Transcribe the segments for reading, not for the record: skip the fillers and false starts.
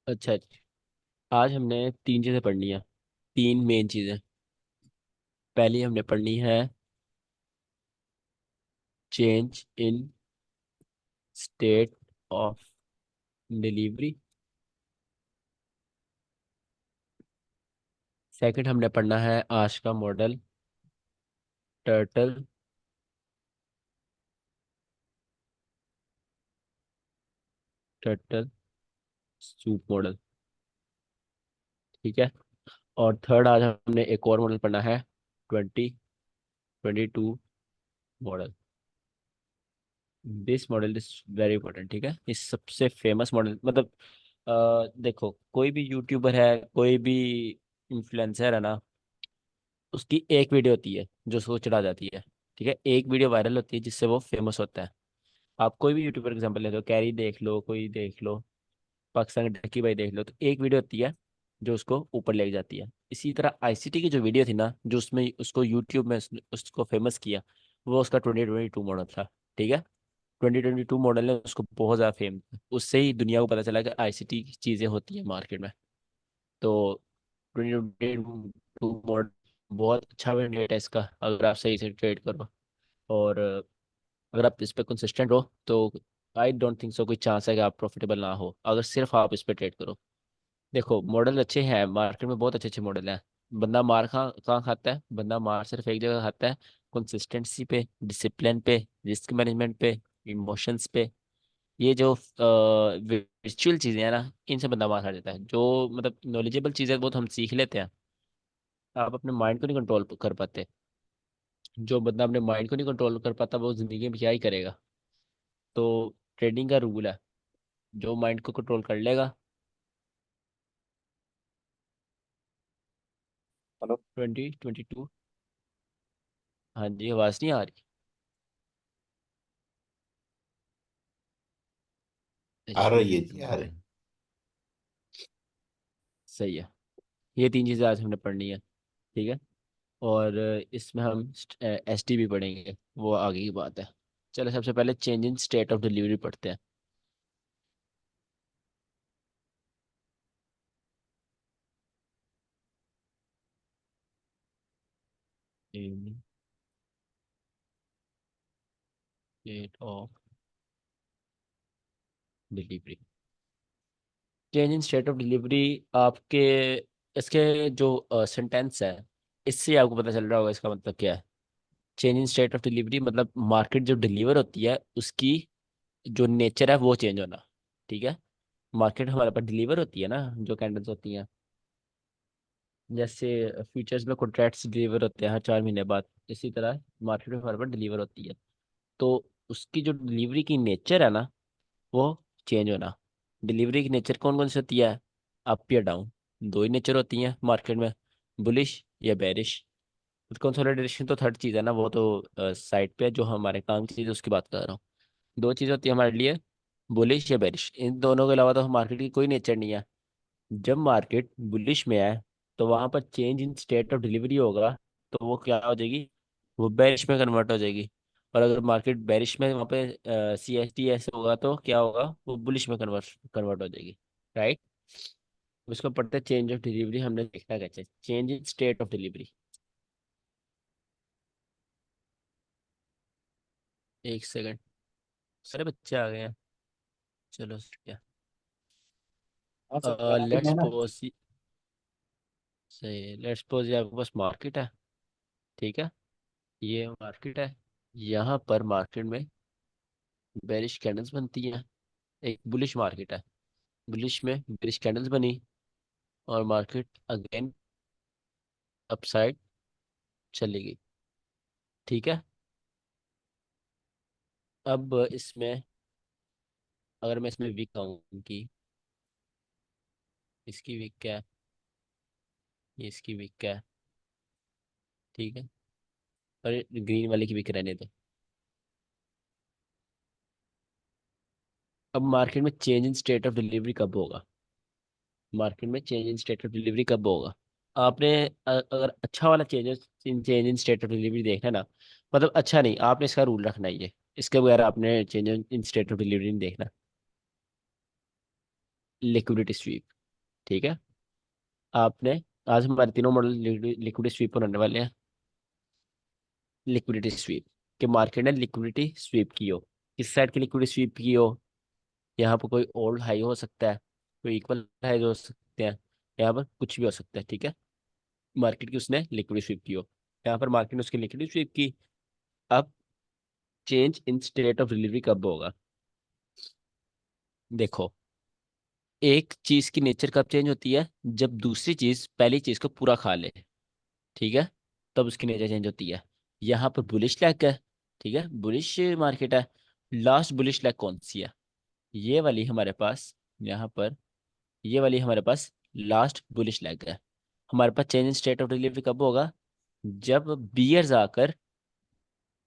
अच्छा जी। आज हमने तीन चीज़ें पढ़नी है। तीन मेन चीज़ें। पहली हमने पढ़नी है change in state of delivery. Second हमने पढ़ना है आज का model turtle turtle soup model. ठीक है। और थर्ड आज हमने एक और मॉडल पढ़ना है 2022 model. This model is very important. ठीक है, इस सबसे फेमस मॉडल मतलब देखो, कोई भी यूट्यूबर है, कोई भी इन्फ्लुएंसर है ना, उसकी एक वीडियो होती है जो उसको चढ़ा जाती है। ठीक है, एक वीडियो वायरल होती है जिससे वो फेमस होता है। आप कोई भी यूट्यूबर एग्जांपल ले लो, कैरी देख लो, कोई देख लो, पाकिस्तान के ढक्की भाई देख लो, तो एक वीडियो होती है जो उसको ऊपर ले जाती है। इसी तरह आईसीटी की जो वीडियो थी ना, जो उसमें उसको यूट्यूब में उसको फेमस किया, वो उसका 2022 मॉडल था। ठीक है, 2022 मॉडल ने उसको बहुत ज़्यादा फेम, उससे ही दुनिया को पता चला कि आईसीटी की चीज़ें होती हैं मार्केट में। तो 2022 मॉडल बहुत अच्छा वेरिएंट है इसका, अगर आप सही से ट्रेड करो। और अगर आप इस पे कंसिस्टेंट हो तो आई डोंट थिंक सो कोई चांस है कि आप प्रॉफिटेबल ना हो, अगर सिर्फ आप इस पे ट्रेड करो। देखो, मॉडल अच्छे हैं मार्केट में, बहुत अच्छे अच्छे मॉडल हैं। बंदा मार कहाँ खाता है? बंदा मार सिर्फ एक जगह खाता है, कंसिस्टेंसी पे, डिसिप्लिन पे, रिस्क मैनेजमेंट पे, इमोशंस पे। ये जो वर्चुअल चीज़ें हैं ना, इनसे बंदा मार खा जाता है। जो मतलब नॉलेजेबल चीज़ें वो तो हम सीख लेते हैं, आप अपने माइंड को नहीं कंट्रोल कर पाते। जो बंदा अपने माइंड को नहीं कंट्रोल कर पाता वो जिंदगी में क्या ही करेगा। तो ट्रेडिंग का रूल है, जो माइंड को कंट्रोल कर लेगा। हेलो। 2022। हाँ जी, आवाज़ नहीं आ रही? आ अच्छा रही है जी, जी, आ रही है। सही है। ये तीन चीज़ें आज हमने पढ़नी है। ठीक है। और इसमें हम एसटी भी पढ़ेंगे, वो आगे की बात है। चलो, सबसे पहले change in state of delivery पढ़ते हैं। State of delivery. Change in state of delivery आपके, इसके जो सेंटेंस है, इससे आपको पता चल रहा होगा इसका मतलब क्या है। Change in state of delivery मतलब मार्केट जो डिलीवर होती है उसकी जो नेचर है वो चेंज होना। ठीक है, मार्केट हमारे पास डिलीवर होती है ना, जो कैंडल्स होती हैं, जैसे फ्यूचर्स में कॉन्ट्रैक्ट्स डिलीवर होते हैं हर 4 महीने बाद, इसी तरह मार्केट में हमारे पास डिलीवर होती है। तो उसकी जो डिलीवरी की नेचर है ना, वो चेंज होना। डिलीवरी की नेचर कौन कौन सी होती है? अप या डाउन, दो ही नेचर होती हैं मार्केट में, बुलिश या बेरिश। कंसोलिडेशन तो थर्ड चीज़ है ना, वो तो साइड पे है, जो हमारे काम की चीज़ है उसकी बात कर रहा हूँ। दो चीज़ होती है हमारे लिए, बुलिश या बेरिश, इन दोनों के अलावा तो मार्केट की कोई नेचर नहीं है। जब मार्केट बुलिश में है तो वहां पर change in state of delivery होगा, तो वो क्या हो जाएगी? वो बेरिश में कन्वर्ट हो जाएगी। और अगर मार्केट बेरिश में, वहाँ पे सी एस टी ऐसे होगा तो क्या होगा? वो बुलिश में कन्वर्ट कन्वर्ट हो जाएगी। राइट। उसको पढ़ते चेंज ऑफ डिलीवरी, हमने देखना कैसे change in state of delivery. एक सेकंड, सारे बच्चे आ गए हैं। चलो क्या, हाँ सब तैयारी में लेट्स है ना। सपोज, सही, लेट्स सपोज ये आपके पास मार्केट है। ठीक है, ये मार्केट है। यहाँ पर मार्केट में बेरिश कैंडल्स बनती हैं। एक बुलिश मार्केट है, बुलिश में बेरिश कैंडल्स बनी, और मार्केट अगेन अपसाइड चली गई। ठीक है। अब इसमें, अगर मैं इसमें वीक कहूँ कि इसकी वीक क्या है, ये इसकी वीक क्या है। ठीक है, और ग्रीन वाले की वीक रहने दो। अब मार्केट में change in state of delivery कब होगा? मार्केट में change in state of delivery कब होगा? आपने अगर अच्छा वाला change in state of delivery देखना है ना, मतलब अच्छा नहीं, आपने इसका रूल रखना ही है, इसके बगैर आपने change in state of delivery नहीं देखना। Liquidity SVEEP. ठीक है। आपने आज हमारे तीनों मॉडल लिक्विडिटी स्वीप होने वाले हैं। लिक्विडिटी स्वीप कि मार्केट ने लिक्विडिटी स्वीप की हो, किस साइड की लिक्विडिटी स्वीप की हो। यहाँ पर कोई ओल्ड हाई हो सकता है, कोई इक्वल हाई हो सकते हैं, यहाँ पर कुछ भी हो सकता है। ठीक है, मार्केट की उसने लिक्विडिटी स्वीप की हो, यहाँ पर मार्केट ने उसकी लिक्विडिटी स्वीप की। अब change in state of delivery कब होगा? देखो, एक चीज की नेचर कब चेंज होती है? जब दूसरी चीज पहली चीज को पूरा खा ले। ठीक है, तब उसकी नेचर चेंज होती है। यहाँ पर बुलिश लैग है। ठीक है, बुलिश मार्केट है। लास्ट बुलिश लैग कौन सी है? ये वाली हमारे पास, यहाँ पर ये वाली हमारे पास लास्ट बुलिश लैग है। हमारे पास change in state of delivery कब होगा? जब बियर्स आकर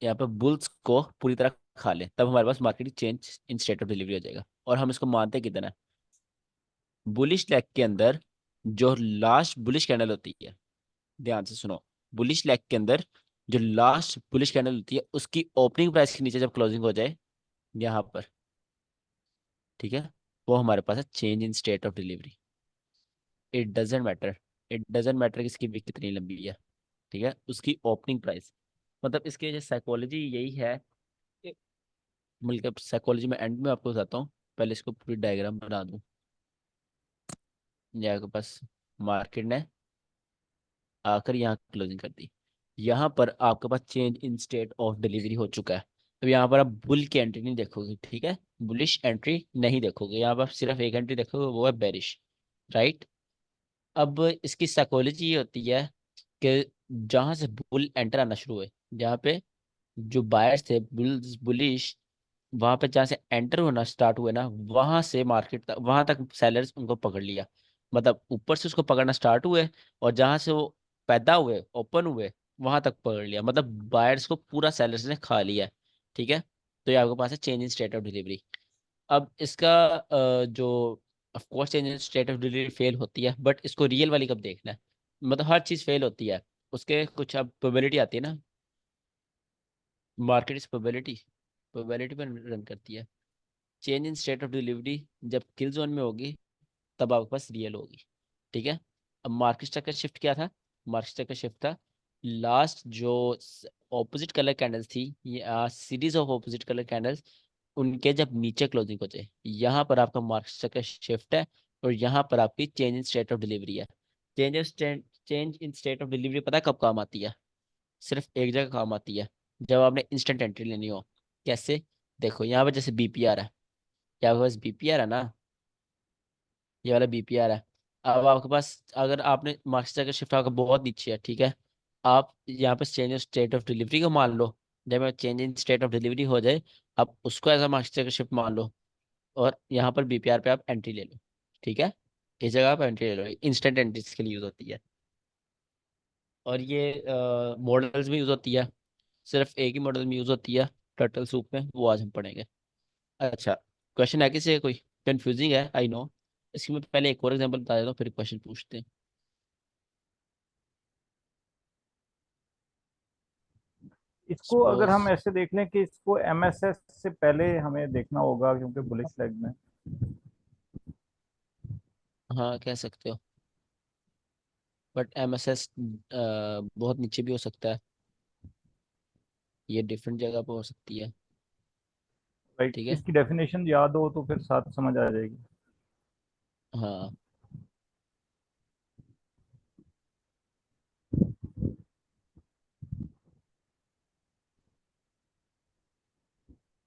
यहाँ पर बुल्स को पूरी तरह खा ले, तब हमारे पास market change in state of delivery हो जाएगा। और हम इसको मानते कितना? बुलिश लेग के अंदर जो लास्ट बुलिश कैंडल होती है, ध्यान से सुनो, बुलिश लेग के अंदर जो लास्ट बुलिश कैंडल होती है उसकी ओपनिंग प्राइस के नीचे जब क्लोजिंग हो जाए यहाँ पर, ठीक है, वो हमारे पास है change in state of delivery. It doesn't matter, it doesn't matter किसकी विक कितनी लंबी है। ठीक है, उसकी ओपनिंग प्राइस, मतलब इसकी जो साइकोलॉजी यही है कि, मतलब साइकोलॉजी में एंड में आपको बताता हूँ, पहले इसको पूरी डायग्राम बना दूँ। यहाँ के पास मार्केट ने आकर यहाँ क्लोजिंग कर दी, यहाँ पर आपके पास change in state of delivery हो चुका है। तो यहाँ पर आप बुल की एंट्री नहीं देखोगे, ठीक है, बुलिश एंट्री नहीं देखोगे, यहाँ पर आप सिर्फ एक एंट्री देखोगे, वो है बेरिश। राइट। अब इसकी साइकोलॉजी ये होती है कि जहां से बुल एंटर आना शुरू हुए, जहाँ पे जो बायर्स थे बुल्स बुलिश, वहां पे जहाँ से एंटर होना स्टार्ट हुए ना, वहां से मार्केट तक, वहां तक सेलर्स उनको पकड़ लिया। मतलब ऊपर से उसको पकड़ना स्टार्ट हुए, और जहां से वो पैदा हुए, ओपन हुए, वहां तक पकड़ लिया, मतलब बायर्स को पूरा सेलर्स ने खा लिया है। ठीक है, तो ये आपके पास है change in state of delivery. अब इसका जो of course change in state of delivery fail होती है, बट इसको रियल वाली कब देखना है? मतलब हर चीज फेल होती है, उसके कुछ अब प्रोबेबिलिटी आती है ना, मार्केट इस प्रोबेबिलिटी, प्रोबेबिलिटी पर रन करती है। Change in state of delivery जब किल जोन में होगी, तब आपके पास रियल होगी। ठीक है, अब मार्केट स्ट्रक्चर शिफ्ट क्या था? मार्केट स्ट्रक्चर शिफ्ट था, लास्ट जो ऑपोजिट कलर कैंडल्स थी, ये series of opposite colour candles, उनके जब नीचे क्लोजिंग हो जाए, यहाँ पर आपका मार्केट स्ट्रक्चर शिफ्ट है, और यहाँ पर आपकी change in state of delivery है। Change in state of delivery पता है कब काम आती है? सिर्फ एक जगह काम आती है, जब आपने इंस्टेंट एंट्री लेनी हो। कैसे? देखो यहाँ पर जैसे बीपीआर है, क्या आपके पास बीपीआर है ना, ये वाला बीपीआर है। अब आपके पास अगर आपने मार्केट का शिफ्ट आपका बहुत नीचे है, ठीक है, आप यहाँ पे चेंज स्टेट ऑफ डिलीवरी को मान लो। जब change in state of delivery हो जाए, आप उसको एज अ मार्केट का शिफ्ट मान लो, और यहाँ पर बीपीआर पे आप एंट्री ले लो। ठीक है, इस जगह आप एंट्री ले लो, इंस्टेंट एंट्रीज के लिए यूज होती है। और ये मॉडल्स में यूज होती है, सिर्फ एक ही मॉडल में यूज होती है, टर्टल सूप में, वो आज हम पढ़ेंगे। अच्छा, क्वेश्चन है किसी कोई? कंफ्यूजिंग है आई नो, इसकी मैं पहले एक और एग्जांपल बता देता हूँ, फिर क्वेश्चन पूछते हैं। इसको अगर सपोज, हम ऐसे देख लें कि इसको एमएसएस से पहले हमें देखना होगा, क्योंकि बुलिश लेग में हाँ कह सकते हो, बट एमएसएस बहुत नीचे भी हो सकता है, ये डिफरेंट जगह पर हो सकती है। राइट, ठीक है, इसकी डेफिनेशन याद हो तो फिर साथ समझ आ जाएगी। हाँ,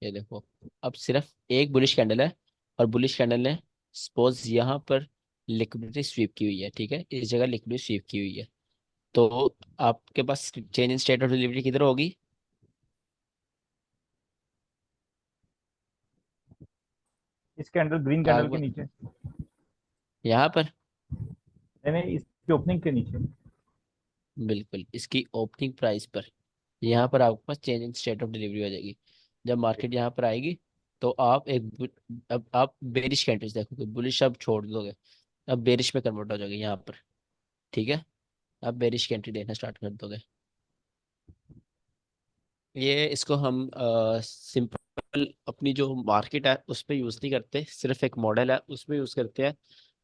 ये देखो, अब सिर्फ एक बुलिश कैंडल है, और बुलिश कैंडल ने सपोज यहाँ पर लिक्विडिटी स्वीप की हुई है। ठीक है, इस जगह लिक्विडिटी स्वीप की हुई है, तो आपके पास change in state of delivery किधर होगी? इस कैंडल ग्रीन कैंडल के आपको नीचे, यहाँ पर, नहीं नहीं, इसकी ओपनिंग के नीचे। बिल्कुल इसकी ओपनिंग प्राइस पर, यहाँ पर आपके पास change in state of delivery हो जाएगी। जब मार्केट यहाँ पर आएगी, तो आप अब आप बेरिश कैंडल्स देखोगे, बुलिश अब छोड़ दोगे, अब बेरिश में कन्वर्ट हो जाओगे यहाँ पर। ठीक है, अब बेरिश की एंट्री देखना स्टार्ट कर दोगे। ये इसको हम सिंपल अपनी जो मार्केट है उस पर यूज़ नहीं करते, सिर्फ एक मॉडल है उसमें यूज़ करते हैं,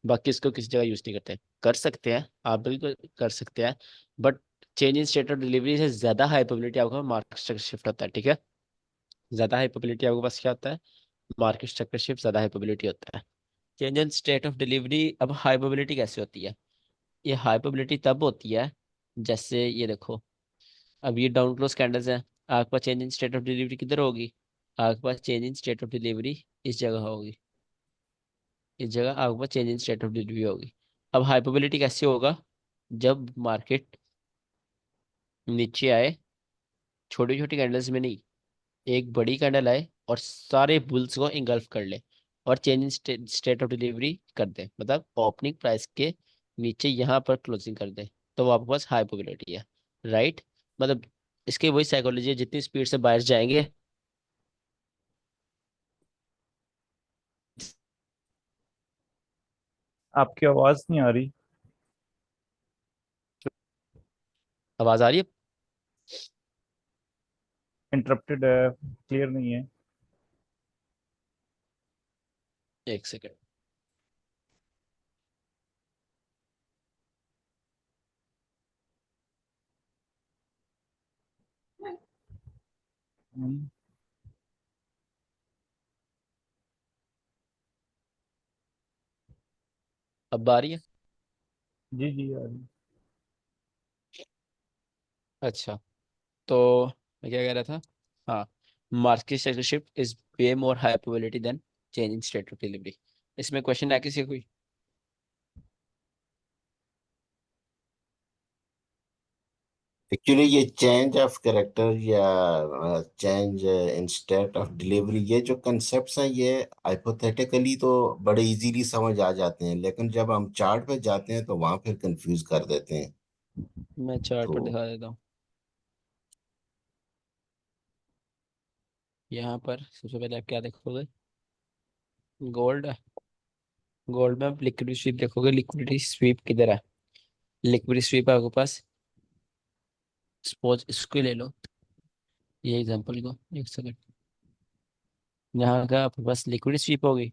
बाकी इसको किसी जगह यूज नहीं करते। कर सकते हैं, आप बिल्कुल कर सकते हैं, but change in state of delivery से ज्यादा हाई प्रोबेबिलिटी आपको मार्केट स्ट्रक्चर शिफ्ट होता है, ठीक है। ज्यादा हाई प्रोबेबिलिटी आपके पास क्या होता है, मार्केट स्ट्रक्चर शिफ्ट ज्यादा हाई प्रोबेबिलिटी होता है। Change in state of delivery, अब हाई प्रोबेबिलिटी कैसे होती है, ये हाई प्रोबेबिलिटी तब होती है, जैसे ये देखो, अब ये डाउन क्लोज कैंडल्स हैं, आपके पास change in state of delivery किधर होगी, आपके पास change in state of delivery इस जगह होगी, इस जगह आपके पास change in state of delivery होगी। अब हाई प्रोबेबिलिटी कैसे होगा, जब मार्केट नीचे आए, छोटी छोटी कैंडल्स में नहीं, एक बड़ी कैंडल आए और सारे बुल्स को इंगल्फ कर ले, और change in state of delivery कर दे, मतलब ओपनिंग प्राइस के नीचे यहाँ पर क्लोजिंग कर दे, तो वो आपके पास हाई प्रोबेबिलिटी है, राइट। मतलब इसकी वही साइकोलॉजी है, जितनी स्पीड से बाहर जाएंगे। आपकी आवाज नहीं आ रही। आवाज आ रही है? इंटरप्टेड है, क्लियर नहीं है। एक सेकेंड। हम्म, अब आ रही है? जी जी आ रही। अच्छा, तो मैं क्या कह रहा था, हाँ, market structure shift is way more high probability than change in state of delivery. इसमें क्वेश्चन है किसी का कोई? एक्चुअली ये चेंज ऑफ कैरेक्टर या change in state of delivery, ये जो कंसेप्ट्स हैं ये हाइपोथेटिकली तो बड़े इजीली समझ आ जाते हैं, लेकिन जब हम चार्ट पे जाते हैं तो वहाँ फिर कंफ्यूज कर देते हैं। मैं चार्ट तो पर दिखा देता हूँ। यहाँ पर सबसे पहले आप क्या देखोगे, गोल्ड। गोल्ड में आप लिक्विडिटी स्वीप देखोगे, लिक्विडिटी स्वीप किधर है, लिक्विडिटी स्वीप आपके पास, सपोज इसको ही ले लो, ये एग्जांपल को, एक सेकंड। यहाँ का आपके पास लिक्विडिटी स्वीप होगी,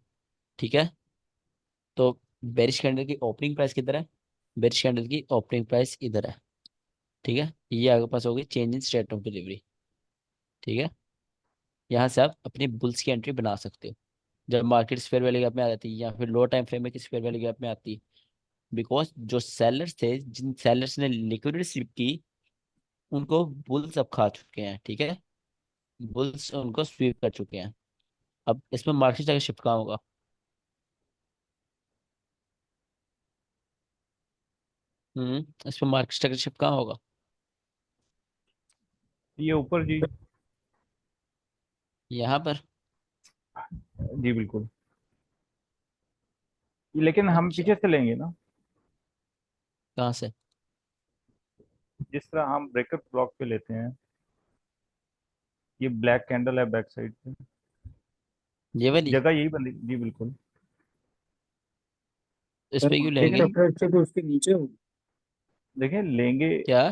ठीक है। तो बेरिश कैंडल की ओपनिंग प्राइस किधर है, बेरिश कैंडल की ओपनिंग प्राइस इधर है, ठीक है। ये आपके पास होगी change in state of delivery, ठीक है। यहाँ से आप अपनी बुल्स की एंट्री बना सकते हो, जब मार्केट स्फेयर वैल्यू गैप में आ जाती है, या फिर लो टाइम फ्रेम में किसी स्फेयर वैल्यू गैप में आती है। बिकॉज जो सेलर्स थे, जिन सेलर्स ने लिक्विडिटी स्वीप की, उनको बुल्स अब खा चुके हैं, ठीक है। बुल्स उनको स्वीप कर चुके हैं। अब इसमें मार्केट जाकर शिफ्ट कहाँ होगा, इसमें मार्केट जाकर शिफ्ट कहाँ होगा, ये ऊपर जी। यहाँ पर। जी बिल्कुल। लेकिन हम अच्छा, पीछे से लेंगे ना। कहाँ से? जिस तरह हम ब्रेकअप ब्लॉक पे लेते हैं, ये ब्लैक कैंडल है बैक साइड पे। ये वाली? जगह यही बनेगी जी बिल्कुल। इस पर पे क्यों मार्केट लेंगे? स्ट्रक्चर तो उसके नीचे हो। देखें लेंगे क्या?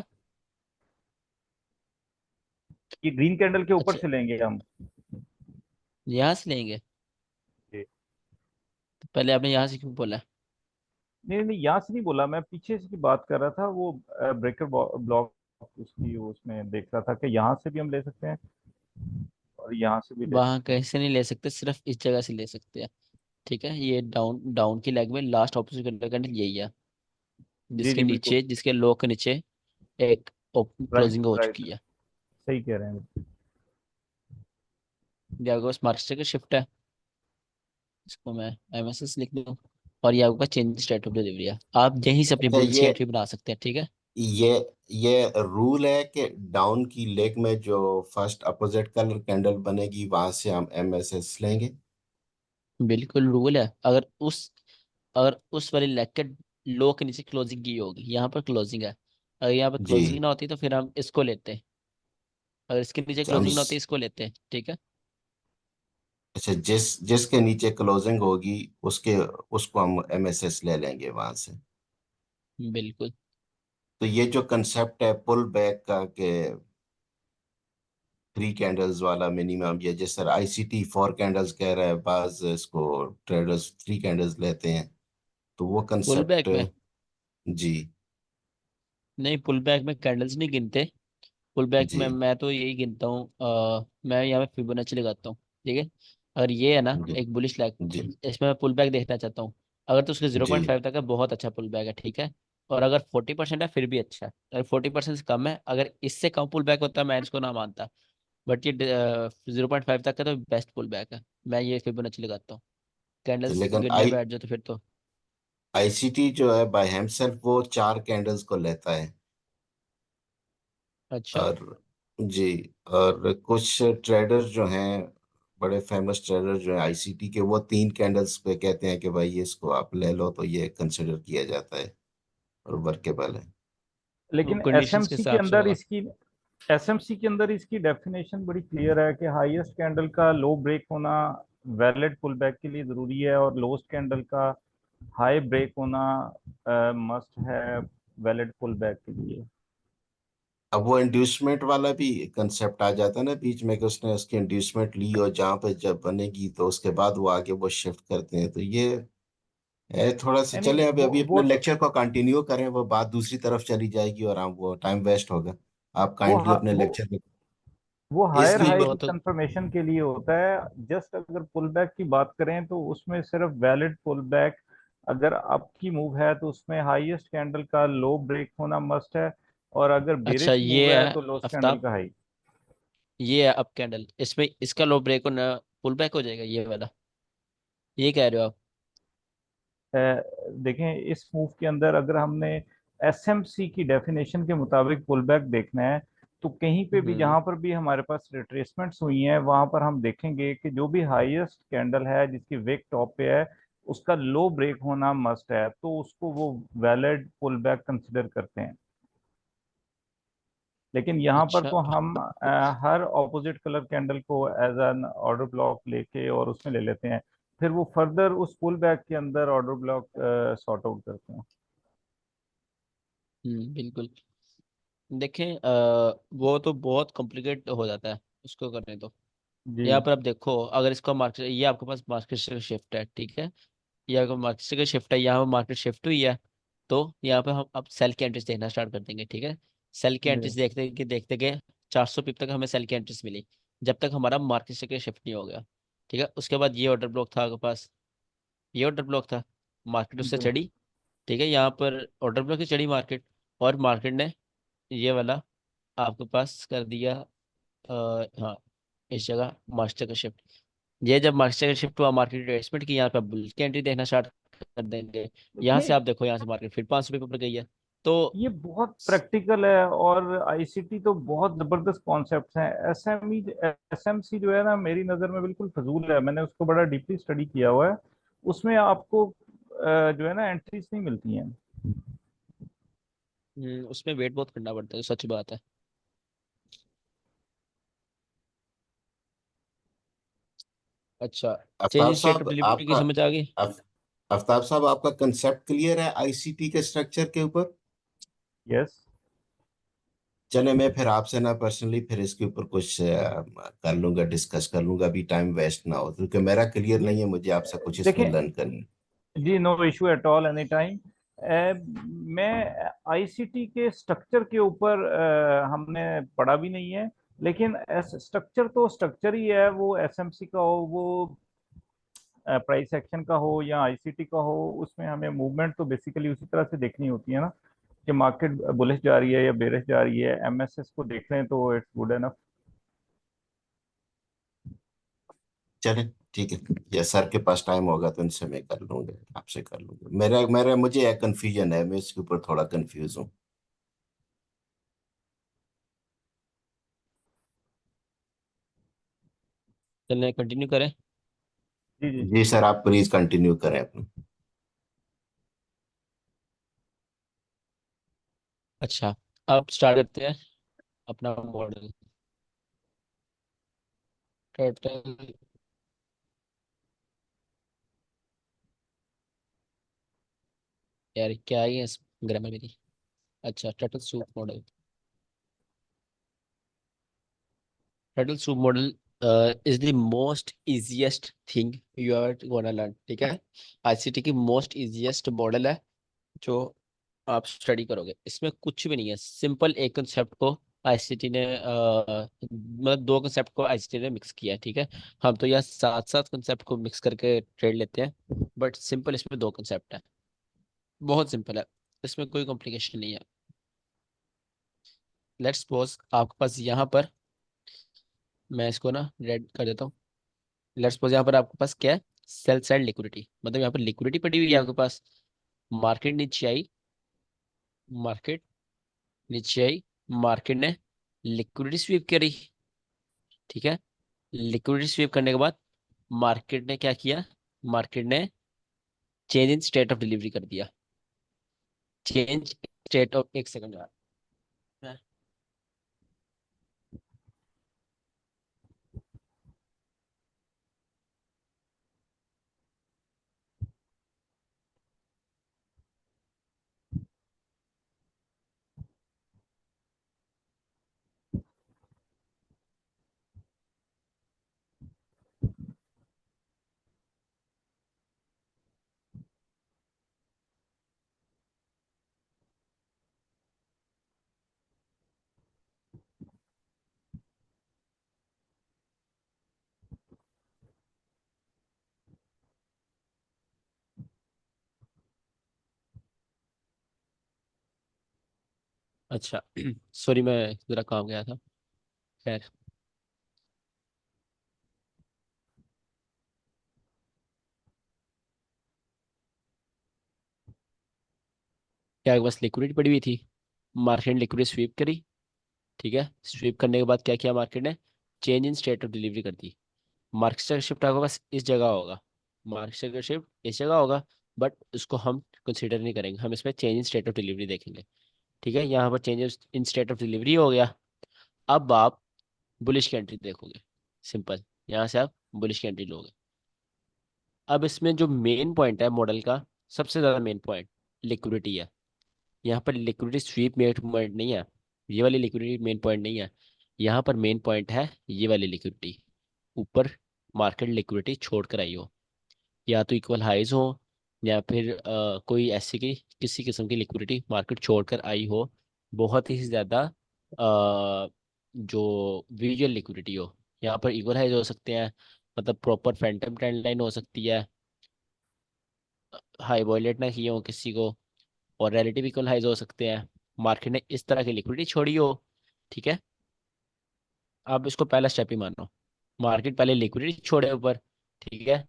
कि ग्रीन कैंडल के ऊपर अच्छा, से लेंगे हम। यहाँ से लेंगे? जी। तो पहले आपने यहाँ से क्यों बोला? नहीं नहीं, यहाँ से नहीं बोला, मैं पीछे से की बात कर रहा था। वो ब्रेकर ब्लॉक उसकी उसमें देख रहा था कि यहाँ से भी हम ले सकते हैं और यहाँ से भी ले वहां सकते हैं। कहीं से नहीं ले सकते, सिर्फ इस जगह से ले सकते हैं, ठीक है। ये डाउन डाउन की लेग में लास्ट ऑपोजिट कैंडल यही है, जी जिसके जी बिल्कुल। नीचे, जिसके लो के नीचे एक राइट क्लोजिंग हो राइट। चुकी है। सही कह रहे हैं। ये आपके पास मार्केट का शिफ्ट है, इसको मैं एमएसएस लिख दूँ, और ये आपका चेंज स्टेट ऑफ डिलीवरी है, आप यहीं से अपनी अच्छा, बुल्स की एंट्री बना सकते हैं, ठीक है। ये ये रूल है कि डाउन की लेग में जो फर्स्ट अपोजिट कलर कैंडल बनेगी वहां से हम एमएसएस लेंगे। बिल्कुल रूल है, अगर उस वाली लेग के लो के नीचे क्लोजिंग की होगी, यहाँ पर क्लोजिंग है, अगर यहाँ पर जी। क्लोजिंग ना होती तो फिर हम इसको लेते हैं, अगर इसके नीचे अच्छा, क्लोजिंग ना होती इसको लेते हैं, ठीक है। अच्छा, जिसके नीचे क्लोजिंग होगी उसके उसको हम एमएसएस ले लेंगे वहां से। बिल्कुल। तो ये जो कंसेप्ट है पुल बैक का कि 3 कैंडल्स वाला मिनिमम, या जिस तरह आईसीटी 4 कैंडल्स कह रहा है, बाज इसको ट्रेडर्स 3 कैंडल्स लेते हैं। तो वो पुल कंसेप्ट। बैक में जी। नहीं, पुल बैक में कैंडल्स नहीं गिनते। पुल बैक जी। में मैं तो यही गिनता हूँ, मैं यहाँ पे फिबोनाची लगाता हूँ। ठीक है, अगर ये है ना जी। एक बुलिश लैग, जी। इसमें मैं पुल बैक देखना चाहता हूँ। अगर तो उसके जीरो जी। पॉइंट फाइव तक है, बहुत अच्छा पुल बैक है, ठीक है। और अगर 40% है फिर भी अच्छा है। अगर 40% से कम है, अगर इससे कम पुल बैक होता है मैं इसको ना मानता। बट ये 0.5 तक है तो बेस्ट पुल बैक है। मैं ये फिबोनाची लगाता हूँ। कैंडल्स लेकिन गिनने बैठ जाओ तो फिर तो। आईसीटी जो है बाय हिमसेल्फ वो 4 कैंडल्स को लेता है। अच्छा। और जी। और कुछ ट्रेडर्स जो हैं, बड़े फेमस ट्रेडर जो हैं आईसीटी के, वो 3 कैंडल्स पे कहते हैं कि भाई ये इसको आप ले लो, तो ये कंसिडर किया जाता है और वर्केबल है। वो लेकिन कंडीशंस के एसएमसी के हिसाब से अंदर होगा। इसकी एसएमसी के अंदर इसकी डेफिनेशन बड़ी क्लियर है कि हाईएस्ट कैंडल का लो ब्रेक होना वैलिड पुल बैक के लिए जरूरी है, और लोएस्ट कैंडल का हाई ब्रेक होना मस्ट है वैलिड पुल बैक के लिए। अब वो इंड्यूसमेंट वाला भी कंसेप्ट आ जाता है ना बीच में, कि उसने उसकी इंड्यूसमेंट ली और जहाँ पे जब बनेगी तो उसके बाद वो आगे वो शिफ्ट करते हैं, तो ये है थोड़ा सा। यानी चले अभी अभी वो अपने लेक्चर को कंटिन्यू करें, वो बात दूसरी तरफ चली जाएगी और हम वो टाइम वेस्ट होगा। आप वो काइंडली अपने वो लेक्चर में। वो हायर इसलिए हाई वो की तो कंफर्मेशन के लिए होता है। जस्ट अगर पुल बैक की बात करें तो उसमें सिर्फ वैलिड पुल बैक अगर आपकी मूव है तो उसमें हाईएस्ट कैंडल का लो ब्रेक होना मस्ट है, और अगर अच्छा, बेरिश मूव ये है है तो लोएस्ट कैंडल आफ्ताब, का हाई। ये है अप कैंडल, इसमें इसका लो ब्रेक हो ना पुल बैक हो जाएगा ये वाला, ये कह रहे हो आप? देखें इस मूव के अंदर अगर हमने एसएमसी की डेफिनेशन के मुताबिक पुल बैक देखना है, तो कहीं पे भी हम्म। जहां पर भी हमारे पास रिट्रेसमेंट्स हुई हैं वहां पर हम देखेंगे कि जो भी हाईएस्ट कैंडल है जिसकी वेक टॉप पे है उसका लो ब्रेक होना मस्ट है, तो उसको वो वैलिड पुल बैक कंसिडर करते हैं। लेकिन यहाँ पर अच्छा। तो हम हर ऑपोजिट कलर कैंडल को एज एन ऑर्डर ब्लॉक लेके और उसमें ले लेते हैं, फिर वो फर्दर उस पुल बैक के अंदर ऑर्डर ब्लॉक सॉर्ट आउट करते हैं। बिल्कुल। देखें, वो तो बहुत कॉम्प्लिकेट हो जाता है उसको करने तो। जी यहाँ पर आप देखो, अगर इसका मार्केट, ये आपके पास मार्केट से शिफ्ट है, ठीक है। ये अगर मार्केट से शिफ्ट है, यहाँ पर मार्केट शिफ्ट हुई है, तो यहाँ पे हम अब सेल की एंट्रीज देखना स्टार्ट कर देंगे, ठीक है। सेल की जी एंट्रीज देखते गए 400 पिप तक हमें सेल की एंट्रीज मिली, जब तक हमारा मार्केट से शिफ्ट नहीं हो गया। ठीक है, उसके बाद ये ऑर्डर ब्लॉक था आपके पास, ये ऑर्डर ब्लॉक था, मार्केट उससे जी चढ़ी। ठीक है, यहाँ पर ऑर्डर ब्लॉक से चढ़ी मार्केट, और मार्केट ने ये वाला आपके पास कर दिया। हाँ, इस जगह मास्टर का शिफ्ट। ये जब मास्टर का शिफ्ट हुआ, मार्केट एडजस्टमेंट की, यहाँ पे बुल की एंट्री देखना स्टार्ट कर देंगे। यहाँ से नहीं, आप देखो, यहाँ से मार्केट फिर 500 रुपये पर गई है। तो ये बहुत प्रैक्टिकल है और आईसीटी तो बहुत जबरदस्त कॉन्सेप्ट्स हैं। एसएमई एसएमसी जो है ना मेरी नज़र में बिल्कुल फजूल है, मैंने उसको बड़ा डीपली स्टडी किया हुआ है। उसमें आपको जो है ना एंट्रीज नहीं मिलती हैं। उसमें वेट बहुत करना पड़ता है, सच बात है। अच्छा, change Aftab in state of साहब डिलीवरी की आपका समझ आ गई। अफ- आफ्ताब साहब आपका कंसेप्ट क्लियर है आईसीटी के स्ट्रक्चर के ऊपर? यस। चले, मैं फिर आपसे ना पर्सनली फिर इसके ऊपर कुछ कर लूंगा, डिस्कस कर लूंगा, अभी टाइम वेस्ट ना हो, क्योंकि मेरा क्लियर जी नहीं है, मुझे आपसे कुछ इसमें देखें, लर्न करना है। जी no issue at all any time. मैं आईसीटी के स्ट्रक्चर के ऊपर हमने पढ़ा भी नहीं है, लेकिन स्ट्रक्चर तो स्ट्रक्चर ही है, वो एसएमसी का हो, वो प्राइस एक्शन का हो या आईसीटी का हो, उसमें हमें मूवमेंट तो बेसिकली उसी तरह से देखनी होती है ना, कि मार्केट बुलिश जा रही है या बेरिश जा रही है। एमएसएस को देख लें तो इट्स गुड एनफ। चले, ठीक है। या सर के पास टाइम होगा तो इनसे मैं कर लूंगा, आपसे कर लूंगा। मेरा मेरा मुझे एक कंफ्यूजन है, मैं इसके ऊपर थोड़ा कंफ्यूज हूँ। चलिए कंटिन्यू करें। जी जी। जी सर, आप प्लीज कंटिन्यू करें अपना। अच्छा, अब स्टार्ट करते हैं अपना मॉडल। टोटल, यार क्या है ये ग्रामर मेरी। अच्छा, turtle soup model. Turtle soup model is the most easiest thing you are gonna learn, ठीक है। आईसीटी की मोस्ट इजिएस्ट मॉडल है जो आप स्टडी करोगे। इसमें कुछ भी नहीं है, सिंपल एक कंसेप्ट को आईसीटी ने मतलब दो कंसेप्ट को आईसीटी ने मिक्स किया है, ठीक है। हम तो यहाँ सात सात कंसेप्ट को मिक्स करके ट्रेड लेते हैं, बट सिंपल इसमें दो कंसेप्ट है, बहुत सिंपल है, इसमें कोई कॉम्प्लिकेशन नहीं है। लेट्स सपोज आपके पास यहाँ पर, मैं इसको ना रेड कर देता हूँ। लेट्स सपोज यहाँ पर आपके पास क्या है, सेल साइड लिक्विडिटी, मतलब यहाँ पर लिक्विडिटी पड़ी हुई है आपके पास। मार्केट नीचे आई, मार्केट नीचे आई, मार्केट ने लिक्विडिटी स्वीप करी, ठीक है। लिक्विडिटी स्वीप करने के बाद मार्केट ने क्या किया, मार्केट ने change in state of delivery कर दिया। चेंज स्टेट ऑफ, एक सेकंड यार। अच्छा सॉरी, मैं जरा काम गया था। खैर, क्या बस लिक्विडिटी पड़ी हुई थी, मार्केट ने लिक्विडिटी स्वीप करी, ठीक है। स्वीप करने के बाद क्या किया मार्केट ने, change in state of delivery कर दी। मार्केट का शिफ्ट आपके पास इस जगह होगा, मार्केट का शिफ्ट इस जगह होगा, बट उसको हम कंसीडर नहीं करेंगे, हम इसमें change in state of delivery देखेंगे, ठीक है। यहाँ पर change in state of delivery हो गया। अब आप बुलिश की एंट्री देखोगे, सिंपल, यहाँ से आप बुलिश की एंट्री लोगे। अब इसमें जो मेन पॉइंट है मॉडल का, सबसे ज़्यादा मेन पॉइंट लिक्विडिटी है। यहाँ पर लिक्विडिटी स्वीप मेन पॉइंट नहीं है, ये वाली लिक्विडिटी मेन पॉइंट नहीं है। यहाँ पर मेन पॉइंट है ये वाली लिक्विडिटी, ऊपर मार्केट लिक्विडिटी छोड़ कर आई हो, या तो इक्वल हाइज हो, या फिर कोई ऐसी की किसी किस्म की लिक्विडिटी मार्केट छोड़कर आई हो, बहुत ही ज़्यादा जो विजुअल लिक्विडिटी हो। यहाँ पर इक्वल हाइज हो सकते हैं, मतलब प्रॉपर फैंटम ट्रेंड लाइन हो सकती है, हाई वॉयलेट ना किए हो किसी को, और रिलेटिव इक्वल हाइज हो सकते हैं, मार्केट ने इस तरह की लिक्विडिटी छोड़ी हो, ठीक है। आप इसको पहला स्टेप ही मानो, मार्केट पहले लिक्विडिटी छोड़े ऊपर, ठीक है।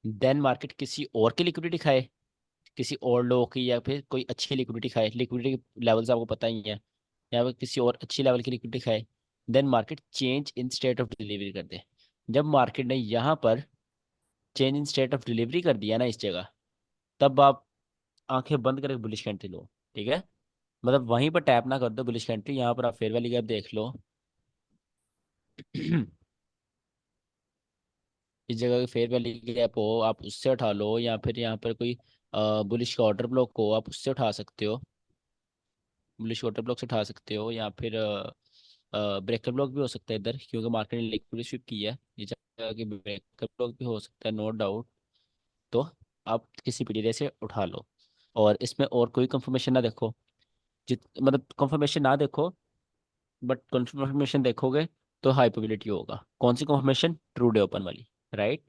देन मार्केट किसी और की लिक्विडिटी खाए, किसी और लोग की, या फिर कोई अच्छी लिक्विडिटी खाए, लिक्विडिटी लेवल्स आपको पता ही है, या फिर किसी और अच्छी लेवल की लिक्विडिटी खाए। Then market change in state of delivery कर दे। जब मार्केट ने यहाँ पर change in state of delivery कर दिया ना इस जगह, तब आप आंखें बंद करके बुलिश एंट्री लो, ठीक है। मतलब वहीं पर टैप ना कर दो बुलिश एंट्री, यहाँ पर आप फेयर वैल्यू गैप देख लो इस जगह की फेयर वैल्यू गैप हो, आप उससे उठा लो, या फिर यहाँ पर कोई बुलिश का ऑर्डर ब्लॉक हो, आप उससे उठा सकते हो, बुलिश वाटर ब्लॉक से उठा सकते हो, या फिर ब्रेकर ब्लॉक भी हो सकता है इधर, क्योंकि मार्केट ने लिक्विड स्विप की है, ये जगह की ब्रेकर ब्लॉक भी हो सकता है, नो डाउट। तो आप किसी पीरियड से उठा लो, और इसमें और कोई कंफर्मेशन ना देखो, जित मतलब कंफर्मेशन ना देखो, बट कंफर्मेशन देखोगे तो हाई प्रोबेबिलिटी होगा। कौन सी कंफर्मेशन, ट्रू डे ओपन वाली, राइट।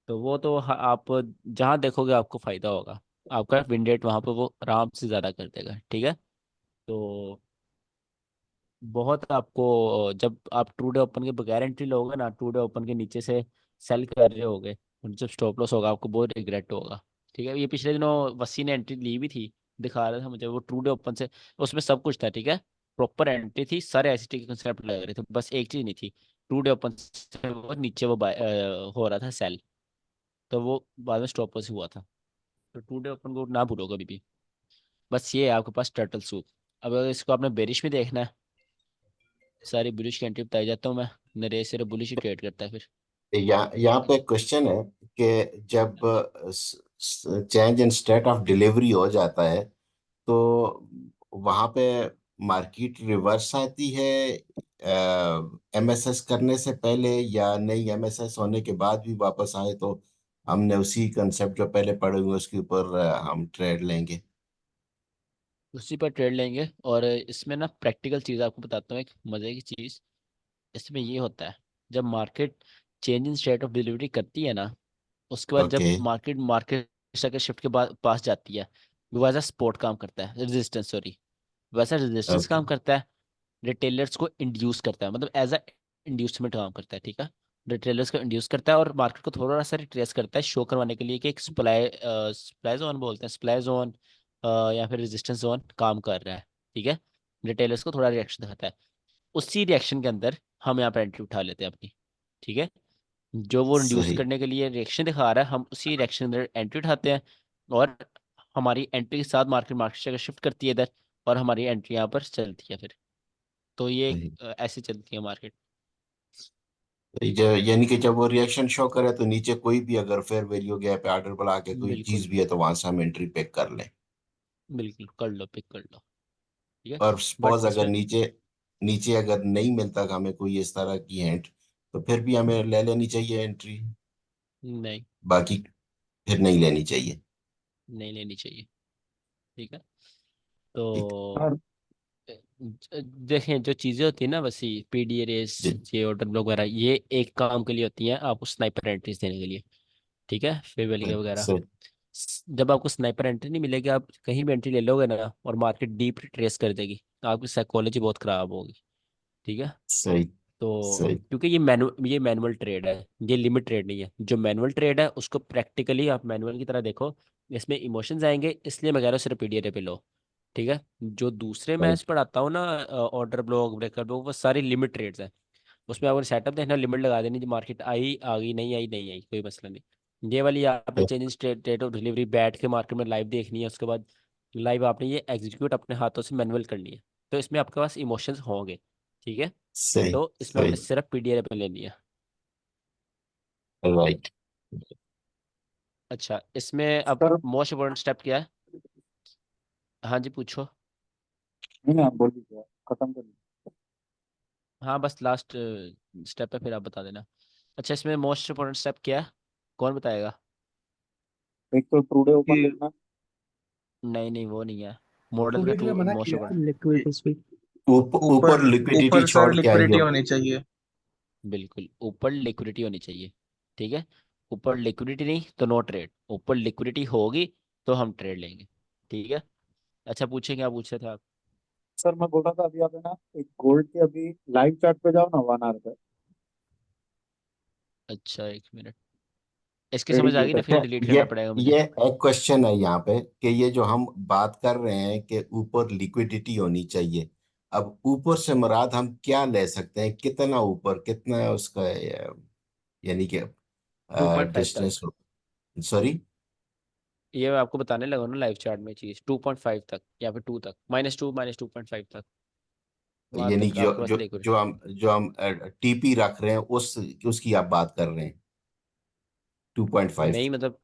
तो वो तो आप जहाँ देखोगे आपको फायदा होगा, आपका विन रेट वहाँ पर वो आराम से ज़्यादा कर देगा, ठीक है। तो बहुत आपको, जब आप टू डे ओपन के बगैर एंट्री लोगे ना, टू डे ओपन के नीचे से सेल कर रहे होगे, और जब स्टॉप लॉस होगा आपको बहुत रिग्रेट होगा, ठीक है। ये पिछले दिनों वसी ने एंट्री ली भी थी, दिखा रहा था मुझे वो टू डे ओपन से, उसमें सब कुछ था, ठीक है। प्रॉपर एंट्री थी, सारे एसटी के कंसेप्ट लग रहे थे, बस एक चीज नहीं थी, टू डे ओपन से वो नीचे वो हो रहा था सेल, तो वो बाद में स्टॉप लॉस हुआ था। तो टू डे ओपन को ना भूलो कभी भी। बस ये है आपके पास टर्टल सूप। अब अगर इसको आपने बेरिश में देखना है, सारी बुलिश की एंट्री बताई जाता हूँ मैं, नरेश सिर्फ बुलिश ही ट्रेड करता है फिर। यहाँ पे क्वेश्चन है कि जब change in state of delivery हो जाता है तो वहां पे मार्केट रिवर्स आती है एमएसएस करने से पहले या नहीं एमएसएस होने के बाद भी वापस आए तो हमने उसी कंसेप्ट जो पहले पढ़े हुए उसके ऊपर हम ट्रेड लेंगे? उसी पर ट्रेड लेंगे। और इसमें ना प्रैक्टिकल चीज़ आपको बताता हूँ, एक मज़े की चीज़। इसमें ये होता है, जब market change in state of delivery करती है ना, उसके बाद ओके। जब मार्केट मार्केट के शिफ्ट के बाद पास जाती है, वो एज अ सपोर्ट काम करता है, रेजिस्टेंस सॉरी, वैसा रेजिस्टेंस ओके। काम करता है। रिटेलर्स को इंड्यूस करता है, मतलब एज अ इंड्यूसमेंट काम करता है, ठीक है। रिटेलर्स को इंड्यूस करता है और मार्केट को थोड़ा सा रिट्रेस करता है, शो करवाने के लिए कि एक सप्लाई जोन बोलते हैं, सप्लाई जोन या फिर रेजिस्टेंस जोन काम कर रहा है, ठीक है। रिटेलर्स को थोड़ा रिएक्शन दिखाता है। उसी रिएक्शन के अंदर हम यहाँ पर एंट्री उठा लेते हैं अपनी, ठीक है। जो वो रिड्यूस सही। करने के लिए रिएक्शन दिखा रहा है, हम उसी रिएक्शन के अंदर एंट्री उठाते हैं। और हमारी एंट्री के साथ मार्केट मार्केट शिफ्ट करती है इधर, और हमारी एंट्री यहाँ पर चलती है फिर। तो ये सही। ऐसे चलती है मार्केट। यानी कि जब वो रिएक्शन शो करे तो नीचे कोई भी अगर फेयर वैल्यू गैप ऑर्डर बढ़ा के कोई बिल्कुल चीज भी है तो वहां से हम एंट्री पिक कर लें। बिल्कुल, कर लो, पिक कर लो, ठीक है। और बट सपोज अगर इसमें नीचे नीचे अगर नहीं मिलता हमें कोई इस तरह की हिंट तो फिर भी हमें ले लेनी चाहिए एंट्री? नहीं, बाकी फिर नहीं लेनी चाहिए? नहीं लेनी चाहिए, ठीक है। ठीक। तो और देखें, जो चीज़ें होती है ना, वैसे पीडीए रेस, जी। ये ऑर्डर ब्लॉक वगैरह, ये एक काम के लिए होती हैं, आपको स्नाइपर एंट्रीज देने के लिए, ठीक है, फेयर वैल्यू वगैरह। सही। जब आपको स्नाइपर एंट्री नहीं मिलेगी, आप कहीं भी एंट्री ले लोगे ना, और मार्केट डीप ट्रेस कर देगी, तो आपकी साइकोलॉजी बहुत खराब होगी, ठीक है। सही। तो सही। क्योंकि ये मैनुअल ट्रेड है, ये लिमिट ट्रेड नहीं है। जो मैनुअल ट्रेड है उसको प्रैक्टिकली आप मैनुअल की तरह देखो, इसमें इमोशंस आएंगे, इसलिए मैं कह रहा हूँ सिर्फ पीडीएफ पे लो, ठीक है। जो दूसरे सही। मैच पढ़ाता हूँ ना, ऑर्डर ब्लॉक, ब्रेकर ब्लॉक, वो सारी लिमिट ट्रेड्स हैं। उसमें आपको सेटअप देखना, लिमिट लगा देनी, जो मार्केट आई आ गई, नहीं आई नहीं आई, कोई मसला नहीं। ये वाली यहाँ पे चेंज स्टेट ऑफ डिलीवरी बैठ के मार्केट में लाइव देखनी है, उसके बाद लाइव आपने ये एग्जीक्यूट अपने हाथों से मैनुअल करनी है। तो इसमें आपके पास इमोशंस होंगे, ठीक है। सही। तो इसमें सही। आपने सिर्फ पीडीएफ पे लेनी है। राइट। अच्छा, इसमें अब सर, मोस्ट इम्पोर्टेंट स्टेप क्या है? हाँ जी, पूछो। नहीं नहीं, आप बोल दीजिए, खत्म कर दीजिए। हाँ, बस लास्ट स्टेप है, फिर आप बता देना। अच्छा, इसमें मोस्ट इम्पोर्टेंट स्टेप क्या है, कौन बताएगा? एक तो टुडे ओपन करना। नहीं नहीं, वो नहीं है। मॉडल का लिक्विडिटी टू में मना मोस्ट किया है। इम्पोर्टेंट। Liquidity speak. ऊपर ऊपर लिक्विडिटी ऊपर सर छोड़ के आएंगे लिक्विडिटी हम। होनी चाहिए। बिल्कुल, ऊपर लिक्विडिटी होनी चाहिए, ठीक है। ऊपर लिक्विडिटी नहीं तो नो ट्रेड, ऊपर लिक्विडिटी होगी तो हम ट्रेड लेंगे, ठीक है। अच्छा, पूछे, क्या पूछ रहे थे आप? सर मैं बोल रहा था, अभी आप है ना, एक गोल्ड के अभी लाइव चार्ट पे जाओ ना, 1 आवर पे। अच्छा, एक मिनट। इसकी समझ ट्रेडिंग आ व्यू गई पे। ना, फिर अच्छा। डिलीट ये करना पड़ेगा मुझे। ये एक क्वेश्चन है यहाँ पे कि ये जो हम बात कर रहे हैं कि ऊपर लिक्विडिटी होनी चाहिए, अब ऊपर से मुराद हम क्या ले सकते हैं? कितना ऊपर, कितना उसका यानी कि 2.5 डिस्टेंस? तक। सॉरी। ये मैं आपको बताने लगा ना लाइव चार्ट में चीज, 2.5 तक या फिर 2 तक, -2 -2.5 तक, वहां यानी तक जो आपके पास जो लिक्विडिटी। जो हम टीपी रख रहे हैं उसकी आप बात कर रहे हैं? 2.5? नहीं मतलब,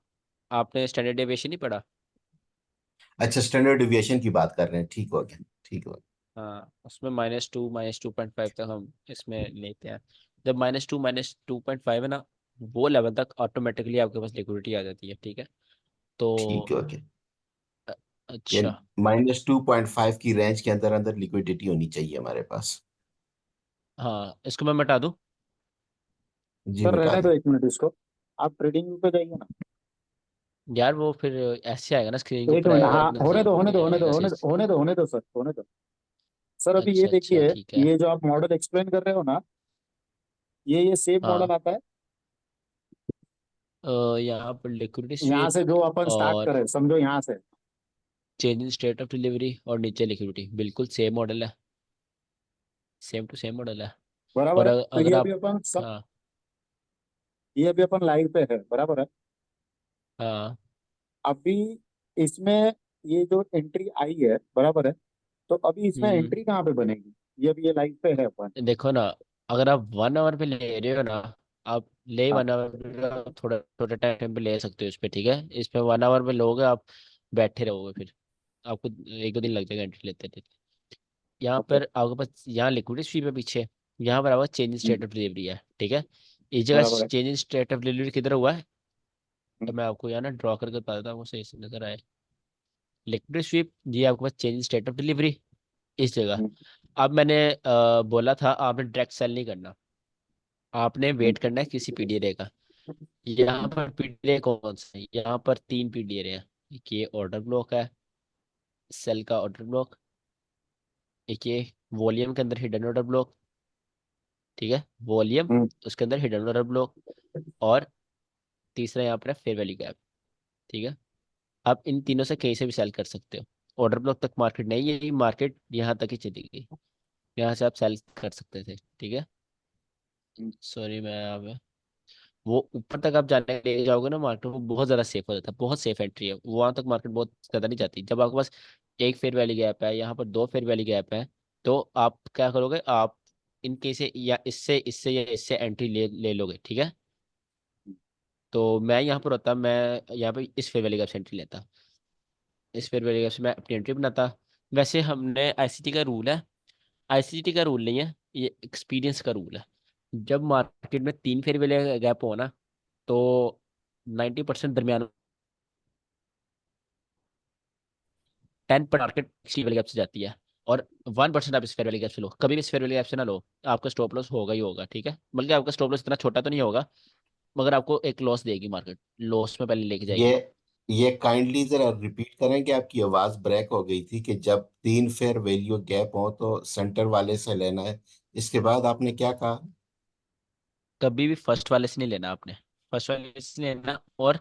आपने स्टैंडर्ड डेविएशन नहीं पढ़ा? अच्छा, स्टैंडर्ड डिविएशन की बात कर रहे हैं, ठीक हो गया। ठीक हो हाँ, उसमें -2 -2.5 तक हम इसमें लेते हैं। जब -2 -2.5 है ना, वो लेवल तक ऑटोमेटिकली आपके पास लिक्विडिटी आ जाती है, ठीक है। तो ठीक हो गया। अ- ये अच्छा। -2.5 की रेंज के अंदर अंदर लिक्विडिटी होनी चाहिए हमारे पास। हाँ, इसको मैं मिटा दूँ? जी, सर मिटा रहने दें। दो 1 मिनट इसको। आप ट्रेडिंग व्यू पे जाइए ना। यार वो फिर ऐसे आएगा ना, स्क्रीन के एक ऊपर मिनट, आएगा, हाँ, होने दो होने नहीं दो होने दो आएगा होने सही दो से। होने दो होने दो सर, होने दो। सर अभी ये अच्छा अच्छा, देखिए, ठीक है। ये जो आप मॉडल एक्सप्लेन कर रहे हो ना, ये सेम हाँ, मॉडल आता है। यहाँ पर लिक्विडिटी यहाँ स्वीप से जो अपन स्टार्ट और करें, समझो यहाँ से। Change in state of delivery और नीचे लिक्विडिटी, बिल्कुल सेम मॉडल है, सेम टू सेम मॉडल है। बराबर और है, तो अगर ये अभी आप, अपन सब, हाँ ये अभी अपन लाइव पे है, बराबर है। हाँ। अभी इसमें ये जो एंट्री आई है, बराबर है, तो अभी इसमें हम्म, एंट्री कहाँ पे बनेगी? ये अभी ये लाइव पे है अपन। देखो ना, अगर आप 1 आवर पे ले रहे हो ना, आप ले हाँ, 1 आवर पे, आप थोड़ा छोटा टाइम पे ले सकते हो इस पे, ठीक है। इस पे 1 आवर पे लोगे आप, बैठे रहोगे फिर, आपको 1 2 दिन लग जाएगा एंट्री लेते लेते। यहाँ ओके। पर आपके पास यहाँ लिक्विडिटी स्वीप है पीछे, यहाँ पर आपका change in state of delivery है, ठीक है। इस जगह बराबर है। Change in state of delivery किधर हुआ है, तो हम्म, मैं आपको यहाँ ना ड्रॉ करके बता देता हूँ, सही से नजर आए। लिक्विड स्वीप, ये आपके पास change in state of delivery इस जगह। हम्म, अब मैंने बोला था आपने डायरेक्ट सेल नहीं करना, आपने हम्म, वेट करना है किसी पीडीए का। यहाँ पर पीडीए कौन सा है, यहाँ पर तीन पीडीए हैं। एक ये ऑर्डर ब्लॉक है, सेल का ऑर्डर ब्लॉक। एक ये वॉल्यूम के अंदर हिडन ऑर्डर ब्लॉक, ठीक है, वॉल्यूम हम्म, उसके अंदर हिडन ऑर्डर ब्लॉक। और तीसरा यहाँ पर है फेयर वैल्यू गैप, ठीक है। आप इन तीनों से कहीं से भी सेल कर सकते हो। ऑर्डर ब्लॉक तक मार्केट नहीं, यही मार्केट यहाँ तक ही चली गई, यहाँ से आप सेल कर सकते थे, ठीक है। हम्म। सॉरी मैं अब वो ऊपर तक आप जाने ले जाओगे ना मार्केट, वो बहुत ज़्यादा सेफ हो जाता है, बहुत सेफ एंट्री है, वहाँ तक मार्केट बहुत ज़्यादा नहीं जाती। जब आपके पास एक फेयर वैल्यू गैप है, यहाँ पर दो फेयर वैल्यू गैप है, तो आप क्या करोगे, आप इनके से या इससे इससे या इससे एंट्री ले ले लोगे, ठीक है। तो मैं यहाँ पर होता, मैं यहाँ पे इस फेयर वैल्यू गैप से एंट्री लेता, इस फेयर वैल्यू गैप से मैं अपनी एंट्री बनाता। वैसे हमने आईसीटी का रूल है, आईसीटी का रूल नहीं है, ये एक्सपीरियंस का रूल है। जब मार्केट में तीन फेयर वैल्यू गैप हो ना, तो 90% दरमियान 10 मार्केट सी वैल्यू गैप से जाती है, और 1% आप इस फेयर वैल्यू गैप से लो, कभी भी इस फेयर वैल्यू गैप से ना लो। आपका स्टॉप लॉस होगा ही होगा, ठीक है। बल्कि आपका स्टॉप लॉस इतना छोटा तो नहीं होगा, मगर आपको एक लॉस देगी मार्केट, लॉस में पहले लेके ये जाएगी। ये काइंडली जरा रिपीट करें कि आपकी आवाज ब्रेक हो गई थी कि जब तीन फेयर वैल्यू गैप हो तो सेंटर वाले से लेना है। इसके बाद आपने क्या कहा? कभी भी फर्स्ट वाले से नहीं लेना आपने, फर्स्ट वाले से लेना। और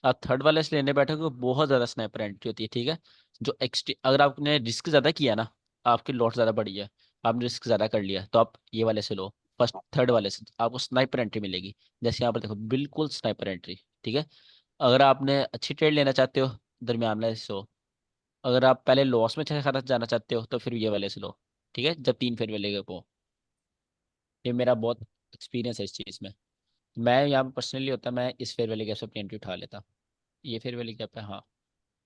आप थर्ड वाले से लेने बैठोगे तो बहुत ज्यादा स्नाइपर एंट्री होती है, ठीक है। जो एक्सट्री अगर आपने रिस्क ज्यादा किया ना, आपकी लॉट ज्यादा बढ़ी है, आपने रिस्क ज्यादा कर लिया, तो आप ये वाले से लो, फर्स्ट थर्ड वाले से आपको स्नाइपर एंट्री मिलेगी। जैसे यहाँ पर देखो, बिल्कुल स्नाइपर एंट्री, ठीक है। अगर आपने अच्छी ट्रेड लेना चाहते हो, दरमियान वाले से लो। अगर आप पहले लॉस में खाना जाना चाहते हो, तो फिर ये वाले से लो, ठीक है, जब तीन फेयर मिलेगा वो। ये मेरा बहुत एक्सपीरियंस है इस चीज़ में। मैं यहाँ पर पर्सनली होता, मैं इस फेयर वैल्यू गैप से अपनी एंट्री उठा लेता। ये फेयर वैल्यू गैप है, हाँ।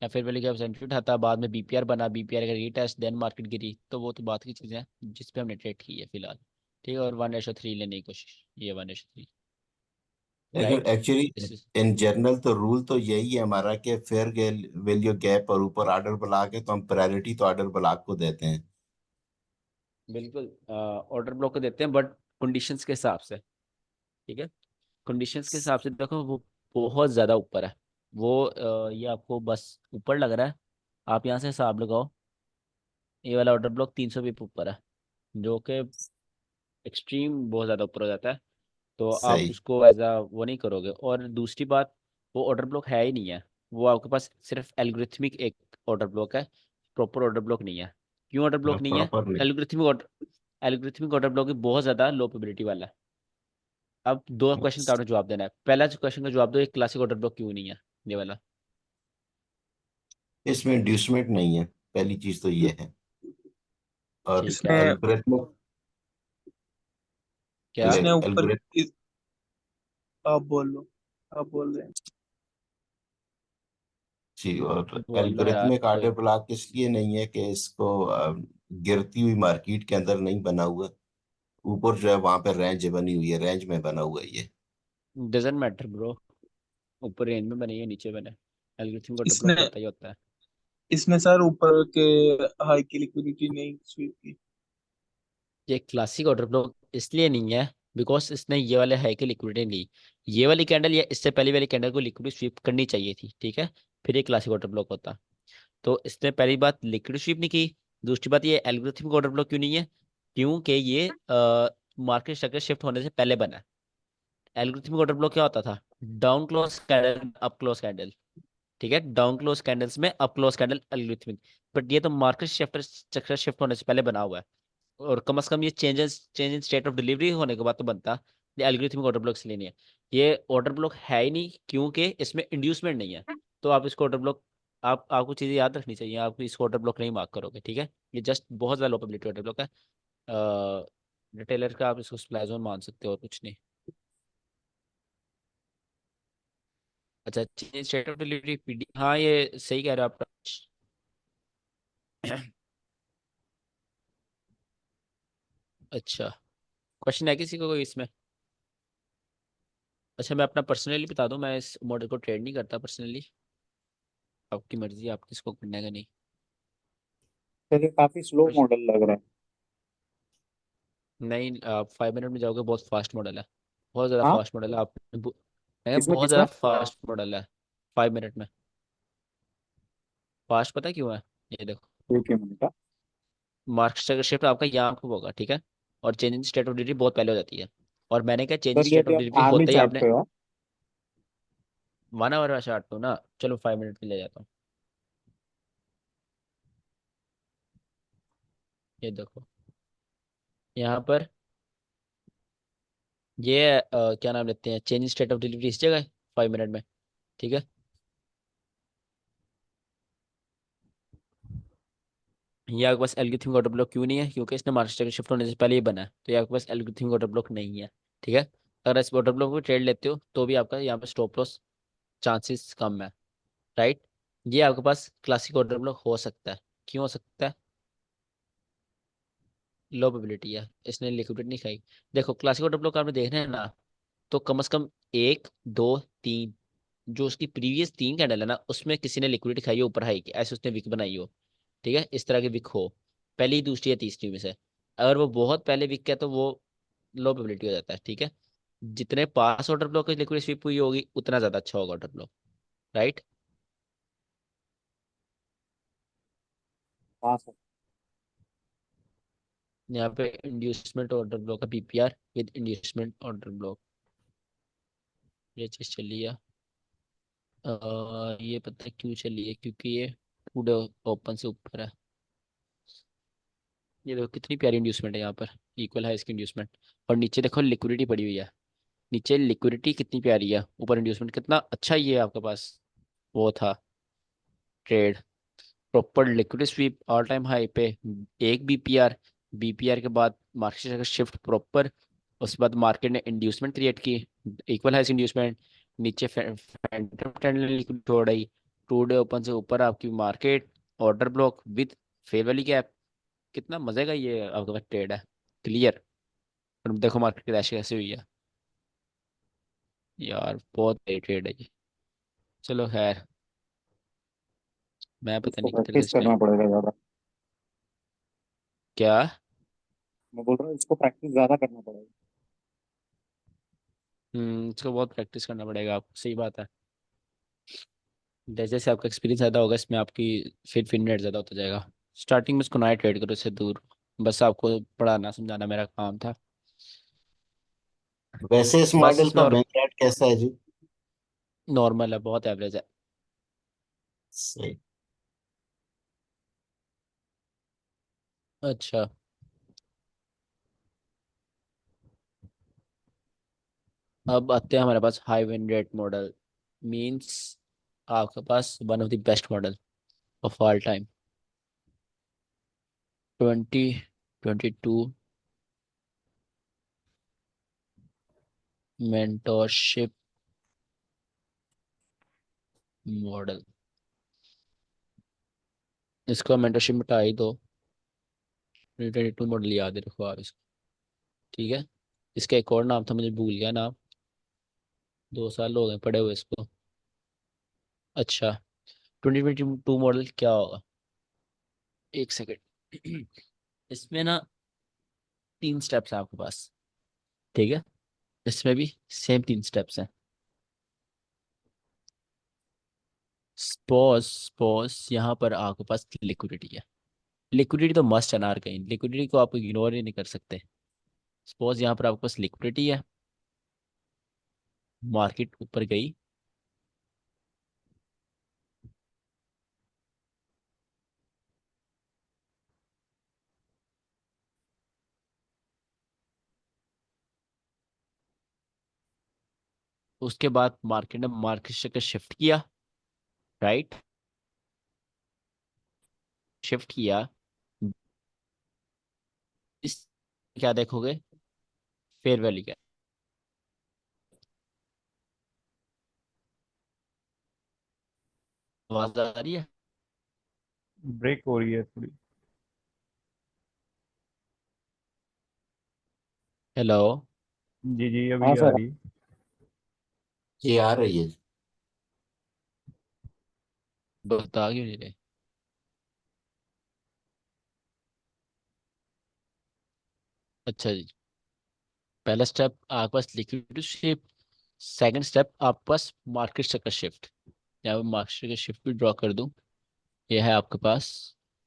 या फेयर वैल्यू गैप से एंट्री उठाता, बाद में बीपीआर बना, बीपीआर का रीटेस्ट, देन मार्केट गिरी, तो वो तो बात की चीज़ें हैं जिस पे हमने ट्रेड की है फिलहाल, ठीक है। और 1:3 लेने की कोशिश, ये 1:3, लेकिन right. Actually this is in general तो रूल तो यही है हमारा कि फेयर वैल्यू गैप और ऊपर ऑर्डर ब्लॉक है तो हम प्रायोरिटी तो ऑर्डर ब्लॉक को देते हैं। बिल्कुल, ऑर्डर ब्लॉक को देते हैं, बट कंडीशंस के हिसाब से, ठीक है। कंडीशंस के हिसाब से देखो, वो बहुत ज़्यादा ऊपर है। वो ये आपको बस ऊपर लग रहा है, आप यहाँ से हिसाब लगाओ, ये वाला ऑर्डर ब्लॉक 300 पिप ऊपर है, जो कि एक्सट्रीम बहुत ज़्यादा ऊपर हो जाता है। तो आप सही। उसको एज आ वो नहीं करोगे। और दूसरी बात, वो ऑर्डर ब्लॉक है ही नहीं है, वो आपके पास सिर्फ एल्गोरिथमिक एक ऑर्डर ब्लॉक है, प्रॉपर ऑर्डर ब्लॉक नहीं है। क्यों ऑर्डर ब्लॉक नहीं है? प्रॉपर नहीं। एल्गोरिथमिक ऑर्डर ब्लॉक बहुत ज़्यादा लो प्रोबेबिलिटी वाला है। अब दो क्वेश्चन का आपने जवाब देना है। पहला क्वेश्चन का जवाब दो, एक क्लासिक ऑर्डर ब्लॉक क्यों नहीं है, ये वाला। इसमें इंड्यूसमेंट नहीं है, पहली चीज तो ये है। और ठीक है। इसने एल्गोरिथम क्या? ऊपर आप बोल लो, आप बोल रहे हैं। जी, और बोलो यार एल्गोरिथमिक कोई। ऑर्डर ब्लॉक इसलिए नहीं है कि इसको गिरती हुई मार्केट के अंदर नहीं बना हुआ। ऊपर जो है वहां पर रेंज बनी हुई है, रेंज में बना हुआ है ये। डजेंट मैटर ब्रो, ऊपर रेंज में बने या नीचे बने, एल्गोरिथम ऑर्डर इसने ब्लॉक होता ही होता है। इसने सर ऊपर के हाई की लिक्विडिटी नहीं स्वीप की। ये क्लासिक ऑर्डर ब्लॉक इसलिए नहीं है बिकॉज इसने ये वाले हाई की लिक्विडिटी नहीं ली। ये वाली कैंडल या इससे पहले वाली कैंडल को लिक्विड स्वीप करनी चाहिए थी, ठीक है, फिर ये क्लासिक ऑर्डर ब्लॉक होता। तो इसने पहली बात लिक्विड स्वीप नहीं की। दूसरी बात, ये एल्गोरिथमिक ऑर्डर ब्लॉक क्यों नहीं है? क्योंकि ये मार्केट स्ट्रक्चर शिफ्ट होने से पहले बना है। एल्गोरिथमिक ऑर्डर ब्लॉक क्या होता था? Down close candle, up close candle, ठीक है, डाउन क्लोज कैंडल्स में up close candle algorithmic. But ये तो मार्केट शिफ्ट स्ट्रक्चर शिफ्ट होने से पहले बना हुआ है। और कम से कम ये change in state of delivery होने के बाद तो बनता। ये एल्गोरिथमिक ऑर्डर ब्लॉक इसलिए नहीं है। ये ऑर्डर ब्लॉक है ही नहीं क्योंकि इसमें इंड्यूसमेंट नहीं है। तो आप इसको ऑर्डर ब्लॉक, आपको चीज़ें याद रखनी चाहिए, आप इसको ऑर्डर ब्लॉक नहीं मार्क करोगे, ठीक है। ये जस्ट बहुत ज़्यादा लो प्रोबेबिलिटी ऑर्डर ब्लॉक है। रिटेलर का आप इसको सप्लाई जोन मान सकते हो और कुछ नहीं। अच्छा, change in state of delivery PD, हाँ ये सही कह रहे हो आप। अच्छा, क्वेश्चन है किसी को कोई इसमें? अच्छा मैं अपना पर्सनली बता दूं, मैं इस मॉडल को ट्रेड नहीं करता पर्सनली। आपकी मर्जी, आप किसको करने का नहीं। सर ये काफी स्लो कुछ मॉडल लग रहा है। नहीं, आप 5 मिनट में जाओगे, बहुत फास्ट मॉडल है। बहुत ज़्यादा हाँ, फास्ट मॉडल है। आप मैं किसमें बहुत किसमें? ज़्यादा फास्ट मॉडल है। 5 मिनट में फास्ट, पता है क्यों है? ये देखो, एक ही मिनट। मार्क शिफ्ट आपका यहाँ पे होगा, ठीक है। और change in state of delivery बहुत पहले हो जाती है। और मैंने क्या, चेंज इन सर ये स्टेट भी ऑफ आप डिलीवरी आर्मी होते ही चार्ट आपने पे हो? 1 आवर में चार्ट ना। चलो 5 मिनट में ले जाता हूँ। ये देखो यहाँ पर, ये क्या नाम लेते हैं, change in state of delivery इस जगह है 5 मिनट में, ठीक है। ये आपके पास एल्गोरिथम ऑटो ब्लॉक क्यों नहीं है? क्योंकि इसने मार्केट के शिफ्ट होने से पहले ही बना है, तो ये आपके पास एल्गोरिथम ऑटो ब्लॉक नहीं है, ठीक है। अगर इस ऑटो ब्लॉक को ट्रेड लेते हो तो भी आपका यहाँ पे स्टॉप लॉस चांसेस कम है, राइट। ये आपके पास क्लासिक ऑर्डर ब्लॉक हो सकता है। क्यों हो सकता है? लो प्रोबेबिलिटी है, इसने लिक्विडिटी नहीं खाई। देखो क्लासिक ऑर्डर ब्लॉक आपने देखना है ना, तो कम से कम 1 2 3, जो उसकी प्रीवियस 3 कैंडल है ना, उसमें किसी ने लिक्विडिटी खाई हो, ऊपर हाई की, ऐसे उसने विक बनाई हो, ठीक है। इस तरह की विक हो पहली दूसरी या तीसरी में से। अगर वो बहुत पहले विक है तो वो लो प्रोबेबिलिटी हो जाता है, ठीक है। जितने पास ऑर्डर ब्लॉक की लिक्विडिटी स्वीप हुई होगी उतना ज्यादा अच्छा होगा ऑर्डर ब्लॉक, राइट। हाँ सर। यहाँ पे इंड्यूसमेंट ऑर्डर ब्लॉक है, PPR with inducement order block, ये चीज चली है। ये पता है क्यों चली है? क्योंकि ये पूरे ओपन से ऊपर है। ये देखो कितनी प्यारी इंड्यूसमेंट है यहाँ पर, इक्वल है इसकी इंड्यूसमेंट। और नीचे देखो लिक्विडिटी पड़ी हुई है, नीचे लिक्विडिटी कितनी प्यारी है, ऊपर इंड्यूसमेंट कितना अच्छा। ये आपके पास वो था trade, proper liquidity SVEEP all time high पे, एक बीपीआर, बीपीआर के बाद मार्केट का शिफ्ट प्रॉपर, उसके बाद मार्केट ने इंड्यूसमेंट क्रिएट की, इक्वल हाइस इंड्यूसमेंट, नीचे फैंटम कैंडल लिक्विड छोड़ आई, 2 डे ओपन से ऊपर आपकी market, order block with fair value gap. कितना मजे का ये आपके पास ट्रेड है, क्लियर। और देखो मार्केट क्रैश कैसे हुई है यार, बहुत सही ट्रेड है ये। चलो खैर, मैं पता इसको नहीं कितने प्रैक्टिस इस करना टाइम। पड़ेगा ज्यादा। क्या? मैं बोल रहा हूँ इसको प्रैक्टिस ज्यादा करना पड़ेगा। इसको बहुत प्रैक्टिस करना पड़ेगा आपको, सही बात है। जैसे जैसे आपका एक्सपीरियंस ज़्यादा होगा इसमें, आपकी फिर मिनट ज़्यादा होता जाएगा। स्टार्टिंग में इसको ना ट्रेड करो, इससे दूर। बस आपको पढ़ाना समझाना मेरा काम था। वैसे इस बस मॉडल इसमें का और बैंक रेट कैसा है जी? नॉर्मल है, बहुत एवरेज है। सही। अच्छा, अब आते हैं हमारे पास high win rate model, means आपके पास one of the best model of all time, 2022 mentorship model. इसको मेंटोरशिप मिटा ही दो, 2022 मॉडल याद रखो आप इसको, ठीक है। इसका एक और नाम था, मुझे भूल गया नाम, 2 साल हो गए पड़े हुए इसको। अच्छा, 2022 मॉडल क्या होगा? एक सेकेंड। इसमें ना 3 स्टेप्स हैं आपके पास, ठीक है। इसमें भी सेम 3 स्टेप्स हैं। स्पॉज स्पॉज यहाँ पर आपके पास लिक्विडिटी है। लिक्विडिटी तो मस्ट है ना, कहीं लिक्विडिटी को आप इग्नोर ही नहीं कर सकते। सपोज यहाँ पर आपके पास लिक्विडिटी है, मार्केट ऊपर गई, उसके बाद मार्केट ने मार्केट का शिफ्ट किया, राइट, शिफ्ट किया। इस क्या देखोगे? फेयर वैल्यू क्या? आवाज आ रही है? ब्रेक हो रही है थोड़ी। हेलो। जी जी, हाँ अभी आ सर। रही। ये आ रही है। बता क्यों नहीं रहे? अच्छा जी। पहला स्टेप आपके पास लिक्विड शिफ्ट, सेकंड स्टेप आपके पास मार्केट स्ट्रक्चर शिफ्ट। यहाँ पे मार्केट स्ट्रक्चर शिफ्ट भी ड्रॉ कर दूं। ये है आपके पास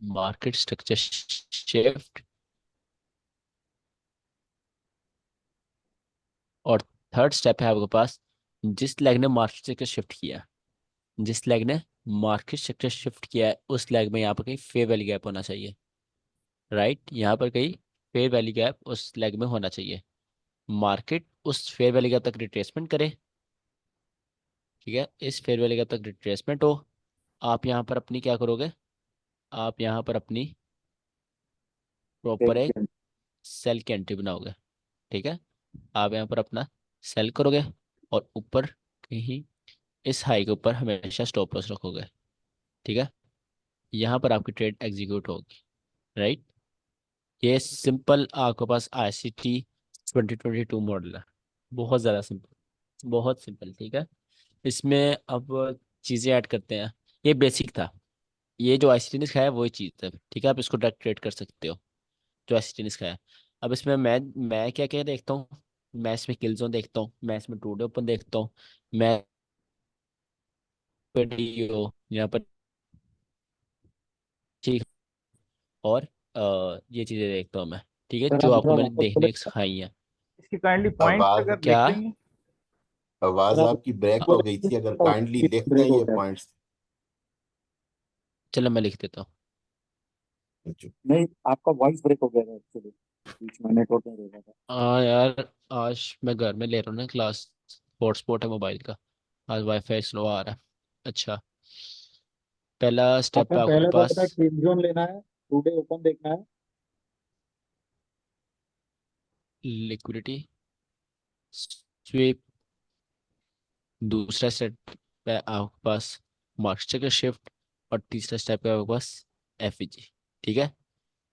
मार्केट स्ट्रक्चर शिफ्ट। और थर्ड स्टेप है आपके पास, जिस लेग ने मार्केट स्ट्रक्चर शिफ्ट किया, जिस लेग ने मार्केट स्ट्रक्चर शिफ्ट किया है उस लेग में यहाँ पर कहीं फेयर वैल्यू गैप होना चाहिए। राइट, यहाँ पर कहीं फेयर वैल्यू गैप उस लेग में होना चाहिए। मार्केट उस फेयर वैल्यू गैप तक रिट्रेसमेंट करे। ठीक है, इस फेयर वैल्यू गैप तक रिट्रेसमेंट हो। आप यहाँ पर अपनी क्या करोगे, आप यहाँ पर अपनी प्रॉपर एक सेल की एंट्री बनाओगे। ठीक है, आप यहाँ पर अपना सेल करोगे और ऊपर कहीं इस हाई के ऊपर हमेशा स्टॉप लॉस रखोगे। ठीक है, यहाँ पर आपकी ट्रेड एग्जीक्यूट होगी। राइट, ये सिंपल आपके पास ICT 2022 मॉडल है। बहुत ज़्यादा सिंपल, बहुत सिंपल। ठीक है, इसमें अब चीज़ें ऐड करते हैं। ये बेसिक था, ये जो ICT ने सिखाया है वही चीज़ है। ठीक है, आप इसको डायरेक्ट ट्रेड कर सकते हो जो ICT ने सिखाया है। अब इसमें मैं क्या क्या देखता हूँ, मैं इसमें किल जोन देखता हूँ, मैं इसमें टू डे ओपन देखता हूँ, मैं यहाँ पर ठीक। और ये चीज़ें देखता हूँ मैं। ठीक है, सर जो आप आपको थोड़ा मैंने वापस बोले देखने को तो। सिखाई है। इसके काइंडली पॉइंट्स आवाज अगर क्या? देख लेंगे। आवाज सर आप आपकी ब्रेक हो बोले गई थी, अगर तो काइंडली लिख दें ब्रेक हो ये गया। पॉइंट्स। चलो मैं लिख देता हूँ। नहीं, आपका वॉइस ब्रेक हो गया था एक्चुअली, बीच में नेटवर्क नहीं रह रहा था। हाँ यार, आज मैं घर में ले रहा हूँ ना क्लास, हॉटस्पॉट है मोबाइल का, आज वाईफाई स्लो आ रहा है। अच्छा, पहला स्टेप आपने है आपके पहले तो पास पता ट्रेड जोन लेना है, टू डे ओपन देखना है। Liquidity SVEEP. दूसरा स्टेप है आपके पास मार्केट का शिफ्ट। और तीसरा स्टेप है आपके पास FEG। ठीक है,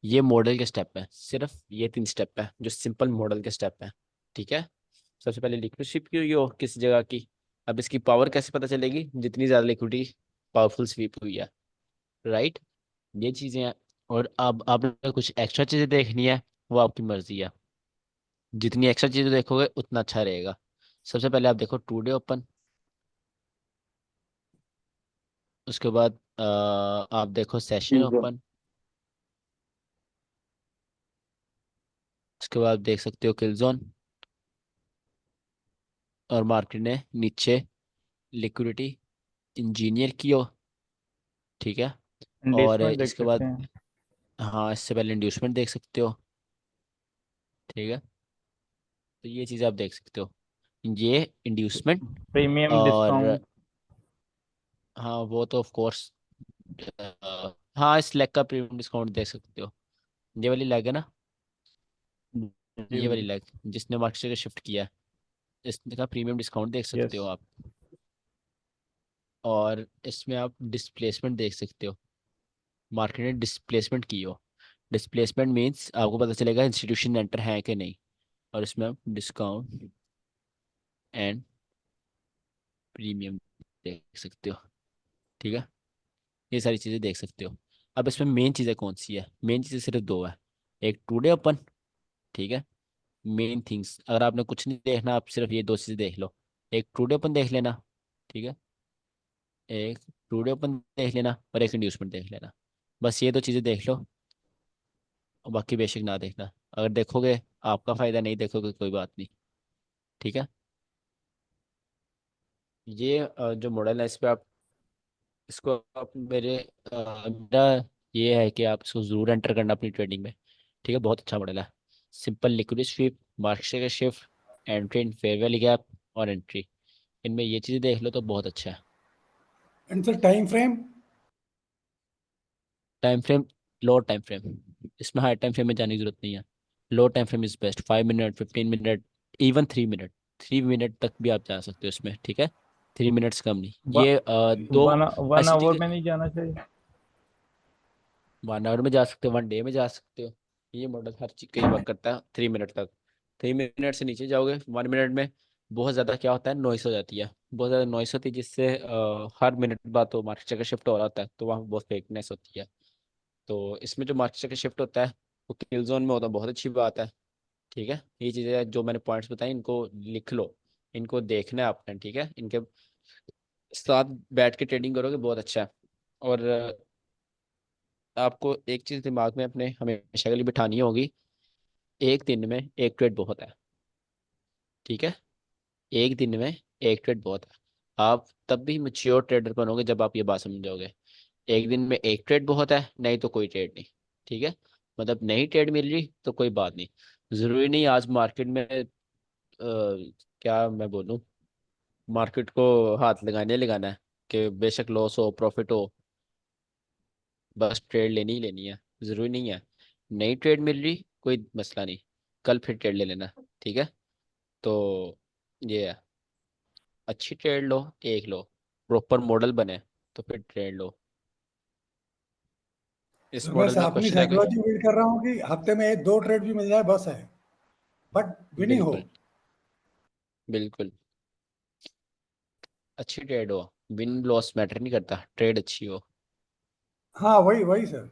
ये मॉडल के स्टेप है, सिर्फ ये 3 स्टेप है जो सिंपल मॉडल के स्टेप है। ठीक है, सबसे पहले लिक्विड स्वीप की हुई हो किस जगह की। अब इसकी पावर कैसे पता चलेगी, जितनी ज़्यादा लिक्विडिटी पावरफुल स्वीप हुई है। राइट, ये चीज़ें हैं। और अब आपने कुछ एक्स्ट्रा चीज़ें देखनी है, वो आपकी मर्जी है। जितनी एक्स्ट्रा चीज़ें देखोगे उतना अच्छा रहेगा। सबसे पहले आप देखो टू डे ओपन। उसके बाद आप देखो सेशन ट्रेड जोन। ओपन। उसके बाद देख सकते हो किल जोन। और मार्केट ने नीचे लिक्विडिटी इंजीनियर की हो। ठीक है, और इंडेसमेंट देख इसके सकते बाद हैं। हाँ, इससे पहले इंड्यूसमेंट देख सकते हो। ठीक है, तो ये चीज़ें आप देख सकते हो, ये इंड्यूसमेंट। प्रीमियम और डिस्काउंट। हाँ, वो तो ऑफ कोर्स, हाँ, इस लेग का प्रीमियम डिस्काउंट देख सकते हो। ये वाली लेग है ना, जी ये वाली भाई। लेग जिसने मार्केट से शिफ्ट किया है, इसका प्रीमियम डिस्काउंट देख सकते यस। हो आप। और इसमें आप डिस्प्लेसमेंट देख सकते हो, मार्केट ने डिस्प्लेसमेंट की हो। डिस्प्लेसमेंट मीन्स आपको पता चलेगा इंस्टीट्यूशन एंटर है कि नहीं। और इसमें आप डिस्काउंट एंड प्रीमियम देख सकते हो। ठीक है, ये सारी चीज़ें देख सकते हो। अब इसमें मेन चीज़ें कौन सी है, मेन चीज़ें सिर्फ दो है। एक टू डे ओपन। ठीक है, मेन थिंग्स अगर आपने कुछ नहीं देखना, आप सिर्फ ये दो चीज़ें देख लो। एक टू डे ओपन देख लेना। ठीक है, एक टू डे ओपन देख लेना और एक इंड्यूसमेंट देख लेना। बस ये दो चीज़ें देख लो, और बाकी बेसिक ना देखना। अगर देखोगे आपका फ़ायदा, नहीं देखोगे कोई बात नहीं। ठीक है, ये जो मॉडल है इस पे आप, इसको आप मेरा ये है कि आप इसको ज़रूर एंटर करना अपनी ट्रेडिंग में। ठीक है, बहुत अच्छा मॉडल है। सिंपल लिक्विड स्वीप, मार्केट का shift, entry in fair value gap और एंट्री, इनमें ये चीज़ें देख लो तो बहुत अच्छा है। And sir time frame. Time frame, low time frame, इसमें हाई टाइम फ्रेम में जाने की जरूरत नहीं है। Low time frame is best, 5 minute, 15 minute, even 3 minute. 3 minute तक भी आप जा सकते हो इसमें। ठीक है, 3 मिनट्स कम नहीं, ये दो वन वन ICT आवर के। में नहीं जाना चाहिए। 1 आवर में जा सकते हो, 1 डे में जा सकते हो। ये मॉडल हर चीज कई वर्क करता है 3 मिनट तक। 3 मिनट से नीचे जाओगे 1 मिनट में बहुत ज़्यादा क्या होता है, नॉइस हो जाती है, बहुत ज़्यादा नॉइस होती है, जिससे हर मिनट बाद तो मार्केट चक्कर शिफ्ट हो रहा होता है, तो वहाँ बहुत फेकनेस होती है। तो इसमें जो मार्केट चक्कर शिफ्ट होता है वो किल जोन में होता है, बहुत अच्छी बात है। ठीक है, ये चीज़ें जो मैंने पॉइंट्स बताई इनको लिख लो, इनको देखना है आपने, ठीक है, इनके साथ बैठ के ट्रेडिंग करोगे बहुत अच्छा है। और आपको एक चीज़ दिमाग में अपने हमेशा के लिए बिठानी होगी, एक दिन में एक ट्रेड बहुत है। ठीक है, एक दिन में एक ट्रेड बहुत है। आप तब भी मैच्योर ट्रेडर बनोगे जब आप ये बात समझोगे, एक दिन में एक ट्रेड बहुत है, नहीं तो कोई ट्रेड नहीं। ठीक है, मतलब नहीं ट्रेड मिल रही तो कोई बात नहीं, ज़रूरी नहीं आज मार्केट में क्या मैं बोलूँ, मार्केट को हाथ लगाने लगाना है कि बेशक लॉस हो प्रॉफिट हो, बस ट्रेड लेनी ही लेनी है, ज़रूरी नहीं है। नई ट्रेड मिल रही कोई मसला नहीं, कल फिर ट्रेड ले लेना। ठीक है, तो ये है, अच्छी ट्रेड लो, एक लो, प्रॉपर मॉडल बने तो फिर ट्रेड लो। इस तो मैं मॉडल में अपनी क्वेश्चन है कोई? साइकोलॉजी बिल्ड कर रहा हूँ कि हफ्ते में एक दो ट्रेड भी मिल जाए बस है, बट विनिंग हो। बिल्कुल, बिल्कुल, अच्छी ट्रेड हो, विन लॉस मैटर नहीं करता, ट्रेड अच्छी हो। हाँ वही वही सर।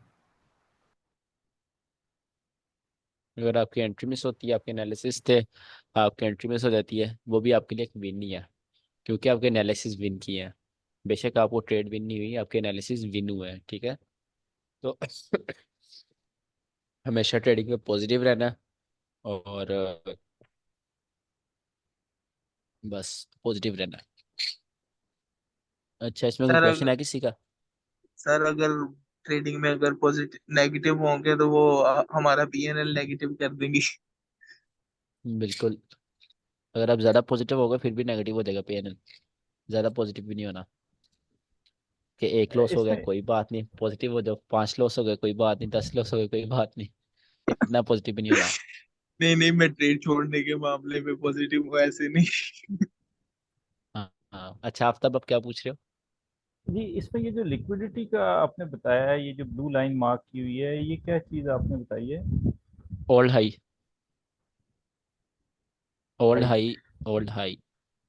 अगर आपकी एंट्री मिस होती है, आपके एनालिसिस थे, आपकी एंट्री मिस हो जाती है, वो भी आपके लिए एक विन नहीं है, क्योंकि आपके एनालिसिस विन किए हैं। बेशक आपको ट्रेड विन नहीं हुई, आपके एनालिसिस विन हुए हैं। ठीक है, तो हमेशा ट्रेडिंग में पॉजिटिव रहना, और बस पॉजिटिव रहना। अच्छा, इसमें कोई सर क्वेश्चन अगर है किसी का? सर अगर ट्रेडिंग में अगर पॉजिटिव नेगेटिव होंगे तो वो हमारा पीएनएल नेगेटिव कर देंगी। बिल्कुल, अगर आप ज़्यादा पॉजिटिव होगे फिर भी नेगेटिव हो जाएगा पीएनएल, ज़्यादा पॉजिटिव भी नहीं होना कि एक लॉस हो गया इसमें कोई बात नहीं, पॉजिटिव हो जाओ, 5 लॉस हो गए कोई बात नहीं, 10 लॉस हो गए कोई बात नहीं, इतना पॉजिटिव भी नहीं होना। नहीं नहीं, मैं ट्रेड छोड़ने के मामले में पॉजिटिव हूँ, ऐसे नहीं। हाँ हाँ, अच्छा आफ्ताब अब क्या पूछ रहे हो? जी, इसमें ये जो लिक्विडिटी का आपने बताया है, ये जो ब्लू लाइन मार्क की हुई है, ये क्या चीज़ आपने बताई है? Old high, old high. High, old high,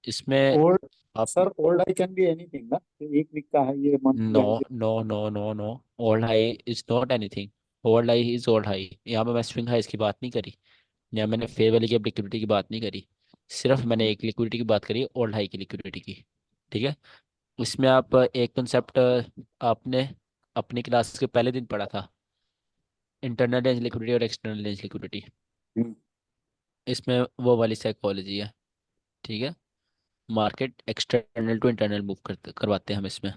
इसमें ओल्ड आप, sir, old I can be anything ना, तो एक वीक का है, ये नो मंथली है, no no no no, old high is not anything, old high is old high. यहाँ पे मैं स्विंग हाइस की बात नहीं करी, यहाँ मैंने फेयर वैल्यू की लिक्विडिटी की बात नहीं करी, सिर्फ मैंने एक लिक्विडिटी की बात करी, ओल्ड हाई की लिक्विडिटी की। ठीक है, इसमें आप एक कंसेप्ट आपने अपनी क्लास के पहले दिन पढ़ा था, इंटरनल रेंज लिक्विडिटी और एक्सटर्नल रेंज लिक्विडिटी, हम्म, इसमें वो वाली साइकोलॉजी है। ठीक है, market external to internal move करते करवाते हैं हम इसमें।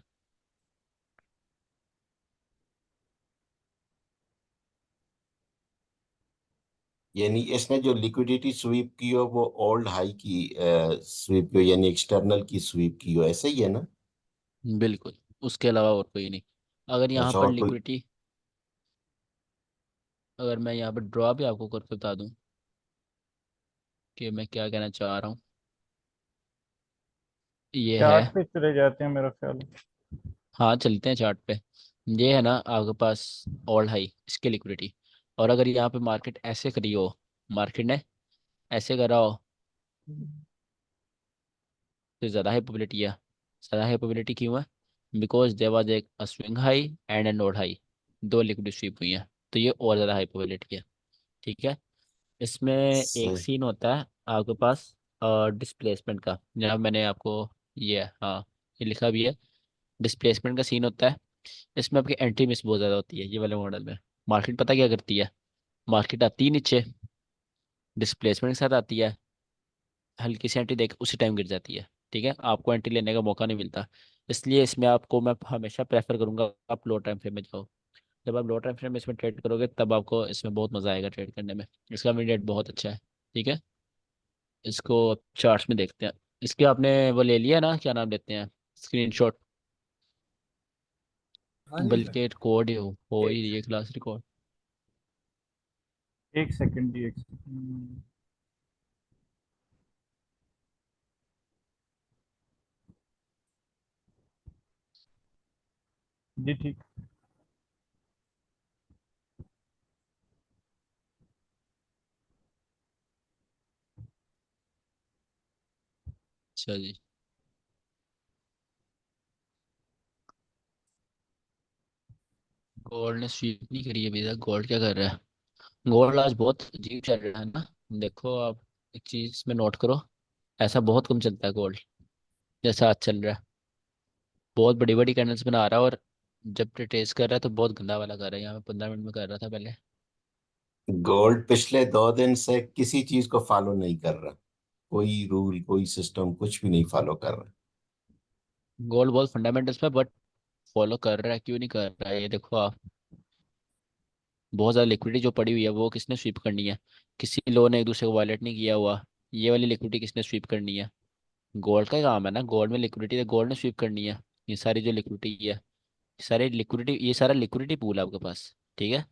यानी इसमें जो लिक्विडिटी स्वीप की हो वो ओल्ड हाई की स्वीप की हो, यानी एक्सटर्नल की स्वीप की हो, ऐसा ही है ना? बिल्कुल, उसके अलावा और कोई नहीं। अगर यहाँ अच्छा, पर और कोई? लिक्विडिटी, अगर मैं यहाँ पर ड्रॉ भी आपको करके बता दूँ कि मैं क्या कहना चाह रहा हूँ, ये है, चार्ट पे चले जाते हैं मेरा ख्याल है। हाँ चलते हैं चार्ट पे। ये है ना आपके पास ऑल हाई, इसकी लिक्विडिटी, और अगर यहाँ पे मार्केट ऐसे करी हो, मार्केट ने ऐसे करा हो, तो ज़्यादा हाई प्रोबेबिलिटी है। ज़्यादा हाई प्रोबेबिलिटी क्यों है? बिकॉज देयर वाज एक swing high and an odd high, दो लिक्विडिटी स्वीप हुई हैं, तो ये और ज़्यादा हाई प्रोबेबिलिटी है। ठीक है, इसमें एक सही। सीन होता है आपके पास डिस्प्लेसमेंट का, जहाँ मैंने आपको ये, हाँ ये लिखा भी है, डिस्प्लेसमेंट का सीन होता है। इसमें आपकी एंट्री मिस बहुत ज़्यादा होती है ये वाले मॉडल में। मार्केट पता क्या करती है, मार्केट आती है नीचे, डिस्प्लेसमेंट के साथ आती है, हल्की सी एंट्री देके उसी टाइम गिर जाती है। ठीक है, आपको एंट्री लेने का मौका नहीं मिलता, इसलिए इसमें आपको मैं हमेशा प्रेफर करूंगा आप लो टाइम फ्रेम में जाओ। जब आप लो टाइम फ्रेम में इसमें ट्रेड करोगे तब आपको इसमें बहुत मज़ा आएगा ट्रेड करने में, इसका मिड रेट बहुत अच्छा है। ठीक है, इसको चार्ट्स में देखते हैं। इसके आपने वो ले लिया ना, क्या नाम लेते हैं, स्क्रीनशॉट, हाँ जी सर। बल्कि कोड ही हो एक ही रही है क्लास रिकॉर्ड। एक सेकंड जी, एक सेकंड। जी ठीक। अच्छा जी। गोल्ड ने स्वीप नहीं करी अभी तक। गोल्ड क्या कर रहा है? गोल्ड आज बहुत अजीब चल रहा है ना। देखो आप, एक चीज में नोट करो, ऐसा बहुत कम चलता है गोल्ड जैसा आज चल रहा है। बहुत बड़ी बड़ी कैंडल्स बना रहा है, और जब ट्रेस कर रहा है तो बहुत गंदा वाला कर रहा है। यहाँ पे 15 मिनट में कर रहा था पहले। गोल्ड पिछले 2 दिन से किसी चीज को फॉलो नहीं कर रहा, कोई रूल कोई सिस्टम कुछ भी नहीं फॉलो कर रहा। गोल्ड बहुत फंडामेंटल्स पे बट फॉलो कर रहा है, क्यों नहीं कर रहा है ये देखो आप। बहुत ज़्यादा लिक्विडिटी जो पड़ी हुई है वो किसने स्वीप करनी है? किसी लो ने एक दूसरे को वायलेट नहीं किया हुआ। ये वाली लिक्विडिटी किसने स्वीप करनी है? गोल्ड का ही काम है ना। गोल्ड में लिक्विडिटी है, गोल्ड ने स्वीप करनी है। ये सारी जो लिक्विडिटी है, सारे लिक्विडिटी, ये सारा लिक्विडिटी पूल है आपके पास। ठीक है,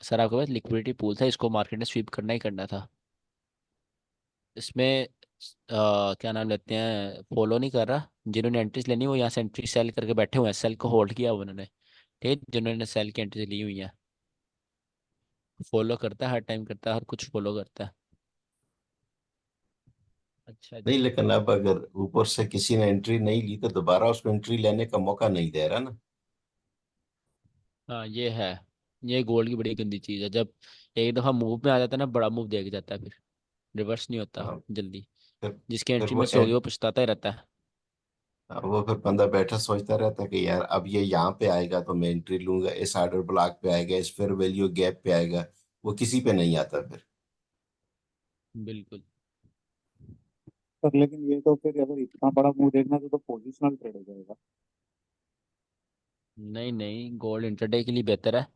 सर आपके पास लिक्विडिटी पूल था, इसको मार्केट ने स्वीप करना ही करना था। इसमें क्या नाम लेते हैं, फॉलो नहीं कर रहा। जिन्होंने एंट्रीज लेनी वो यहाँ से एंट्री सेल करके बैठे हुए हैं, सेल को होल्ड किया हुआ उन्होंने। ठीक है, जिन्होंने सेल की एंट्रीज ली हुई है। फॉलो करता है, हर टाइम करता है, हर कुछ फॉलो करता है। अच्छा नहीं, जी। लेकिन अब अगर ऊपर से किसी ने एंट्री नहीं ली तो दोबारा उसको एंट्री लेने का मौका नहीं दे रहा ना। हाँ ये है। ये गोल्ड की बड़ी गंदी चीज़ है, जब एक दफ़ा मूव में आ जाता है ना, बड़ा मूव देख जाता है, फिर रिवर्स नहीं होता हाँ, जल्दी। फिर जिसके फिर एंट्री मिस हो गई वो पछताता ही रहता है। वो फिर बंदा बैठा सोचता रहता है कि यार अब ये यहाँ पे आएगा तो मैं एंट्री लूंगा, इस ऑर्डर ब्लॉक पे आएगा, इस फेयर वैल्यू गैप पे आएगा। वो किसी पे नहीं आता फिर। बिल्कुल। सर लेकिन ये तो फिर अगर इतना बड़ा मूव देखना है तो पोजिशनल ट्रेड हो जाएगा। नहीं नहीं, गोल्ड इंटरडे के लिए बेहतर है।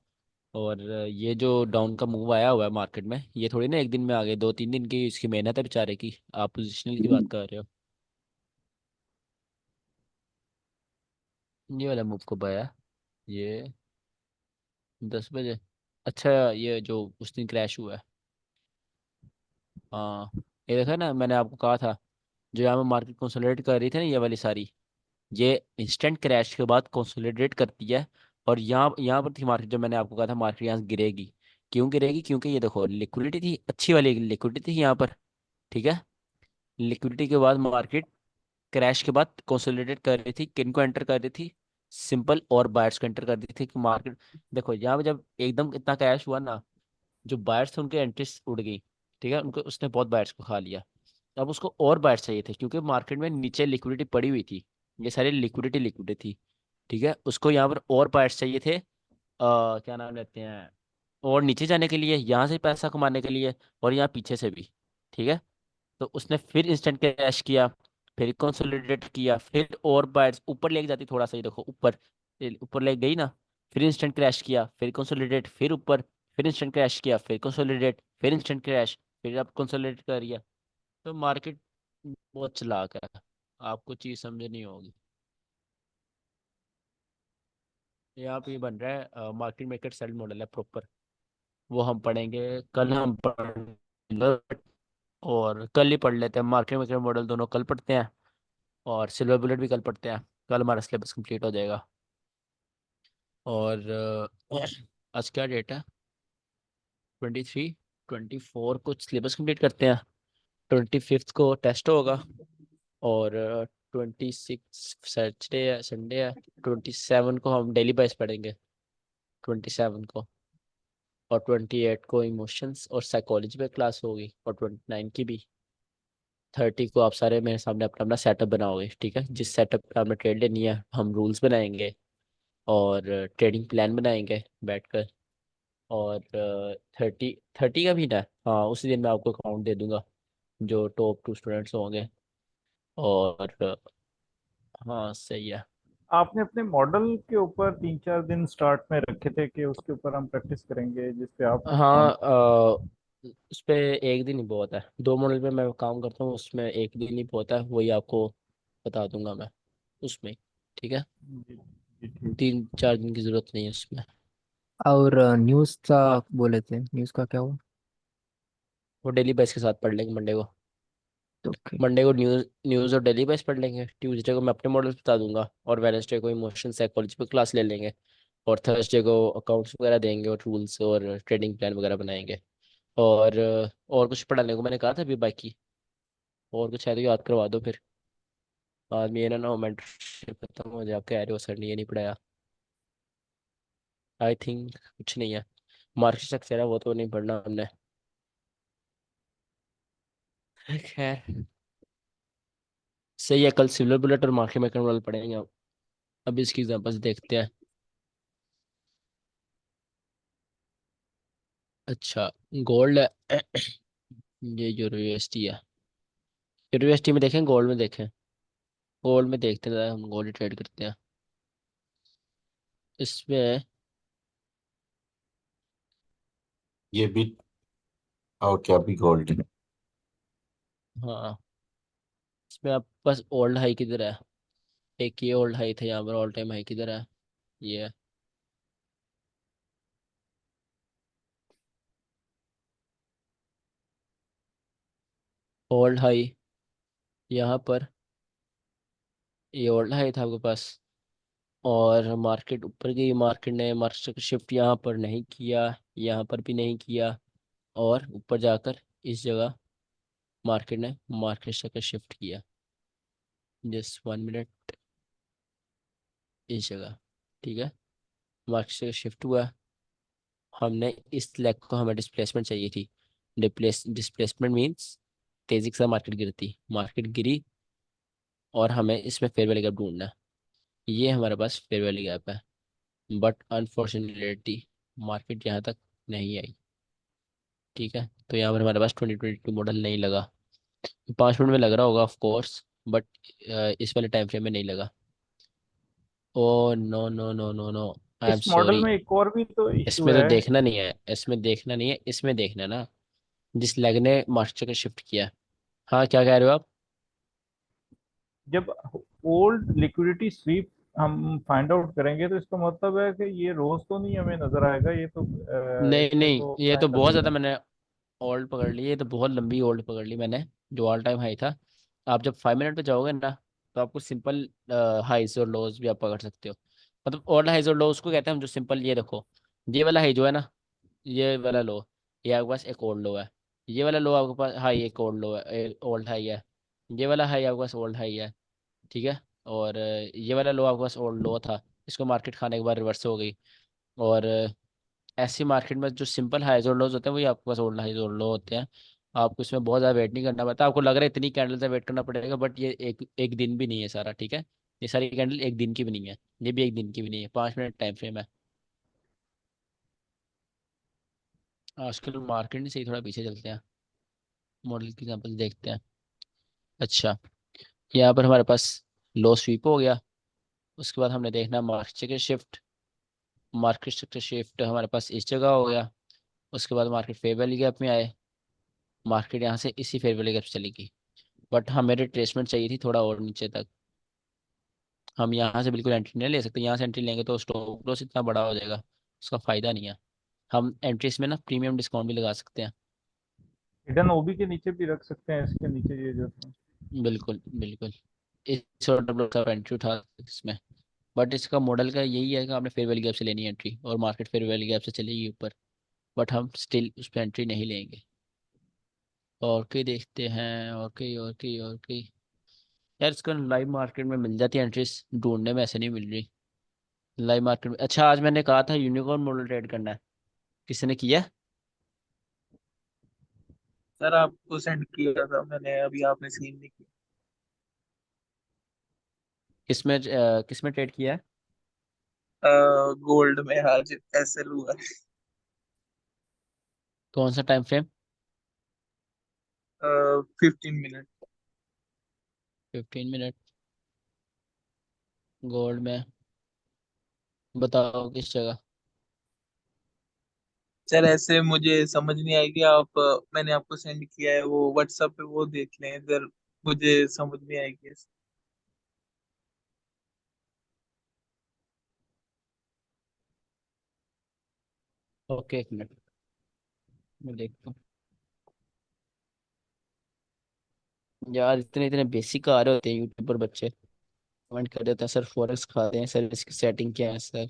और ये जो डाउन का मूव आया हुआ है मार्केट में, ये थोड़ी ना एक दिन में आ गए, 2-3 दिन की इसकी मेहनत है बेचारे की। आप पोजिशनल की बात कर रहे हो। ये वाला मूव कब आया? ये 10 बजे। अच्छा, ये जो उस दिन क्रैश हुआ है। हाँ, ये देखा ना, मैंने आपको कहा था जो यहाँ पे मार्केट कंसोलिडेट कर रही थी ना, ये वाली सारी, ये इंस्टेंट क्रैश के बाद कंसोलिडेट करती है। और यहाँ यहाँ पर थी मार्केट, जो मैंने आपको कहा था मार्केट यहाँ से गिरेगी। क्यों गिरेगी? क्योंकि ये देखो लिक्विडिटी थी, अच्छी वाली लिक्विडिटी थी यहाँ पर। ठीक है, लिक्विडिटी के बाद मार्केट क्रैश के बाद कंसोलिडेट कर रही थी। किन को एंटर कर रही थी? सिंपल और बायर्स को एंटर कर रही थी कि मार्केट, देखो यहाँ पे जब एकदम इतना क्रैश हुआ ना, जो बायर्स थे उनके एंट्रीज उड़ गई। ठीक है, उनको, उसने बहुत बायर्स को खा लिया। अब उसको और बायर्स चाहिए थे, क्योंकि मार्केट में नीचे लिक्विडिटी पड़ी हुई थी। ये सारी लिक्विडिटी थी। ठीक है, उसको यहाँ पर और बायर्स चाहिए थे। क्या नाम लेते हैं, और नीचे जाने के लिए, यहाँ से पैसा कमाने के लिए, और यहाँ पीछे से भी। ठीक है, तो उसने फिर इंस्टेंट कैश किया, फिर कंसोलिडेट किया, फिर और बायर्स ऊपर लेके जाती थोड़ा सा, ये देखो ऊपर, ये ऊपर ले गई ना। फिर इंस्टेंट क्रैश किया, फिर कंसोलिडेट, फिर ऊपर, फिर इंस्टेंट क्रैश किया, फिर कंसोलिडेट, फिर इंस्टेंट क्रैश, फिर अब कंसोलिडेट कर दिया। तो मार्केट बहुत चालाक है, आपको चीज़ समझनी होगी। यहाँ पे ये बन रहा है मार्केट मेकर सेल मॉडल है प्रॉपर। वो हम पढ़ेंगे कल, हम पढ़, और कल ही पढ़ लेते हैं मार्केट मेकर मॉडल, दोनों कल पढ़ते हैं। और सिल्वर बुलेट भी कल पढ़ते हैं। कल हमारा सिलेबस कंप्लीट हो जाएगा। और आज क्या डेट है? 23। 24 को सिलेबस कंप्लीट करते हैं। 25 को टेस्ट होगा। और 26 सैटरडे है, संडे है। 27 को हम डेली बाइस पढ़ेंगे। 27 को। और 28 को इमोशंस और साइकोलॉजी पे क्लास होगी, और 29 की भी। 30 को आप सारे मेरे सामने अपना अपना सेटअप बनाओगे। ठीक है, जिस सेटअप पे आपने ट्रेड लेनी है हम रूल्स बनाएंगे, और ट्रेडिंग प्लान बनाएंगे बैठकर। और 30 का भी ना, हाँ उसी दिन मैं आपको अकाउंट दे दूंगा, जो टॉप 2 स्टूडेंट्स होंगे। और हाँ सही है। आपने अपने मॉडल के ऊपर 3-4 दिन स्टार्ट में रखे थे कि उसके ऊपर हम प्रैक्टिस करेंगे, जिस पे आप हाँ काम। उस पे एक दिन ही बहुत है। 2 मॉडल पे मैं काम करता हूँ, उसमें एक दिन ही बहुत है, वही आपको बता दूंगा मैं उसमें। ठीक है, जी जी ठीक। 3-4 दिन की जरूरत नहीं है उसमें। और न्यूज़ का हाँ, बोले थे, न्यूज़ का क्या हुआ? वो डेली बेस के साथ पढ़ लेंगे मंडे को। ओके। मंडे को न्यूज़ न्यूज़ और डेली बेस पढ़ लेंगे। ट्यूसडे को मैं अपने मॉडल्स बता दूंगा, और वेडनेसडे को इमोशन साइकोलॉजी पे क्लास ले लेंगे। और थर्सडे को अकाउंट्स वगैरह देंगे, और रूल्स और ट्रेडिंग प्लान वगैरह बनाएंगे। और कुछ पढ़ाने को मैंने कहा था अभी बाकी। और कुछ है तो याद करवा दो फिर। आदमी ये ना हो मेंटरशिप खत्म हो जाए, कह रहे हो सर ने ये नहीं पढ़ाया। आई थिंक कुछ नहीं है, मार्केट स्ट्रक्चर है वो तो नहीं पढ़ना हमने। खैर सही है, कल सिल्वर बुलेट और मार्केट मेकर वाला पढ़ेंगे हम। अब इसकी एग्जांपल्स देखते हैं। अच्छा, गोल्ड है। ये यूनिवर्सिटी है, यूनिवर्सिटी में देखें गोल्ड में देखें। गोल्ड में देखते हैं, हम गोल्ड ट्रेड करते हैं इसमें। ये भी ओके, अभी गोल्ड। हाँ, इसमें आप बस ओल्ड हाई किधर है, एक ये ओल्ड हाई था यहाँ पर, ऑल टाइम हाई किधर है, ये है। ओल्ड हाई यहाँ पर, ये ओल्ड हाई था आपके पास, और मार्केट ऊपर गई, मार्केट ने मार्केट शिफ्ट यहाँ पर नहीं किया, यहाँ पर भी नहीं किया, और ऊपर जाकर इस जगह मार्केट ने मार्केट का शिफ्ट किया। जस्ट 1 मिनट, इस जगह, ठीक है, मार्केट का शिफ्ट हुआ। हमने इस लेग को, हमें डिस्प्लेसमेंट चाहिए थी। डिस्प्लेसमेंट मीन्स तेजी के साथ मार्केट गिरती, मार्केट गिरी और हमें इसमें फेयर वैल्यू गैप ढूंढना है। ये हमारे पास फेयर वैल्यू गैप है, बट अनफॉर्चुनेटली मार्केट यहाँ तक नहीं आई। ठीक है, तो यहाँ पर हमारे पास 2022 मॉडल नहीं लगा। 5 मिनट में लग रहा होगा ऑफ कोर्स, बट इस वाले टाइम फ्रेम में नहीं लगा। Oh no no no no no, I am इस मॉडल सॉरी। में एक और भी तो इशू इसमें तो है। देखना नहीं है, इसमें देखना नहीं है, इसमें देखना है ना, जिस लेग ने मार्केट का शिफ्ट किया। हाँ, क्या कह रहे हो आप? जब ओल्ड लिक्विडिटी स्वीप हम फाइंड आउट करेंगे तो इसका मतलब है कि ये रोज तो नहीं हमें नजर आएगा, ये तो नहीं इसमें नहीं, तो ये तो टाइम बहुत ज़्यादा लगेगा। मैंने ओल्ड पकड़ ली, ये तो बहुत लंबी ओल्ड पकड़ ली मैंने, जो ऑल टाइम हाई था। आप जब 5 मिनट पे जाओगे ना, तो आपको सिंपल हाईज और लोज भी आप पकड़ सकते हो। मतलब ओल्ड हाईज और लोज को कहते हैं हम, जो सिंपल, ये देखो, ये वाला हाई जो है ना, ये वाला लो, ये आपके पास एक ओल्ड लो है। ये वाला लो आपके पास हाई, एक ओल्ड लो है, ओल्ड हाई है। ये वाला हाई आपके पास ओल्ड हाई है, ठीक है। और ये वाला लो आपके पास ओल्ड लो था, इसको मार्केट खाने के बाद रिवर्स हो गई। और ऐसी मार्केट में जो सिंपल हाइज और लोज होते हैं, वही आपके पास ओल्ड हाइज और लो होते हैं। आपको इसमें बहुत ज़्यादा वेट नहीं करना पड़ता। आपको लग रहा है इतनी कैंडल से वेट करना पड़ेगा, बट ये एक एक दिन भी नहीं है सारा, ठीक है। ये सारी कैंडल एक दिन की भी नहीं है, ये भी एक दिन की भी नहीं है, 5 मिनट टाइम फ्रेम है। आजकल मार्केट नहीं सही, थोड़ा पीछे चलते हैं, मॉडल की एग्जांपल देखते हैं। अच्छा, यहाँ पर हमारे पास लो स्वीप हो गया। उसके बाद हमने देखना मार्केट का शिफ्ट, मार्केट का शिफ्ट हमारे पास इस जगह हो गया। उसके बाद मार्केट फेयर वैल्यू गैप में आए, मार्केट यहाँ से इसी फेयर वैल्यू गैप से चली गई, बट हमें रिट्रेसमेंट चाहिए थी थोड़ा और नीचे तक। हम यहाँ से बिल्कुल एंट्री नहीं ले सकते, यहाँ से एंट्री लेंगे तो स्टॉप लॉस इतना बड़ा हो जाएगा, उसका फ़ायदा नहीं है। हम एंट्रीज में ना प्रीमियम डिस्काउंट भी लगा सकते हैं। हिडन ओबी के नीचे भी रख सकते हैं, इसके नीचे ये जो बिल्कुल बिल्कुल, इस सॉर्ट ऑफ लॉस एंट्री उठा सकते हैं इसमें। बट इसका मॉडल का यही है कि आपने फेयर वैल्यू गैप से लेनी है एंट्री, और मार्केट फेयर वैल्यू गैप से चलेगी ऊपर, बट हम स्टिल उस पर एंट्री नहीं लेंगे। और कई देखते हैं, और कई और कई और कई। यार इसको लाइव मार्केट में मिल जाती है एंट्रीज, ढूंढने में ऐसे नहीं मिल रही लाइव मार्केट में। अच्छा, आज मैंने कहा था यूनिकॉर्न मॉडल ट्रेड करना है, किसी ने किया? सर आपको सेंड किया था मैंने, अभी आपने सीन नहीं किया। किसमें ट्रेड किया है? गोल्ड में आज एसएल हुआ। कौन सा time frame? 15 minute. 15 minute, gold में, बताओ किस जगह। सर ऐसे मुझे समझ नहीं आएगी, आप मैंने आपको सेंड किया है वो व्हाट्सएप पे, वो देख लें अगर, मुझे समझ नहीं आएगी। ओके, 1 मिनट, मैं देखता हूँ। यार इतने इतने बेसिक आ रहे होते हैं यूट्यूब पर बच्चे, कमेंट कर देते हैं सर फॉरेक्स खाते हैं सर, इसकी सेटिंग क्या है सर।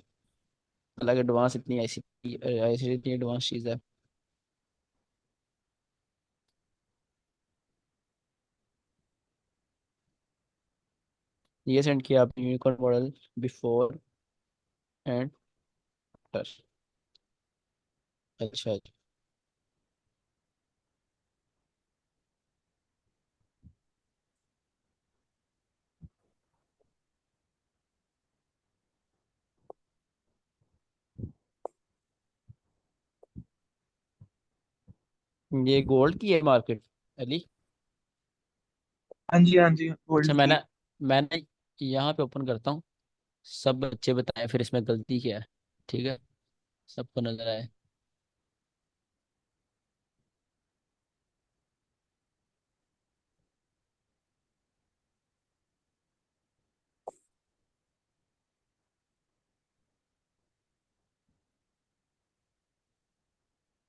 अलग एडवांस, इतनी ऐसी ऐसी इतनी एडवांस चीज़ है। ये सेंड किया आपने unicorn model before and after. अच्छा अच्छा। ये गोल्ड की है मार्केट अली? हाँ जी, हाँ जी, अच्छा, गोल्ड की। मैंने यहाँ पे ओपन करता हूँ। सब बच्चे बताएं फिर इसमें गलती क्या है। ठीक है, सबको नजर आए।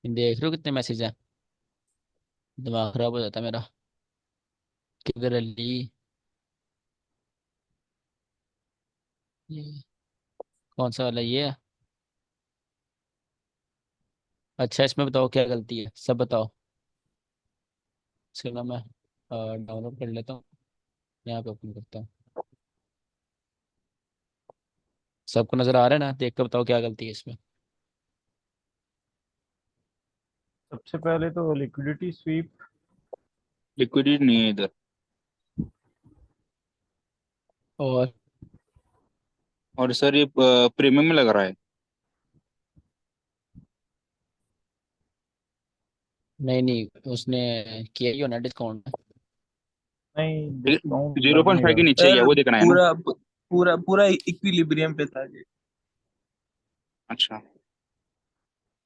देख रहे हो कितने मैसेज हैं? दिमाग खराब हो जाता है मेरा। किधर अली? ये कौन सा वाला ये है? अच्छा, इसमें बताओ क्या गलती है, सब बताओ। इसके नाम मैं डाउनलोड कर लेता हूँ, यहाँ पे ओपन करता हूँ। सबको नजर आ रहा है ना? देख कर बताओ क्या गलती है इसमें। सबसे पहले तो लिक्विडिटी स्वीप। लिक्विडिटी नहीं है इधर। और और सर ये प्रीमियम में लग रहा है। नहीं नहीं, उसने किया ही होना डिस्काउंट। नहीं, डिस्काउंट जीरो लग पॉइंट नहीं फाइव के रहा। नीचे ही है, सर वो देखना है ना। पूरा पूरा पूरा इक्विलिब्रियम पे था जी। अच्छा।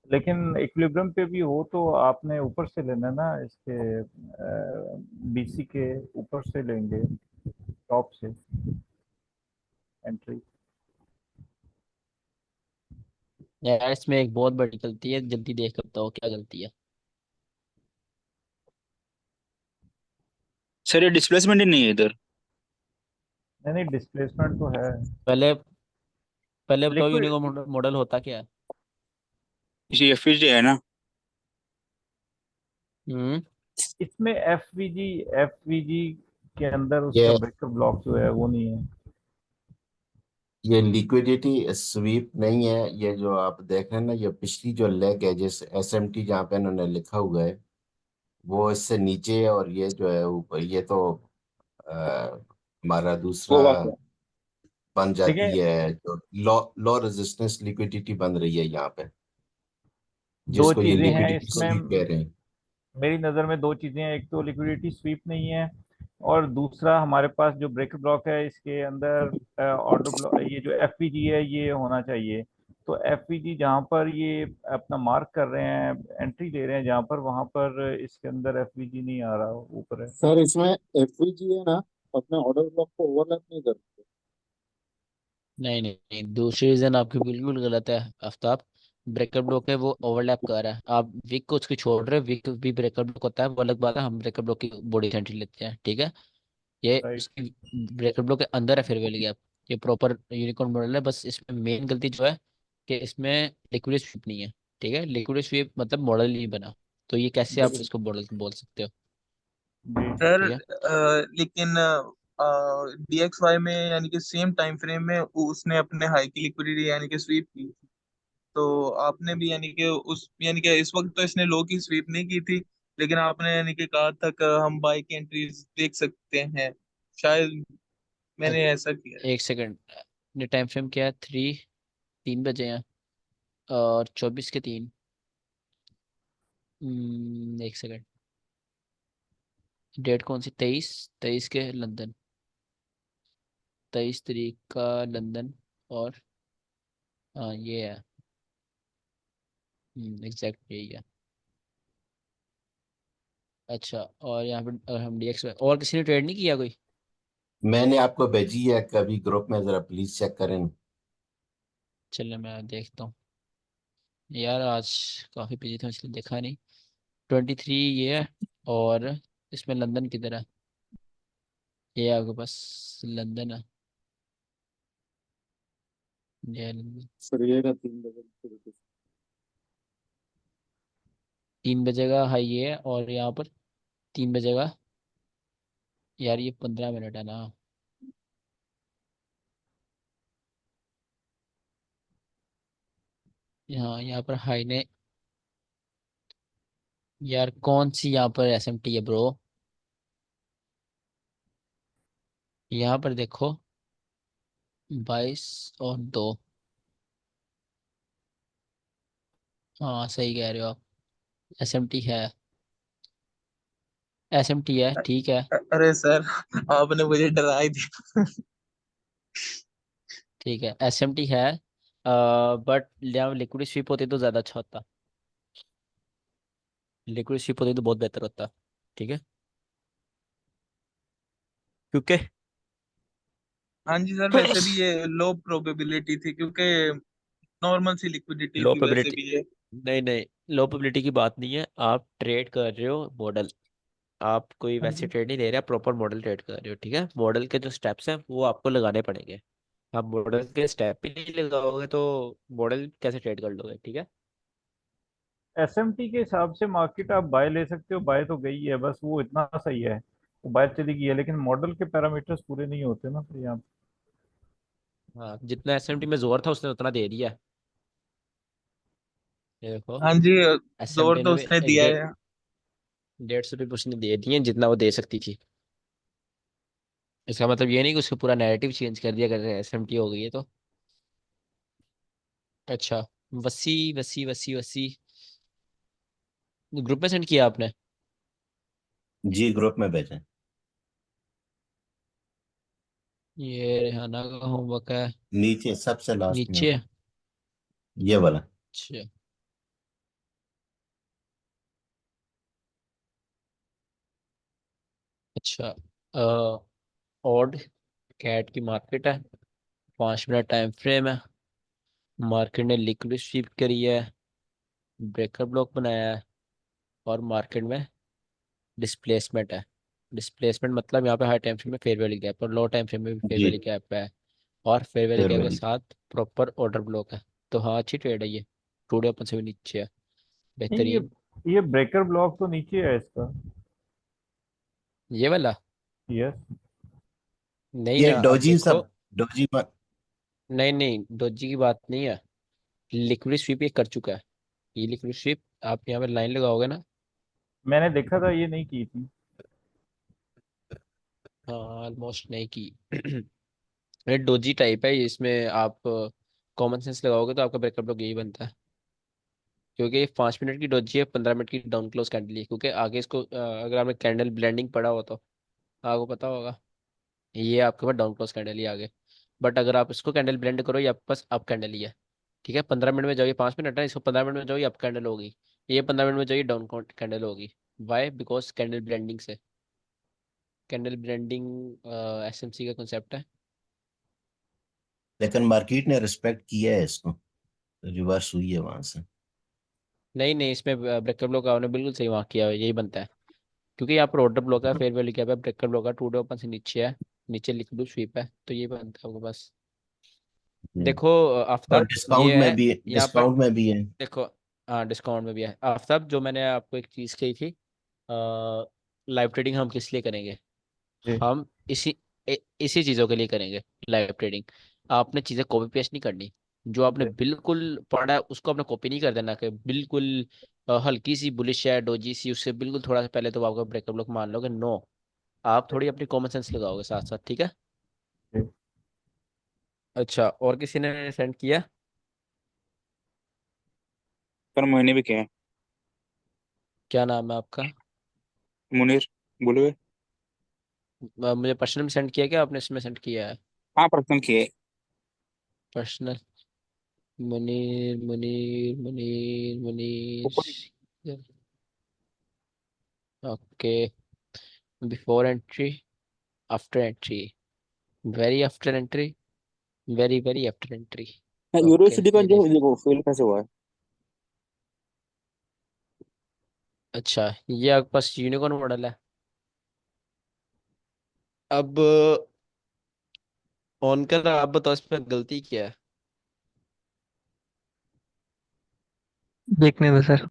लेकिन इक्विलिब्रियम पे भी हो तो आपने ऊपर से लेना ना, इसके बीसी के ऊपर से लेंगे, टॉप से एंट्री। यार इसमें एक बहुत बड़ी गलती है, जल्दी देख कर बताओ क्या गलती है। सर ये डिस्प्लेसमेंट ही नहीं है इधर। नहीं नहीं, डिस्प्लेसमेंट तो है। पहले पहले बताओ लिक्विड, यूनिकॉर्न मॉडल होता क्या है? इसी एफपीजी है ना। हम्म। इसमें एफवीजी के अंदर उसका ये ब्रेकर ब्लॉक जो है वो नहीं है। ये लिक्विडिटी स्वीप नहीं है, ये जो आप देख रहे हैं ना, ये पिछली जो लेग है, जिस एसएमटी जहाँ पे इन्होंने लिखा हुआ है, वो इससे नीचे है, और ये जो है ऊपर, ये तो हमारा दूसरा वो बात है। बन जाती देखिए, है, जो लो लो रेजिस्टेंस लिक्विडिटी बन रही है यहाँ पे, दो जिसको ये चीजें हैं लिक्विडिटी इसमें। स्वीप कह रहे हैं। मेरी नज़र में दो चीजें हैं, एक तो लिक्विडिटी स्वीप नहीं है, और दूसरा हमारे पास जो ब्रेकर ब्लॉक है इसके अंदर ऑर्डर ब्लॉक, ये जो एफवीजी है ये होना चाहिए। तो एफवीजी जहाँ पर ये अपना मार्क कर रहे हैं, एंट्री ले रहे हैं जहाँ पर, वहां पर इसके अंदर एफवीजी नहीं आ रहा, ऊपर है। सर इसमें एफवीजी है ना, अपने ऑर्डर ब्लॉक को ओवरलैप नहीं करते। नहीं नहीं नहीं, दूसरी रीजन आपकी बिल्कुल गलत है आफ्ताब। ब्रेकर ब्लॉक है वो ओवरलैप कर रहा है, आप विक को उसकी छोड़ रहे हो। विक भी ब्रेकर ब्लॉक होता है, वो अलग बात है, हम ब्रेकर ब्लॉक की बॉडी सेंट्री लेते हैं, ठीक है। ये राइट। उसकी ब्रेकर ब्लॉक के अंदर है, फिर वेल गैप। ये प्रॉपर यूनिकॉर्न मॉडल है, बस इसमें मेन गलती जो है कि इसमें लिक्विड स्वीप नहीं है। ठीक है, लिक्विड स्वीप मतलब मॉडल नहीं बना, तो ये कैसे आप इसको मॉडल बोल सकते हो? जी। सर ठीक है। लेकिन DXY में यानी कि सेम टाइम फ्रेम में उसने अपने हाई की लिक्विडिटी यानी कि स्वीप की। तो आपने भी यानी कि उस यानी कि इस वक्त तो इसने लो की स्वीप नहीं की थी, लेकिन आपने यानी कि कहा था कि हम बाई की एंट्रीज देख सकते हैं। शायद मैंने ऐसा किया है। एक सेकंड, ये टाइम फ्रेम क्या है? 3 बजे हैं और 24 के 3। एक सेकंड, डेट कौन सी? 23 के लंदन, 23 तारीख का लंदन। और हाँ ये है, एग्जैक्ट यही है। अच्छा, और यहाँ पे अगर हम DX और किसी ने ट्रेड नहीं किया कोई? मैंने आपको भेजी है कभी ग्रुप में, जरा प्लीज चेक करें। चलिए मैं देखता हूँ। यार आज काफ़ी बिजी था इसलिए देखा नहीं। 23 ये है। और इसमें लंदन किधर है? ये आपके पास लंदन है, ये है लंदन। सर ये ना 3 बजे। 3 बजे का हाई ये है, और यहाँ पर 3 बजे का। यार ये 15 मिनट है ना? यहाँ पर हाई ने, यार कौन सी यहाँ पर एसएमटी है ब्रो? यहाँ पर देखो, 22 और 2। हाँ सही कह रहे हो आप, एसएमटी है, एसएमटी है, ठीक है। अरे सर, आपने मुझे डरा ही दिया। ठीक है, एसएमटी है, बट यहाँ लिक्विड स्वीप होती तो ज़्यादा अच्छा होता, लिक्विड स्वीप होती तो बहुत बेहतर होता। ठीक है, क्योंकि हाँ जी सर, वैसे भी ये लो प्रोबेबिलिटी थी क्योंकि नॉर्मल सी लिक्विडिटी लो थी वैसे प्रोबेबिलिटी, भी ये। नहीं नहीं, लो प्रोबेबिलिटी की बात नहीं है, आप ट्रेड कर रहे हो मॉडल, आप कोई हाँ वैसे जी। ट्रेड नहीं ले रहे, आप प्रॉपर मॉडल ट्रेड कर रहे हो। ठीक है, मॉडल के जो स्टेप्स हैं वो आपको लगाने पड़ेंगे, आप मॉडल के स्टेप ही नहीं लगाओगे तो मॉडल कैसे ट्रेड कर लोगे? ठीक है। एसएमटी के हिसाब से मार्केट आप बाय ले सकते हो, बाय तो गई है, बस वो इतना सही है, वो बाय चली गई है, लेकिन मॉडल के पैरामीटर्स पूरे नहीं होते ना फिर यहाँ। हाँ, जितना एसएमटी में जोर था उसने उतना दे दिया। ये देखो, हाँ जी, जोर एसएमटी तो ने भी उसने एक दिया है। 150 रुपये उसने दे दिए जितना वो दे सकती थी। इसका मतलब ये नहीं कि उसको पूरा नैरेटिव चेंज कर दिया अगर एसएमटी हो गई है तो। अच्छा, वसी वसी वसी वसी, ग्रुप में सेंड किया आपने? जी ग्रुप में भेजें। ये रेहाना का होमवर्क है, नीचे सबसे लास्ट में, नीचे। ये वाला। अच्छा, अच्छा, ऑड कैट की मार्केट है, 5 मिनट टाइम फ्रेम है, मार्केट ने लिक्विड स्वीप करी है, ब्रेकर ब्लॉक बनाया है, और मार्केट में डिस्प्लेसमेंट है। डिस्प्लेसमेंट मतलब यहाँ पे हाई टाइम फ्रेम में फेयर वैल्यू गैप और लो टाइम फ्रेम में भी फेयर जी, वैल्यू गैप है, और फेयर वैल्यू फेयर गैप के वैल्यू। साथ प्रॉपर ऑर्डर ब्लॉक है। तो हाँ, अच्छी ट्रेड है ये, टूडे ओपन से भी नीचे है, नहीं, बेहतरीन। ये ब्रेकर ब्लॉक तो नीचे है इसका। ये वाला, यस। नहीं ये ना, आप डोजी देखो, सब, डोजी नहीं नहीं, डोजी की बात नहीं है, लिक्विड स्वीप ये कर चुका है, ये लिक्विड स्वीप, आप यहाँ पे लाइन लगाओगे ना। मैंने देखा था, ये नहीं की थी। हाँ, ऑलमोस्ट नहीं की। ये डोजी टाइप है, इसमें आप कॉमन सेंस लगाओगे तो आपका ब्रेकअप लॉक यही बनता है, क्योंकि ये 5 मिनट की डोजी है, 15 मिनट की डाउन क्लोज कैंडल है, क्योंकि आगे इसको अगर आपने कैंडल ब्लेंडिंग पढ़ा हो तो आपको पता होगा, ये आपके पास डाउन क्लोज कैंडल ही आगे, बट अगर आप इसको कैंडल ब्लेंड करो ये आपके पास अप कैंडल ही है। ठीक है, 15 मिनट में जाओगे, 5 मिनट है, इसको 15 मिनट में जाओगे अप कैंडल होगी, ये 15 मिनट में जाओगे डाउन कैंडल होगी। वाई? बिकॉज कैंडल ब्लेंडिंग से, कैंडल ब्लेंडिंग एसएमसी का कंसेप्ट है। लेकिन मार्केट ने रिस्पेक्ट किया है इसको, रिवर्स हुई है वहां से। नहीं नहीं, इसमें ब्रेकर ब्लॉक आपने बिल्कुल सही वहाँ किया है, यही बनता है, क्योंकि यहाँ पर ऑर्डर ब्लॉक है, फेयर वैल्यू क्या है, ब्रेकर ब्लॉक है, टू डे ओपन से नीचे है, नीचे लिक्विड स्वीप है, तो ये बनता है आपके पास। हम्म। देखो और आफ्ताब, डिस्काउंट ये में है भी, यहाँ पर, डिस्काउंट में भी है। देखो, हाँ डिस्काउंट में भी है आफ्ताब, जो मैंने आपको एक चीज़ कही थी, लाइव ट्रेडिंग हम किस लिए करेंगे? जी। हम इसी चीज़ों के लिए करेंगे लाइव ट्रेडिंग। आपने चीज़ें कॉपी पेस्ट नहीं करनी, जो आपने जी। बिल्कुल पढ़ा है उसको आपने कॉपी नहीं कर देना कि बिल्कुल हल्की सी बुलिश है डोजी सी, उससे बिल्कुल थोड़ा सा पहले तो आपका ब्रेकअप लोग मान लोगे, नो, आप थोड़ी अपनी कॉमन सेंस लगाओगे साथ साथ। ठीक है। जी। अच्छा, और किसी ने सेंड किया? पर मैंने भी किया है। क्या नाम है आपका? मुनीर, बोलोगे? मुझे पर्सनल में सेंड किया, क्या आपने इसमें सेंड किया है? हाँ, पर्सनल किए है। पर्सनल, मुनीर मुनीर मुनीर मुनीर, ऊपर। Okay, before entry, after entry, very after entry, very very after entry. Okay, university का ये जो देख, देखो फेल कैसे हुआ है। अच्छा, ये आपके पास यूनिकॉर्न मॉडल है। अब ऑन कर, आप बताओ इसमें गलती क्या है? देखने दो सर।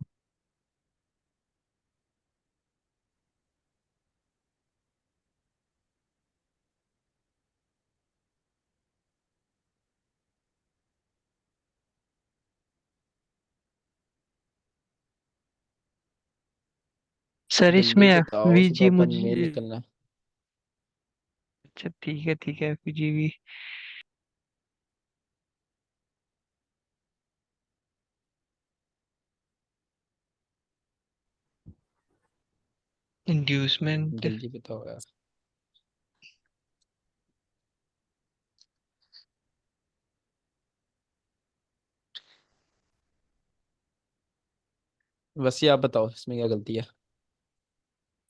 सर जल्दी इसमें बताओ, सुबह एफवीजी अपन मेल मुझे, निकलना। अच्छा ठीक है एफवीजी भी। इंड्यूसमेंट। जल्दी बताओ यार। बस ये आप बताओ इसमें क्या गलती है।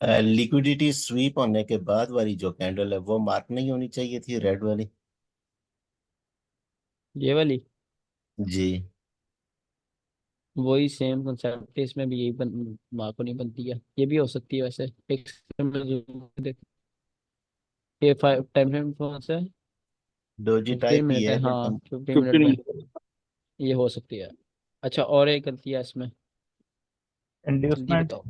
लिक्विडिटी स्वीप होने के बाद वाली जो कैंडल है वो मार्क नहीं होनी चाहिए थी, रेड वाली। ये वाली। जी। वही सेम कंसेप्ट है, इसमें भी यही मार्को नहीं बनती है, ये भी हो सकती है वैसे। एक second में देख, ये 5 10 मिनट कौन सा है? डोजी 15 टाइप ही मिनट है, है बट हाँ हम। 15 मिनट में 15 ये हो सकती है। अच्छा, और एक गलती है इसमें, जल्दी इंड्यूसमेंट। बताओ।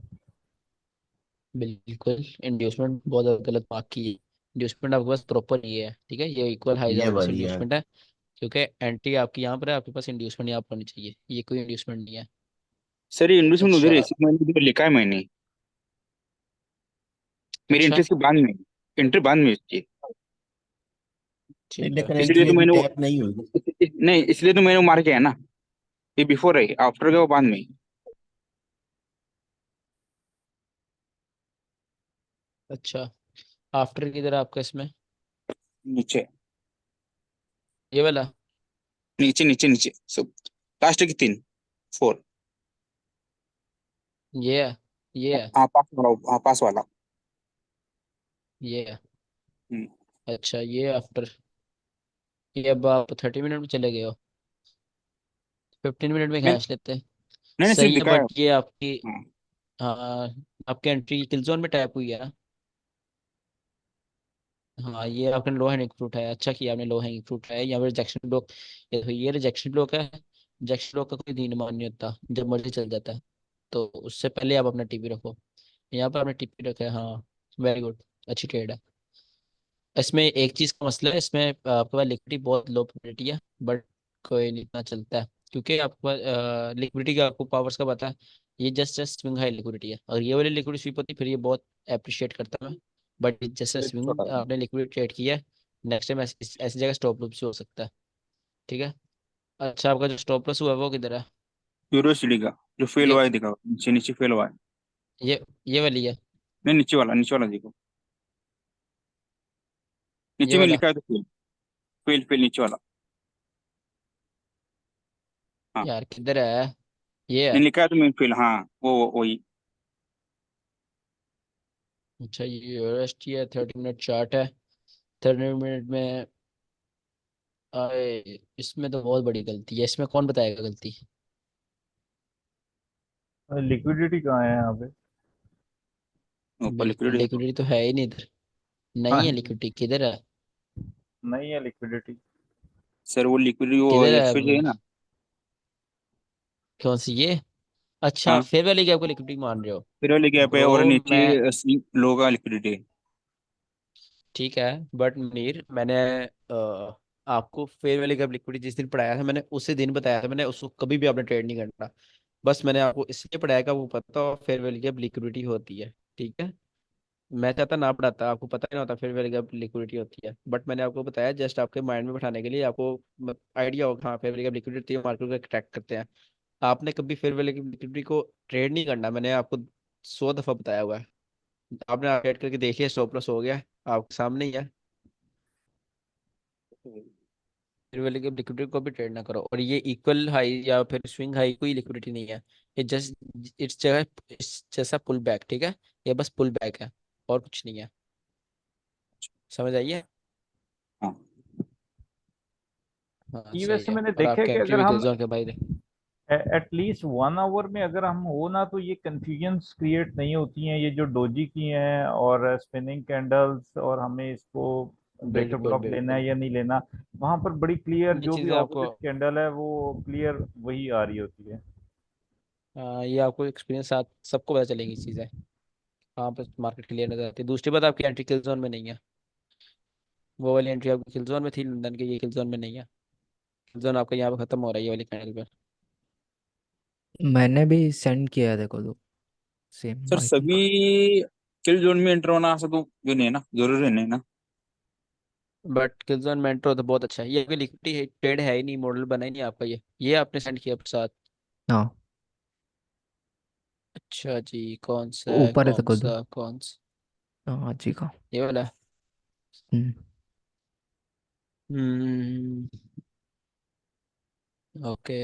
बिल्कुल, इंड्यूसमेंट बहुत ज़्यादा गलत मार्क की है। इंड्यूसमेंट आपके पास प्रॉपर ये है, ठीक है, ये इक्वल हाइज ये आपके पास वाली है। इंड्यूसमेंट है। क्योंकि एंट्री आपकी यहाँ पर है, आपके पास इंड्यूसमेंट यहाँ पर होनी चाहिए, ये कोई इंड्यूसमेंट नहीं है। सर ये इंडस्ट्री उधर अच्छा। है, इसी मैंने उधर लिखा है मैंने। मेरी अच्छा। एंट्री के बाद में, एंट्री बाद में इसकी। नहीं, ठीक है। लेकिन इसलिए एंट्री तो अभी मैंने वो टैप नहीं हुई। नहीं, इसलिए तो मैंने वो मार किया है ना। ये बिफोर है, आफ्टर का वो बाद में। अच्छा, आफ्टर किधर है आपका इसमें? नीचे ये वाला। नीचे नीचे नीचे सब, लास्ट की 3 4। ये है। ये है। हाँ पास वाला, हाँ पास वाला। ये है। हम्म। अच्छा, ये आफ्टर। ये अब आप 30 मिनट में चले गए हो, 15 मिनट में नहीं खींच लेते हैं। नहीं नहीं, सिर्फ सही है, दिखा है। बट ये आपकी, हाँ। हाँ, आपकी एंट्री किल जोन में टैप हुई है ना। हाँ, ये आपने लो हैंगिंग फ्रूट है, अच्छा किया आपने लो हैंगिंग फ्रूट है, यहाँ पे रिजेक्शन ब्लॉक। ये देखो, ये रिजेक्शन ब्लॉक है। रिजेक्शन ब्लॉक का कोई दीन ईमान नहीं होता, जब मर्जी चल जाता है। तो उससे पहले आप अपना टीपी रखो। यहाँ पर आपने टीपी रखा है, हाँ। वेरी गुड, अच्छी ट्रेड है। इसमें एक चीज़ का मसला है, इसमें आपके पास लिक्विडिटी बहुत लो प्रोबेबिलिटी है, बट कोई नहीं, इतना चलता है। क्योंकि आपके पास लिक्विडिटी का आपको पावर्स का पता है। ये just just swing high liquidity है, अगर ये वाली लिक्विडिटी स्वीप होती फिर ये बहुत अप्रिशिएट करता मैं। बट जैसे एक छोटा स्विंग आपने लिक्विडिटी ट्रेड किया है, नेक्स्ट टाइम ऐसी जगह स्टॉप लॉस भी हो सकता है। ठीक है। अच्छा, आपका जो स्टॉप लॉस हुआ है वो किधर है? यूरोसिटी का जो फेल ये हुआ है दिखा, नीचे नीचे फेल हुआ है। ये वाली है। नहीं, नीचे वाला देखो, नीचे ये में वाला। लिखा है तो फेल। फेल फेल नीचे वाला। हाँ। यार किधर है? ये नहीं है। लिखा है तो मैं फेल, हाँ। वही। अच्छा, ये यूएसटी है, 30 मिनट चार्ट है। 30 मिनट में इसमें तो बहुत बड़ी गलती है, इसमें कौन बताएगा गलती? लिक्विडिटी कहाँ है यहाँ पे? ऊपर बिल्कुल, लिक्विड देखो। लिक्विडिटी तो है ही नहीं इधर। हाँ, नहीं है लिक्विडिटी, किधर है? नहीं है लिक्विडिटी। सर वो लिक्विड वो किधर है एफ अब? है ना। कौन सी ये? अच्छा, हाँ, फेयर वैल्यू की आपको लिक्विडिटी मान रहे हो? फिर वो लिखा पे और ब्रो मैं, नीचे लो का लिक्विडिटी। ठीक है, बट मुनीर मैंने आपको फेयर वैल्यू का लिक्विडिटी जिस दिन पढ़ाया था, मैंने उसी दिन बताया था, मैंने उसको कभी भी आपने ट्रेड नहीं करना। बस मैंने आपको इसलिए पढ़ाया का वो पता हो फेयर वैल्यू की लिक्विडिटी होती है। ठीक है। मैं चाहता ना पढ़ाता, आपको पता ही ना होता फिर वैल्यू की लिक्विडिटी होती है, बट मैंने आपको बताया जस्ट आपके माइंड में बैठाने के लिए, आपको आइडिया होगा हाँ फेयर वैल्यू की लिक्विडिटी मार्केट को ट्रैक करते हैं। आपने कभी फेयर वैल्यू की लिक्विडिटी को ट्रेड नहीं करना, मैंने आपको 100 दफा बताया हुआ है। आपने ट्रेड करके देख लिया, स्टॉप लॉस हो गया, आपके सामने ही है। फेयर वैल्यू की लिक्विडिटी को भी ट्रेड ना करो, और ये इक्वल हाई या फिर स्विंग हाई कोई लिक्विडिटी नहीं है। ये जस्ट इट्स जगह, इस जैसा पुल बैक, ठीक है। ये बस पुल बैक है, और कुछ नहीं है। समझ आइए। हाँ। हाँ ये सही वैसे है, मैंने और देखा है आपका कि एंट्री अगर भी किल हम जोन के बाहर है। एटलीस्ट 1 आवर में अगर हम हो ना, तो ये कंफ्यूजन्स क्रिएट नहीं होती हैं, ये जो डोजी की हैं और स्पिनिंग कैंडल्स, और हमें इसको ब्रेकर बिल्कुल ब्लॉक लेना बिल्कुल। है या नहीं लेना। वहां पर बड़ी क्लियर ये जो भी चीज़ें आपको, ऑपोजिट कैंडल है वो क्लियर वही आ रही होती है। ये आपको एक्सपीरियंस साथ सबको पता चलेगी चीज़ें, कहाँ पर मार्केट क्लियर नजर आती है। दूसरी बात, आपकी एंट्री किल जोन में नहीं है। वो वाली एंट्री आपकी किल जोन में थी लंदन की, ये किल जोन में नहीं है। किल जोन आपका यहाँ पे खत्म हो रहा है ये वाली कैंडल पर। मैंने भी सेंड किया है, देखो तो। Same sir I think. सभी किल जोन में एंटर होना ऐसा तो भी नहीं है ना, जरूरी नहीं ना। बट किलजोन मेट्रो तो बहुत अच्छा है। ये कोई लिक्विडिटी है, ट्रेड है ही नहीं, मॉडल बना ही नहीं आपका। ये आपने सेंड किया प्रसाद। हाँ अच्छा जी, कौन सा है, ऊपर है तो कौन कर दो। सा, कौन सा? हाँ जी का। ये वाला। हम्म। हम्म। ओके।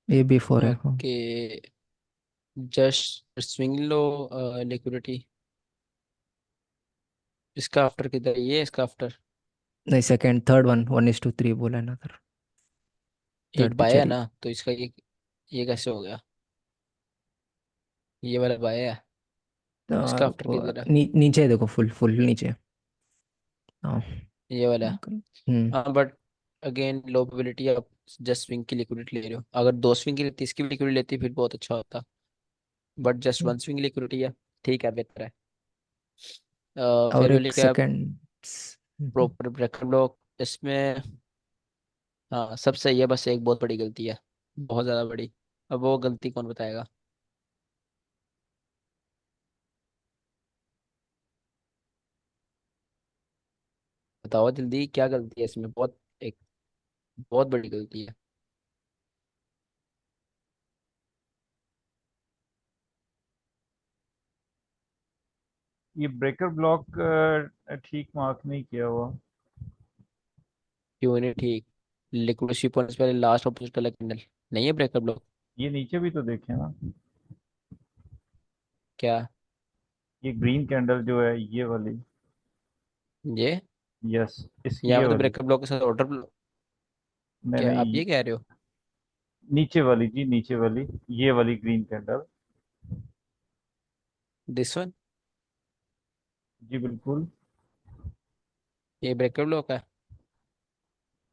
ये B4 है हाँ। Okay. Just swing low liquidity. इसका आफ्टर किधर है? ये इसका आफ्टर नहीं सेकंड थर्ड वन 1:3 बोला है ना सर। ये थर्ड बाय है पिक्चर ही। ना, तो इसका ये कैसे हो गया? ये वाला बाय है। इसका आफ्टर रुको किधर है? नीचे देखो, फुल फुल नीचे। हाँ ये वाला है। अंकल। हम्म। हाँ बट अगेन लो प्रोबेबिलिटी, आप जस्ट स्विंग की लिक्विडिटी ले रहे हो। अगर दो स्विंग की लेती, इसकी भी लिक्विडिटी लेती फिर बहुत अच्छा होता। But just one swing liquidity है। ठीक है, बेहतर है। और फिर वाली एक क्या? सेकंड। प्रॉपर ब्रेकर ब्लॉक इसमें। हाँ सब सही है, बस एक बहुत बड़ी गलती है, बहुत ज़्यादा बड़ी। अब वो गलती कौन बताएगा? बताओ जल्दी, क्या गलती है इसमें? बहुत, एक बहुत बड़ी गलती है। ये ब्रेकर ब्लॉक ठीक मार्क नहीं किया हुआ। क्यों नहीं ठीक? लिक्विड शिप होने से पहले लास्ट ऑपोजिट कलर कैंडल नहीं है ब्रेकर ब्लॉक? ये नीचे भी तो देखे ना, क्या? ये ग्रीन कैंडल जो है ये वाली। ये यस, इसकी यहाँ ये पे तो वाली। ब्रेकर ब्लॉक के साथ ऑर्डर। नहीं क्या आप नहीं, ये कह रहे हो? नीचे वाली जी, नीचे वाली, ये वाली ग्रीन कैंडल। This one? जी बिल्कुल। ये ब्रेकर ब्लॉक है?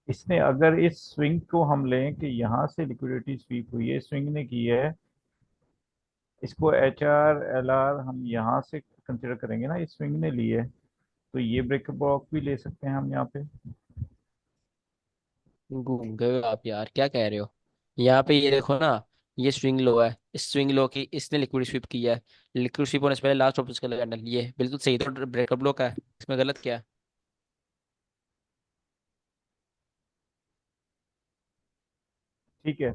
इसने अगर इस स्विंग को हम लें कि यहाँ से लिक्विडिटी स्वीप हुई है, स्विंग ने की है, इसको HR LR हम यहाँ से कंसिडर करेंगे ना, इस स्विंग ने ली है, तो ये ब्रेकर ब्लॉक भी ले सकते हैं हम यहाँ पे। घूम गए हो आप यार, क्या कह रहे हो? यहाँ पे ये देखो ना, ये स्विंग लो है, इस स्विंग लो की इसने लिक्विड स्विप किया है। लिक्विड स्विप होने से पहले लास्ट ऑपोजिट कलर कैंडल, ये बिल्कुल सही तो ब्रेकर ब्लॉक है। इसमें गलत क्या है? ठीक है।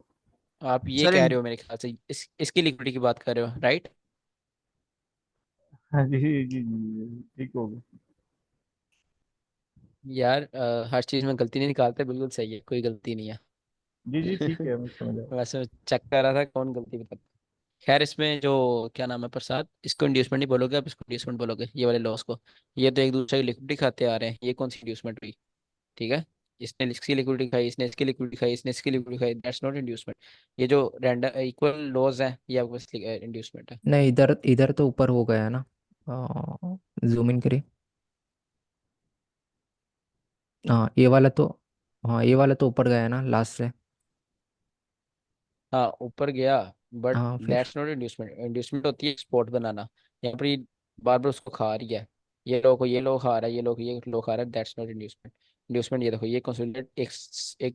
आप ये सर कह रहे हो मेरे ख्याल से इसकी लिक्विडिटी की बात कर रहे हो, राइट? हाँ जी जी जी जी, ठीक हो गया। यार हर चीज में गलती नहीं निकालते, बिल्कुल सही है, कोई गलती नहीं है। जी जी ठीक है, मैं समझ आया। वैसे चेक कर रहा था कौन गलती बता। खैर इसमें जो क्या नाम है प्रसाद, इसको इंड्यूसमेंट नहीं बोलोगे आप, इसको इंड्यूसमेंट बोलोगे, ये वाले लॉस को। ये तो एक दूसरे की लिक्विडिटी खाते आ रहे हैं, ये कौन सी इंड्यूसमेंट हुई? ठीक है। इसने इसकी लिक्विडिटी खाई, इसने इसकी लिक्विडिटी खाई, इसने इसकी लिक्विडिटी खाई, दैट्स नॉट इंड्यूसमेंट। ये जो रैंडम इक्वल लॉज है, ये आपको इंड्यूसमेंट है। नहीं इधर इधर तो ऊपर हो गया है ना। जूम इन करिए। हाँ ये वाला तो। हाँ ये वाला तो ऊपर गया है ना लास्ट से। हाँ ऊपर गया, बट हाँ फिर। That's not inducement. इंड्यूसमेंट होती है स्पॉट बनाना। यहाँ पर ये बार बार उसको खा रही है। ये लोग को ये लोग खा रहा है, ये लोग खा रहा है, दैट्स नॉट इंड्यूसमेंट। इंड्यूसमेंट ये देखो, ये कंसोलिडेट एक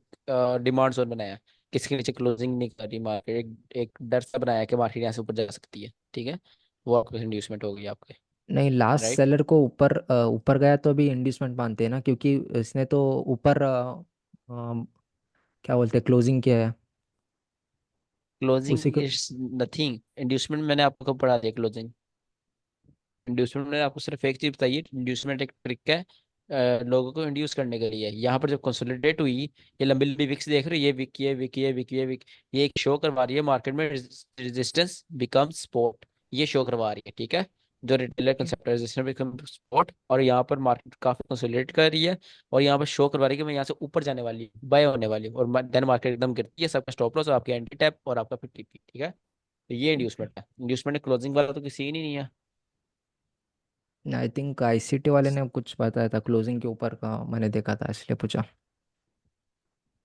डिमांड जोन बनाया, किसके नीचे क्लोजिंग नहीं कर रही मार्केट, एक डर सा बनाया कि मार्केट यहाँ से ऊपर जा सकती है, ठीक है। वो आपको इंड्यूसमेंट होगी आपके। नहीं लास्ट राइट। सेलर को ऊपर ऊपर गया तो अभी इंड्यूसमेंट मानते हैं ना, क्योंकि इसने तो ऊपर क्या बोलते हैं क्लोजिंग किया है। उसी क्लोजिंग को। इज नथिंग, इंड्यूसमेंट मैंने आपको कब पढ़ा दिया क्लोजिंग? इंड्यूसमेंट मैंने आपको सिर्फ एक चीज बताई है, इंड्यूसमेंट एक ट्रिक है लोगों को इंड्यूस करने के लिए। यहाँ पर जब कंसोलिडेट हुई, ये लंबी लंबी विक्स देख रहे हो, ये विक, ये विक, ये विक, ये विक, ये एक शो करवा रही है मार्केट में, रेजिस्टेंस बिकम सपोर्ट, ये शो करवा रही है, ठीक है। जो रिटेलर कंसेप्ट है, रेजिस्टेंस बिकम सपोर्ट, और यहाँ पर मार्केट काफी कंसोलिडेट कर रही है, और यहाँ पर शो करवा रही है कि मैं यहाँ से ऊपर जाने वाली हूँ, बाय होने वाली हूँ, और देन मार्केट एकदम गिरती है, सबका स्टॉप लॉस और आपके एंटी टैप और आपका 50p, ठीक है। तो ये इंड्यूसमेंट है। इंड्यूसमेंट क्लोजिंग वाला तो किसी ही नहीं है। आई थिंक ICT वाले ने कुछ बताया था क्लोजिंग के ऊपर का, मैंने देखा था इसलिए पूछा।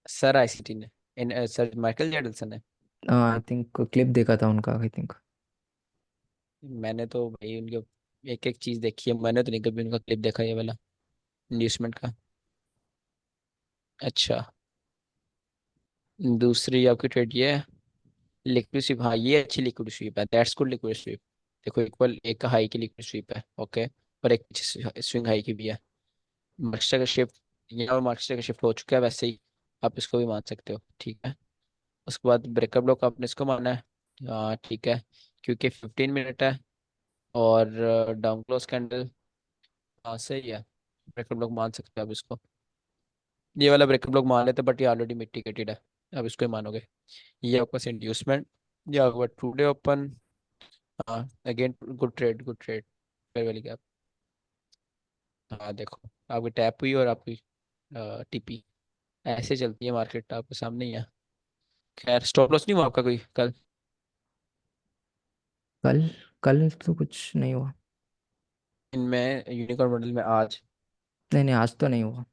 सर आईसीटी ने, सर माइकल जेडलसन ने। आई थिंक क्लिप देखा था उनका आई थिंक। मैंने तो भाई उनके एक एक चीज देखी है, मैंने तो नहीं कभी उनका क्लिप देखा ये वाला इंड्यूसमेंट का। अच्छा, दूसरी आपकी ट्रेड ये है लिक्विड स्वीप। हाँ ये अच्छी लिक्विड स्वीप है, दैट्स गुड लिक्विड स्वीप। देखो इक्वल एक का हाई की लिक्विड स्वीप है, ओके, और एक स्विंग हाई की भी है। मार्केट का शिफ्ट, यहाँ मार्केट का शिफ्ट हो चुका है, वैसे ही आप इसको भी मान सकते हो, ठीक है। उसके बाद ब्रेकअप ब्लॉक आपने इसको माना है, हाँ ठीक है, क्योंकि 15 मिनट है, और डाउन क्लोज कैंडल, हाँ सही है, ब्रेकअप ब्लॉक मान सकते हो आप इसको। ये वाला ब्रेकअप ब्लॉक मान लेते, बट ये ऑलरेडी मिटिगेटेड है, अब इसको ही मानोगे। ये आपका इंड्यूसमेंट, ये आपका टू डे ओपन, हाँ again good trade, good trade, fair value gap. हाँ देखो, आपकी टैप हुई और आपकी टीपी, ऐसे चलती है मार्केट, आपके सामने ही है। खैर स्टॉप लॉस नहीं हुआ आपका कोई कल? कल कल तो कुछ नहीं हुआ। इनमें यूनिकॉर्न मॉडल में आज? नहीं नहीं, आज तो नहीं हुआ।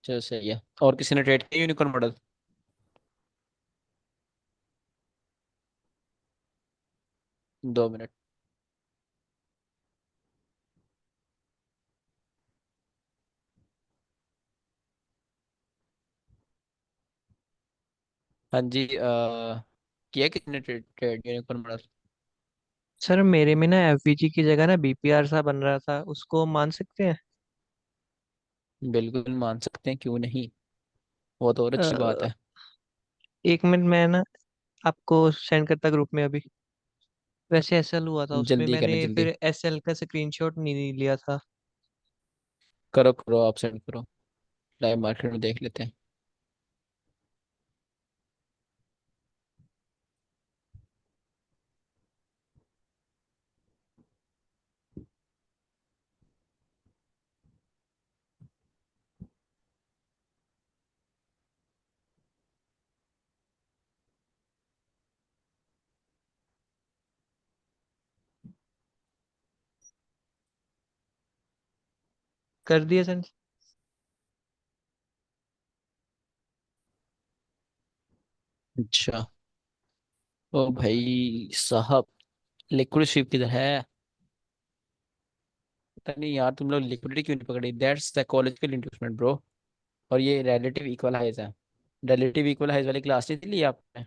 चलो सही है। और किसी ने ट्रेड किया यूनिकॉर्न मॉडल? 2 मिनट। हाँ जी, किया कितने trade trade unicorn model? Sir मेरे में ना एफवीजी की जगह ना बीपीआर सा बन रहा था, उसको मान सकते हैं? बिल्कुल मान सकते हैं, क्यों नहीं, वो तो और अच्छी बात अ, है। 1 मिनट मैं ना आपको सेंड करता ग्रुप में अभी। वैसे एसएल हुआ था उसमें, जल्दी करें मैंने जल्दी। फिर एसएल का स्क्रीनशॉट नहीं लिया था। करो करो, आप सेंड करो, लाइव मार्केट में देख लेते हैं। कर दिया सर। अच्छा, ओ भाई साहब, लिक्विड स्वीप किधर है? पता नहीं यार, तुम लोग लिक्विडिटी क्यों नहीं पकड़ी? That's psychological inducement bro. और ये रिलेटिव इक्वल हाइज है, रिलेटिव इक्वल हाइज वाली क्लास नहीं ली आपने?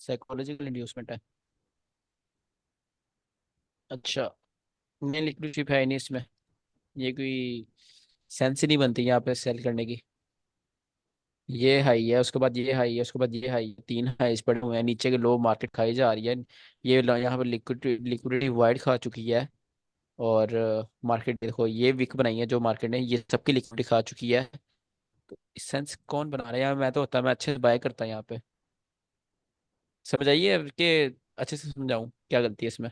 साइकोलॉजिकल इंड्यूसमेंट है। अच्छा, नहीं लिक्विड स्वीप है ही नहीं इसमें, ये कोई सेंस ही नहीं बनती यहाँ पे सेल करने की। ये हाई है, उसके बाद ये हाई है, उसके बाद ये हाई है, 3 हाईज पड़े हुए हैं, नीचे के लो मार्केट खाई जा रही है। ये यहाँ पे लिक्विडिटी वाइड खा चुकी है, और मार्केट देखो ये विक बनाई है जो मार्केट ने, ये सबकी लिक्विडिटी खा चुकी है। तो सेंस कौन बना रहा है यहाँ? मैं तो होता, मैं अच्छे से बाय करता यहाँ पे। समझ आइए कि अच्छे से समझाऊं क्या गलती है इसमें?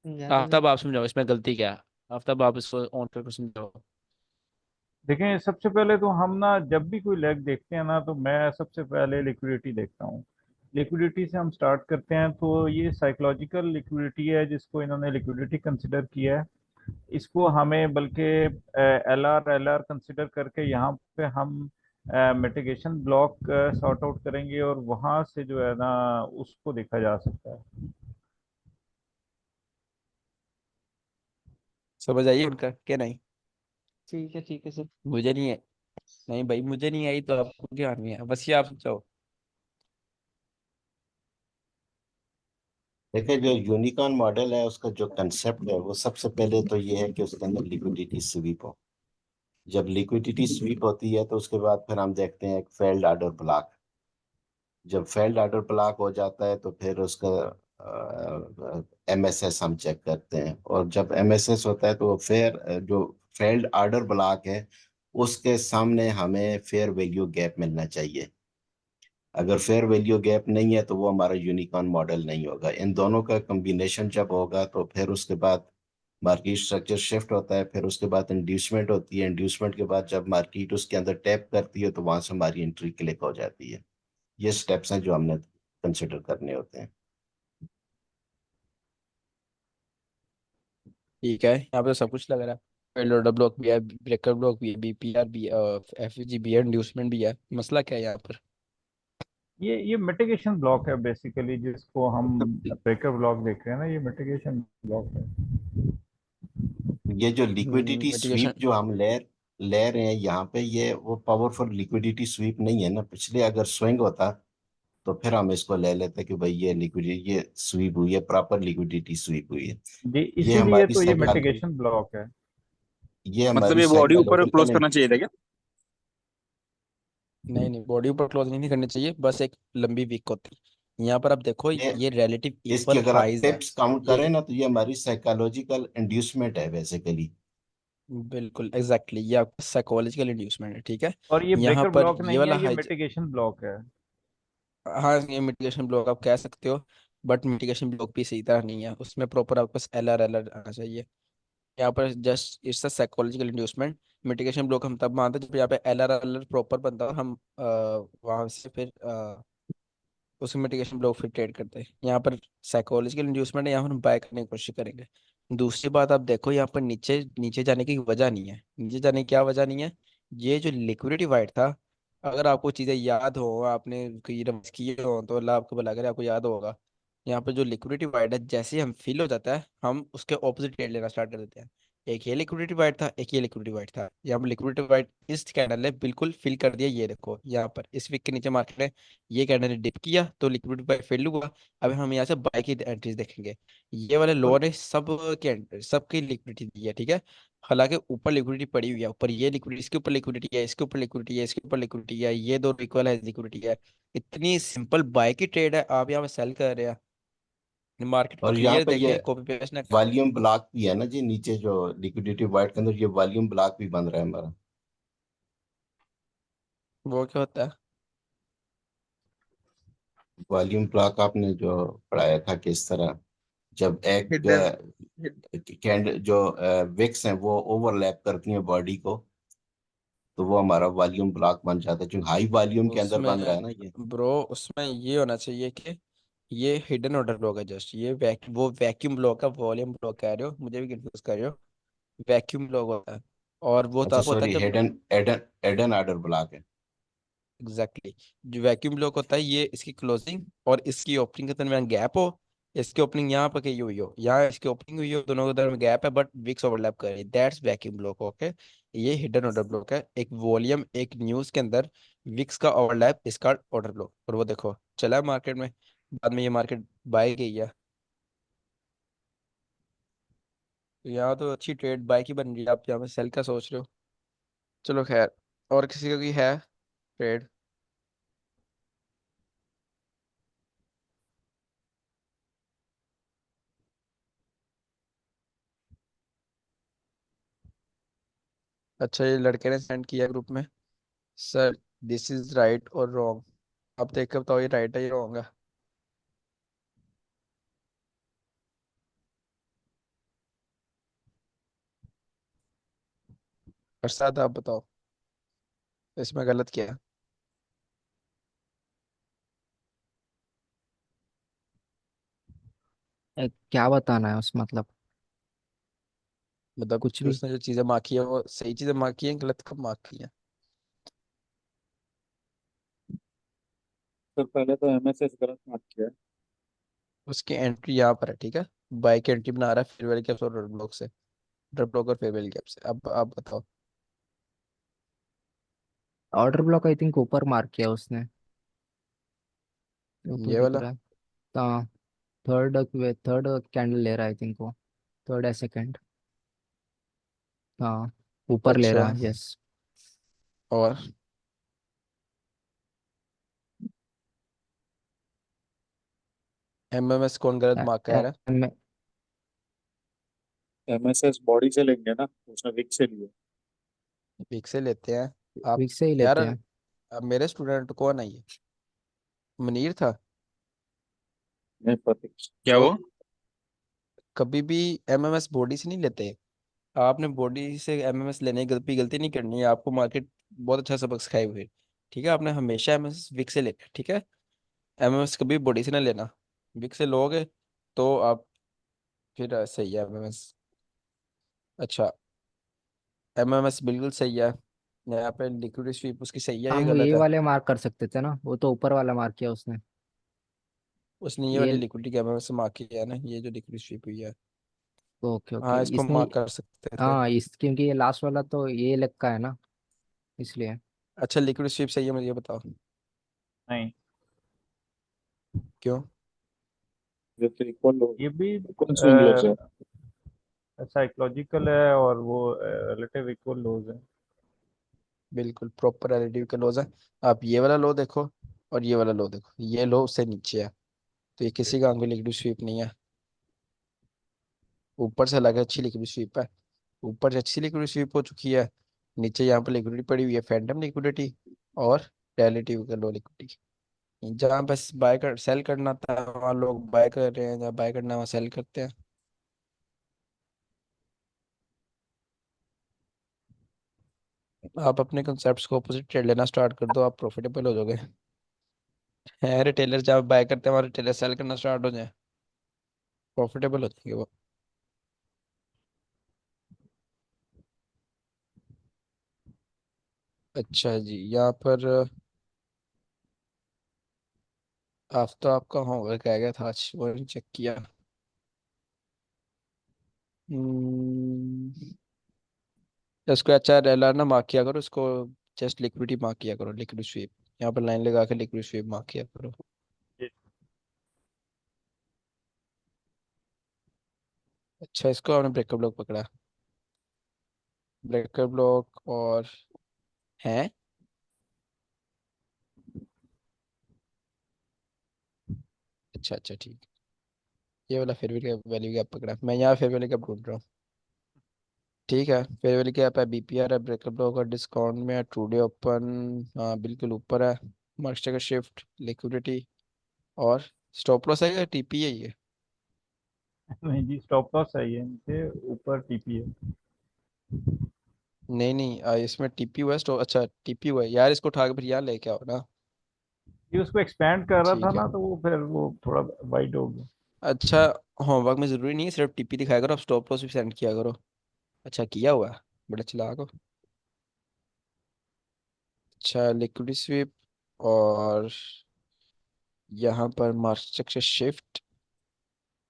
समझा दो सर। आफ्ताब आप समझाओ इसमें गलती क्या है, आफ्ताब आप इसको ऑन करके समझाओ। देखें, सबसे पहले तो हम ना जब भी कोई लेग देखते हैं ना, तो मैं सबसे पहले लिक्विडिटी देखता हूँ। लिक्विडिटी से हम स्टार्ट करते हैं, तो ये साइकोलॉजिकल लिक्विडिटी है जिसको इन्होंने लिक्विडिटी कंसिडर किया है। इसको हमें बल्कि एल आर कंसिडर करके यहाँ पे हम मिटिगेशन ब्लॉक सॉर्ट आउट करेंगे, और वहाँ से जो है ना उसको देखा जा सकता है। समझ आइए उनका क्या नहीं? ठीक है सर। मुझे नहीं है, नहीं भाई मुझे नहीं आई तो आपको क्या आनी है, बस ये आप समझाओ। देखिए, जो यूनिकॉर्न मॉडल है उसका जो कंसेप्ट है वो सबसे पहले तो ये है कि उसके अंदर लिक्विडिटी स्वीप हो। जब लिक्विडिटी स्वीप होती है तो उसके बाद फिर हम देखते हैं एक फेल्ड ऑर्डर ब्लॉक। जब फेल्ड ऑर्डर ब्लॉक हो जाता है तो फिर उसका एमएसएस हम चेक करते हैं, और जब एमएसएस होता है तो वो जो फेल्ड ऑर्डर ब्लॉक है उसके सामने हमें फेयर वैल्यू गैप मिलना चाहिए। अगर फेयर वैल्यू गैप नहीं है तो वो हमारा यूनिकॉर्न मॉडल नहीं होगा। इन दोनों का कॉम्बिनेशन जब होगा तो फिर उसके बाद मार्केट स्ट्रक्चर शिफ्ट होता है, फिर उसके बाद इंड्यूसमेंट होती है, इंड्यूसमेंट के बाद जब मार्केट उसके अंदर टैप करती है तो वहां से हमारी एंट्री क्लिक हो जाती है। ये स्टेप्स हैं जो हमने कंसिडर करने होते हैं। ठीक है, यहाँ पे तो सब कुछ लग रहा है, फेल ऑर्डर ब्लॉक भी है, ब्रेकर ब्लॉक भी है, बीपीआर भी है, एफईजी भी है, इंड्यूसमेंट भी है। मसला क्या है यहाँ पर? ये मिटिगेशन ब्लॉक है बेसिकली, जिसको हम ब्रेकर ब्लॉक देख रहे हैं ना, ये मिटिगेशन ब्लॉक है। ये जो लिक्विडिटी स्वीप मिटिगेशन। जो हम ले रहे हैं यहाँ पे, ये वो पावरफुल लिक्विडिटी स्वीप नहीं है ना। पिछले अगर स्विंग होता तो फिर हम इसको ले लेते हैं कि भाई ये लिक्विडिटी, ये स्वीप हुई है, प्रॉपर लिक्विडिटी स्वीप हुई है। जी, ये इसीलिए हमारी तो ये साइकोलॉजी, मिटिगेशन ब्लॉक है। ये मतलब हमारी ये बॉडी ऊपर क्लोज साइकोलॉजिकल। करना चाहिए था क्या? नहीं नहीं, बॉडी ऊपर क्लोज नहीं करनी चाहिए, बस एक लंबी वीक होती है। यहाँ पर आप देखो ये ये रिलेटिव इसकी इक्वल अगर आप हाइज है। टिप्स काउंट ये करें ना, तो ये हमारी साइकोलॉजिकल इंड्यूसमेंट है बेसिकली। बिल्कुल एग्जैक्टली ये आपका साइकोलॉजिकल इंड्यूसमेंट है, ठीक है। और ये यहाँ ब्रेकर पर ब्लॉक ये नहीं वाला है, ये हाइज, मिटिगेशन ब्लॉक है। हाँ ये मिटिगेशन ब्लॉक आप कह सकते हो, बट मिटिगेशन ब्लॉक भी सही तरह नहीं है, उसमें प्रॉपर आपके पास एल आर आना चाहिए। यहाँ पर just it's a psychological inducement. Mitigation block हम तब मानते हैं जब यहाँ पे एल आर प्रॉपर बनता है, हम वहां से फिर उसकी मिटिगेशन ब्लॉक फिर ट्रेड करते हैं। यहाँ पर साइकोलॉजिकल इंड्यूसमेंट है, यहाँ पर हम बाय करने की कोशिश करेंगे। दूसरी बात आप देखो, यहाँ पर नीचे नीचे जाने की वजह नहीं है। नीचे जाने की क्या वजह नहीं है? ये जो लिक्विडिटी वाइट था, अगर आपको चीज़ें याद हो, आपने कई रिवर्स किए हो, तो अल्लाह आपको भला करे आपको याद होगा। यहाँ पर जो लिक्विडिटी वाइट है, जैसे ही हम फील हो जाता है, हम उसके ऑपोजिट ट्रेड लेना स्टार्ट कर देते हैं। एक ये लिक्विडिटी वाइट था, एक ये लिक्विडिटी वाइट था। यहाँ पर लिक्विडिटी वाइट इस कैंडल ने बिल्कुल फिल कर दिया। ये देखो यहाँ पर इस वीक के नीचे मार्केट ने ये कैंडल ने डिप किया तो लिक्विडिटी बाय फेल हुआ। अब हम यहाँ से बाय की एंट्रीज देखेंगे। ये वाले और लोअर ने सबकी लिक्विडिटी दी है, ठीक है। हालांकि ऊपर लिक्विडिटी पड़ी हुई है, ऊपर ये लिक्विडिटी, इसके ऊपर लिक्विडिटी है, इसके ऊपर लिक्विडिटी है, इसके ऊपर लिक्विडिटी है, ये दो इक्वल है लिक्विडिटी है। इतनी सिंपल बाय की ट्रेड है, आप यहाँ पे सेल कर रहे हैं। मार्केट को और यहाँ क्लियर पे ये देखें, कॉपी पेस्ट ना करें। वॉल्यूम ब्लॉक भी है ना जी, नीचे जो लिक्विडिटी वाइट के अंदर ये वॉल्यूम ब्लॉक भी बन रहा है हमारा। वो क्या होता है? वॉल्यूम ब्लॉक आपने जो पढ़ाया था किस तरह, जब एक हिडन। कैंडल जो विक्स हैं वो ओवरलैप करती हैं बॉडी को, तो वो हमारा वॉल्यूम ब्लॉक बन जाता है, क्योंकि हाई वॉल्यूम के अंदर बन रहा उसमें है ना ये। ब्रो, उसमें ये होना चाहिए कि ये हिडन ऑर्डर ब्लॉक है। जस्ट ये वो वैक्यूम ब्लॉक है, वॉल्यूम ब्लॉक कह रहे हो, मुझे भी कंफ्यूज कर रहे हो। वैक्यूम ब्लॉक होता है, और वो अच्छा तब होता है सॉरी, जब, हेडन एडन एडन आर्डर ब्लॉक है। एग्जैक्टली exactly, जो वैक्यूम ब्लॉक होता है, ये इसकी क्लोजिंग और इसकी ओपनिंग के दरमियान गैप हो। इसकी ओपनिंग यहाँ पर कहीं हुई हो, यहाँ इसकी ओपनिंग हुई हो, दोनों के दरमियान गैप है बट विक्स ओवरलैप कर रही है, दैट्स वैक्यूम ब्लॉक। ओके, ये हिडन ऑर्डर ब्लॉक है। एक वॉल्यूम एक न्यूज के अंदर विक्स का ओवरलैप, इसका ऑर्डर ब्लॉक। और वो देखो चला है मार्केट में, बाद में ये मार्केट बाय गई है। तो यहाँ तो अच्छी ट्रेड बाय की बन रही है, आप यहाँ पे सेल का सोच रहे हो। चलो खैर, और किसी का कोई है ट्रेड? अच्छा, ये लड़के ने सेंड किया ग्रुप में, सर दिस इज राइट और रॉन्ग, आप देख कर बताओ ये राइट है या रॉन्ग है। अरशद आप बताओ इसमें गलत क्या है? क्या बताना है उस मतलब? मतलब कुछ जो भी। उसने जो चीजें मार्क की है वो सही चीजें मार्क की है, गलत कब मार्क की है? तो पहले तो एमएसएस गलत मार्क किया है। उसकी एंट्री यहाँ पर है, ठीक है। बाय की एंट्री बना रहा है फेयर वैल्यू कैप्स और ऑर्डर ब्लॉक से, ऑर्डर ब्लॉक और फेयर वैल्यू कैप से। अब आप बताओ। ऑर्डर ब्लॉक आई थिंक ऊपर मार्क किया उसने, वो तो ये दिख वाला, रहा है। हाँ, थर्ड थर्ड कैंडल ले रहा है आई थिंक वो, थर्ड या सेकंड। हाँ, ऊपर ले अच्छा, रहा है, यस। और एमएमएस कौन गलत मार्क कर रहा एमएसएस बॉडी से लेंगे ना, उसने विक से लिए। है? वीक से लेते हैं आप। वीक से ही यार लेते हैं। अब मेरे स्टूडेंट कौन है ये? मुनीर था। नहीं प्रतीक। क्या वो हुआ? कभी भी एमएमएस बॉडी से नहीं लेते। आपने बॉडी से एमएमएस लेने की गलती गलती नहीं करनी है, आपको मार्केट बहुत अच्छा सबक सिखाई हुई है, ठीक है। आपने हमेशा एमएमएस विक से लेना है, ठीक है। एमएमएस कभी बॉडी से ना लेना, विक से लोगे तो आप फिर सही है एमएमएस। अच्छा, एमएमएस बिल्कुल सही है। यहाँ पे लिक्विड स्वीप उसकी सही है, ये हम गलत ये है। वाले मार्क कर सकते थे ना, वो तो ऊपर वाला मार्क किया उसने। उसने ये ये वाली लिक्विडिटी एमएमएस से मार्क किया है ना, ये जो लिक्विड स्वीप हुई है। ओके ओके, हाँ, इसको इसने। मार्क कर सकते थे। हाँ, इस क्योंकि ये लास्ट वाला तो ये लग का है ना, इसलिए। अच्छा, लिक्विड स्वीप सही है, मुझे ये बताओ। नहीं, क्यों? जैसे इक्वल लो, ये भी इक्वल स्विंग लोज है। साइकोलॉजिकल है और वो रिलेटिव इक्वल लोज है। बिल्कुल प्रॉपर रिलेटिव के लॉज है। आप ये वाला लो देखो और ये वाला लो देखो, ये लो उससे नीचे है, तो ये किसी काम की लिक्विड स्वीप नहीं है। ऊपर से लगे अच्छी लिक्विड स्वीप है, ऊपर से अच्छी लिक्विड स्वीप हो चुकी है, नीचे यहाँ पर लिक्विडिटी पड़ी हुई है, फैंटम लिक्विडिटी और रिलेटिव का लो लिक्विडिटी। जहाँ बस बाय कर सेल करना था वहाँ लोग बाय कर रहे हैं, जहाँ बाय करना है वहाँ सेल करते हैं। आप अपने कंसेप्ट को अपोजिट ट्रेड लेना स्टार्ट कर दो, आप प्रॉफिटेबल हो जाओगे। है रिटेलर जहाँ बाय करते हैं वहाँ रिटेलर सेल करना स्टार्ट हो जाए, प्रॉफिटेबल हो जाएंगे वो। अच्छा जी, यहाँ पर आफ्ताब का होमवर्क आ गया था आज, वो चेक किया। हम्म, इसको अच्छा एलआर ना मार्क किया करो इसको, जस्ट लिक्विडिटी मार्क किया करो, लिक्विड स्वीप यहाँ पर लाइन लगा के लिक्विड स्वीप मार्क किया करो। अच्छा, इसको आपने ब्रेकअप ब्लॉक पकड़ा, ब्रेकअप ब्लॉक और है। अच्छा अच्छा ठीक, ये वाला फेयर वैल्यू गैप पकड़ा, मैं यहाँ फेयर वैल्यू गैप ढूंढ रहा हूँ। ठीक है, फेयर वैल्यू गैप है, बीपीआर है, ब्रेकअप ब्लॉक और डिस्काउंट में है, टू डे ओपन, हाँ बिल्कुल ऊपर है, मार्केट का शिफ्ट, लिक्विडिटी और स्टॉप लॉस है या टीपी है ये? नहीं जी, स्टॉप लॉस है ये, नीचे ऊपर टीपी है। नहीं नहीं इसमें टीपी हुआ है, स्टॉप, अच्छा टीपी हुआ है यार, इसको उठा के फिर यहाँ लेके आओ ना। ये उसको एक्सपेंड कर रहा था ठीक है, ना, तो वो फिर वो थोड़ा वाइड हो गया। अच्छा होमवर्क में ज़रूरी नहीं है सिर्फ टीपी दिखाया करो, आप स्टॉप लॉस भी सेंड किया करो। अच्छा किया हुआ है, बड़ा चलाक हो। अच्छा लिक्विड स्वीप और यहाँ पर मार्केट से शिफ्ट,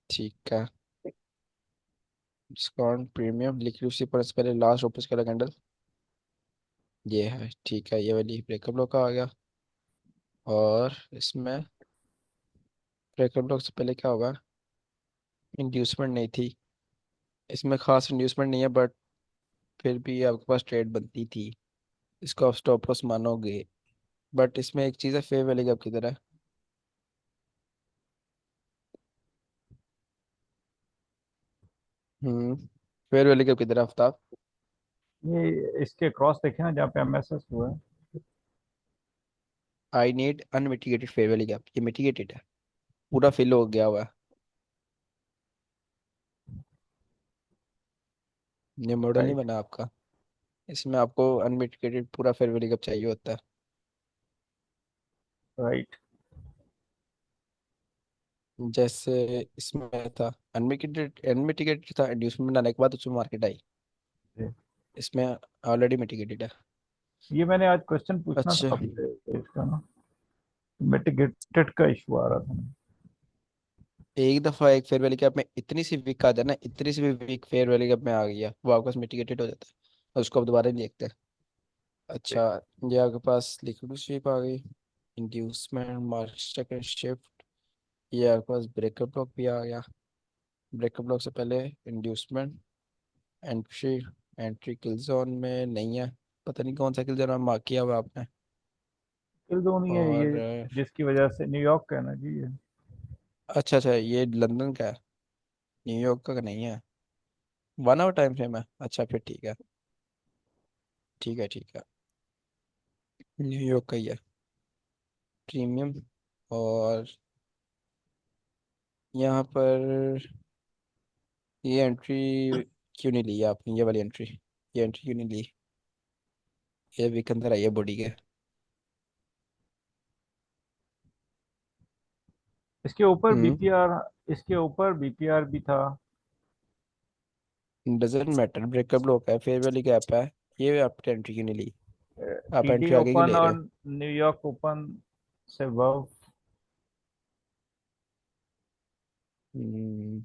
ठीक है, डिस्काउंट प्रीमियम लिक्विड स्वीप पर इससे पहले लास्ट ओपन करा कैंडल, ये है ठीक है, ये वाली ब्रेकअप लॉक आ गया। और इसमें ब्रेकअप लॉक से पहले क्या होगा, इंड्यूसमेंट नहीं थी, इसमें खास इंड्यूसमेंट नहीं है, बट फिर भी आपके पास ट्रेड बनती थी, इसको आप स्टॉप लॉस मानोगे। बट इसमें एक चीज़ है, फेयर वैल्यू गैप की तरह। हम्म, फेयर वैल्यू गैप की तरह आफ्ताब। ये इसके क्रॉस देखे ना, जहाँ पे एमएसएस हुआ है। I need unmitigated fair value gap, ये मिटिगेटेड है, पूरा फिल हो गया हुआ है, ये मॉडल नहीं राइट। बना आपका, इसमें आपको अनमिटिगेटेड पूरा फेयर वैल्यू गैप चाहिए होता है। राइट। जैसे इसमें था अनमिटिगेटेड, अनमिटिगेटेड था, इंड्यूसमेंट बनाने के बाद उसमें मार्केट आई, इसमें ऑलरेडी मिटिगेटेड है। ये मैंने आज क्वेश्चन पूछना था अच्छा, आपसे इसका ना, मिटिगेटेड का इशू आ रहा था। एक दफा एक फेयर वैल्यू गैप में इतनी सी वीक आ जाए ना, इतनी सी भी वीक फेयर वैल्यू गैप में आ गया, वो आपका मिटिगेटेड हो जाता है और उसको आप दोबारा नहीं देखते। अच्छा, ये आपके पास लिक्विड स्वीप आ गई, इंड्यूसमेंट मार्केट शिफ्ट, ये आपके पास ब्रेकअप ब्लॉक भी आ गया, ब्रेकअप ब्लॉक से पहले इंड्यूसमेंट, एंट्री, एंट्री किल जोन में नहीं है, पता नहीं कौन सा किल जोन मार्क किया हुआ आपने। किल जोन ही है और ये, जिसकी वजह से न्यूयॉर्क का है ना जी ये। अच्छा अच्छा, ये लंदन का है, न्यूयॉर्क का नहीं है, 1 आवर टाइम फ्रेम है, अच्छा फिर ठीक है, ठीक है ठीक है, न्यूयॉर्क का ही है, प्रीमियम। और यहाँ पर ये एंट्री क्यों नहीं ली है आपने, ये वाली एंट्री, ये एंट्री क्यों नहीं ली, ये वीक अंदर आई है बॉडी के। इसके ऊपर हम्म, बीपीआर, इसके ऊपर बीपीआर भी था। डजेंट मैटर, ब्रेकअप ब्लॉक है, फेयर वैल्यू गैप है, ये आपने एंट्री क्यों नहीं ली, आप टीडी एंट्री आगे क्यों ओपन ले रहे और हो? न्यूयॉर्क ओपन से वर्व। हम्म,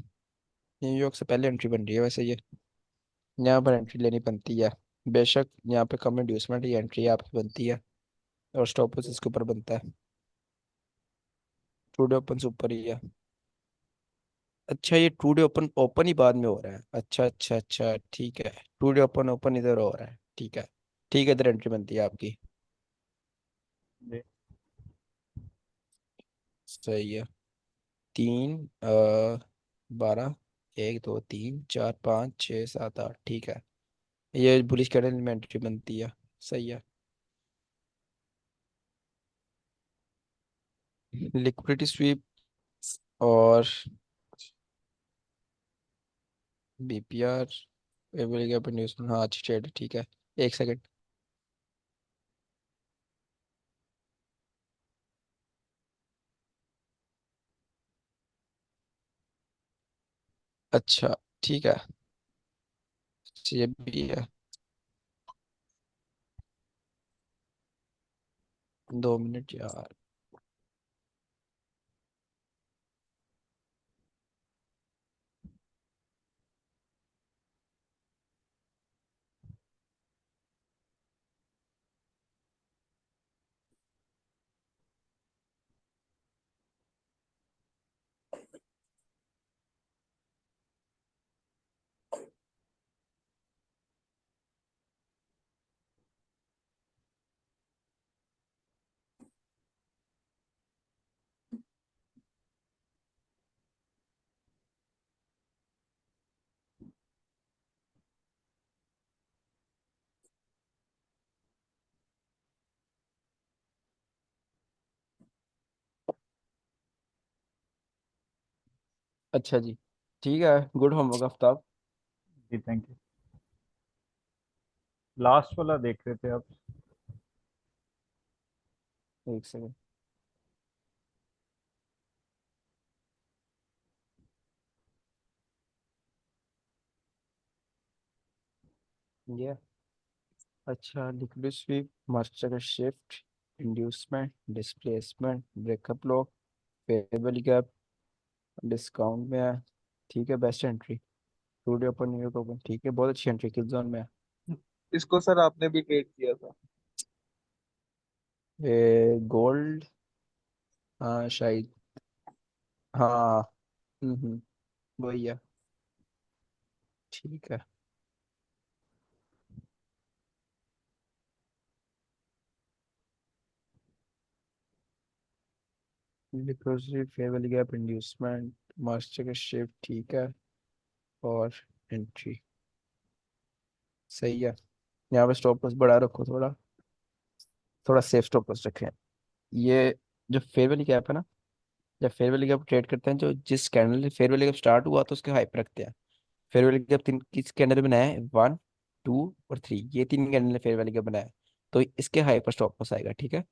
न्यूयॉर्क से पहले एंट्री बन रही है वैसे ये, यहाँ पर एंट्री लेनी बनती है, बेशक यहाँ पे कम इंड्यूसमेंट, ये एंट्री आपकी बनती है और स्टॉप लॉस इसके ऊपर बनता है। टू डे ओपन से ऊपर ही है। अच्छा ये टू डे ओपन ओपन ही बाद में हो रहा है। अच्छा अच्छा अच्छा ठीक है। टू डे ओपन ओपन इधर हो रहा है, ठीक है। ठीक है, इधर एंट्री बनती है आपकी। जी। सही है। 3 12 1 2 3 4 5 6 7 8, ठीक है। ये बुलिश कैंडल में एंट्री बनती है। सही है। लिक्विडिटी स्वीप और बीपीआर एवरी गैप इंड्यूस, हाँ अच्छी ट्रेड है, ठीक है। एक सेकंड। अच्छा ठीक है, ये भी है। 2 मिनट यार। अच्छा जी, ठीक है। Good homework Aftab. जी थैंक यू। लास्ट वाला देख रहे थे आप? एक सेकंड। ये अच्छा, liquid sweep, master shift, inducement, displacement, breakup lock, favourable gap, discount में है। ठीक है, best entry today open, New York open, ठीक है। बहुत अच्छी एंट्री, किस जोन में है? इसको सर आपने भी ट्रेड किया था। ये गोल्ड, हाँ शायद। हाँ। वही है। ठीक है। Liquid favourable gap, inducement, master shift, ठीक है। और एंट्री। सही है। यहाँ पे स्टॉप लॉस बढ़ा रखो थोड़ा, थोड़ा सेफ स्टॉप लॉस रखें। ये जो फेयर वैली गैप है ना, जब फेयर वैली गैप ट्रेड करते हैं, जो जिस कैंडल से फेयर वैली गैप स्टार्ट हुआ तो उसके हाई पे रखते हैं। फेयर वैली गैप तीन किस कैंडल में बनाया है? 1 2 और 3, ये 3 कैंडल ने फेयर वैली गैप बनाया है। तो इसके हाई पर स्टॉप लॉस आएगा, ठीक है।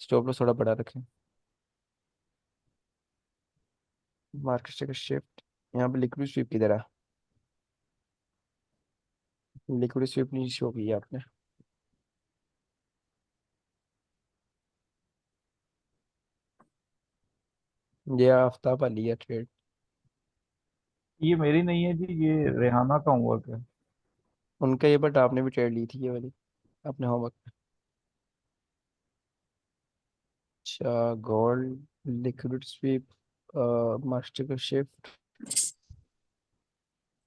स्टॉप लॉस थोड़ा बड़ा रखें। मार्केट का शिफ्ट, यहाँ पे लिक्विड स्वीप की तरह, लिक्विड स्वीप नहीं शो की है आपने। ये आफ्ताब वाली है ट्रेड। ये मेरी नहीं है जी, ये रेहाना का होमवर्क है। उनका ये, बट आपने भी ट्रेड ली थी ये वाली अपने होमवर्क। अच्छा गोल्ड, लिक्विड स्वीप, मास्टर का शिफ्ट।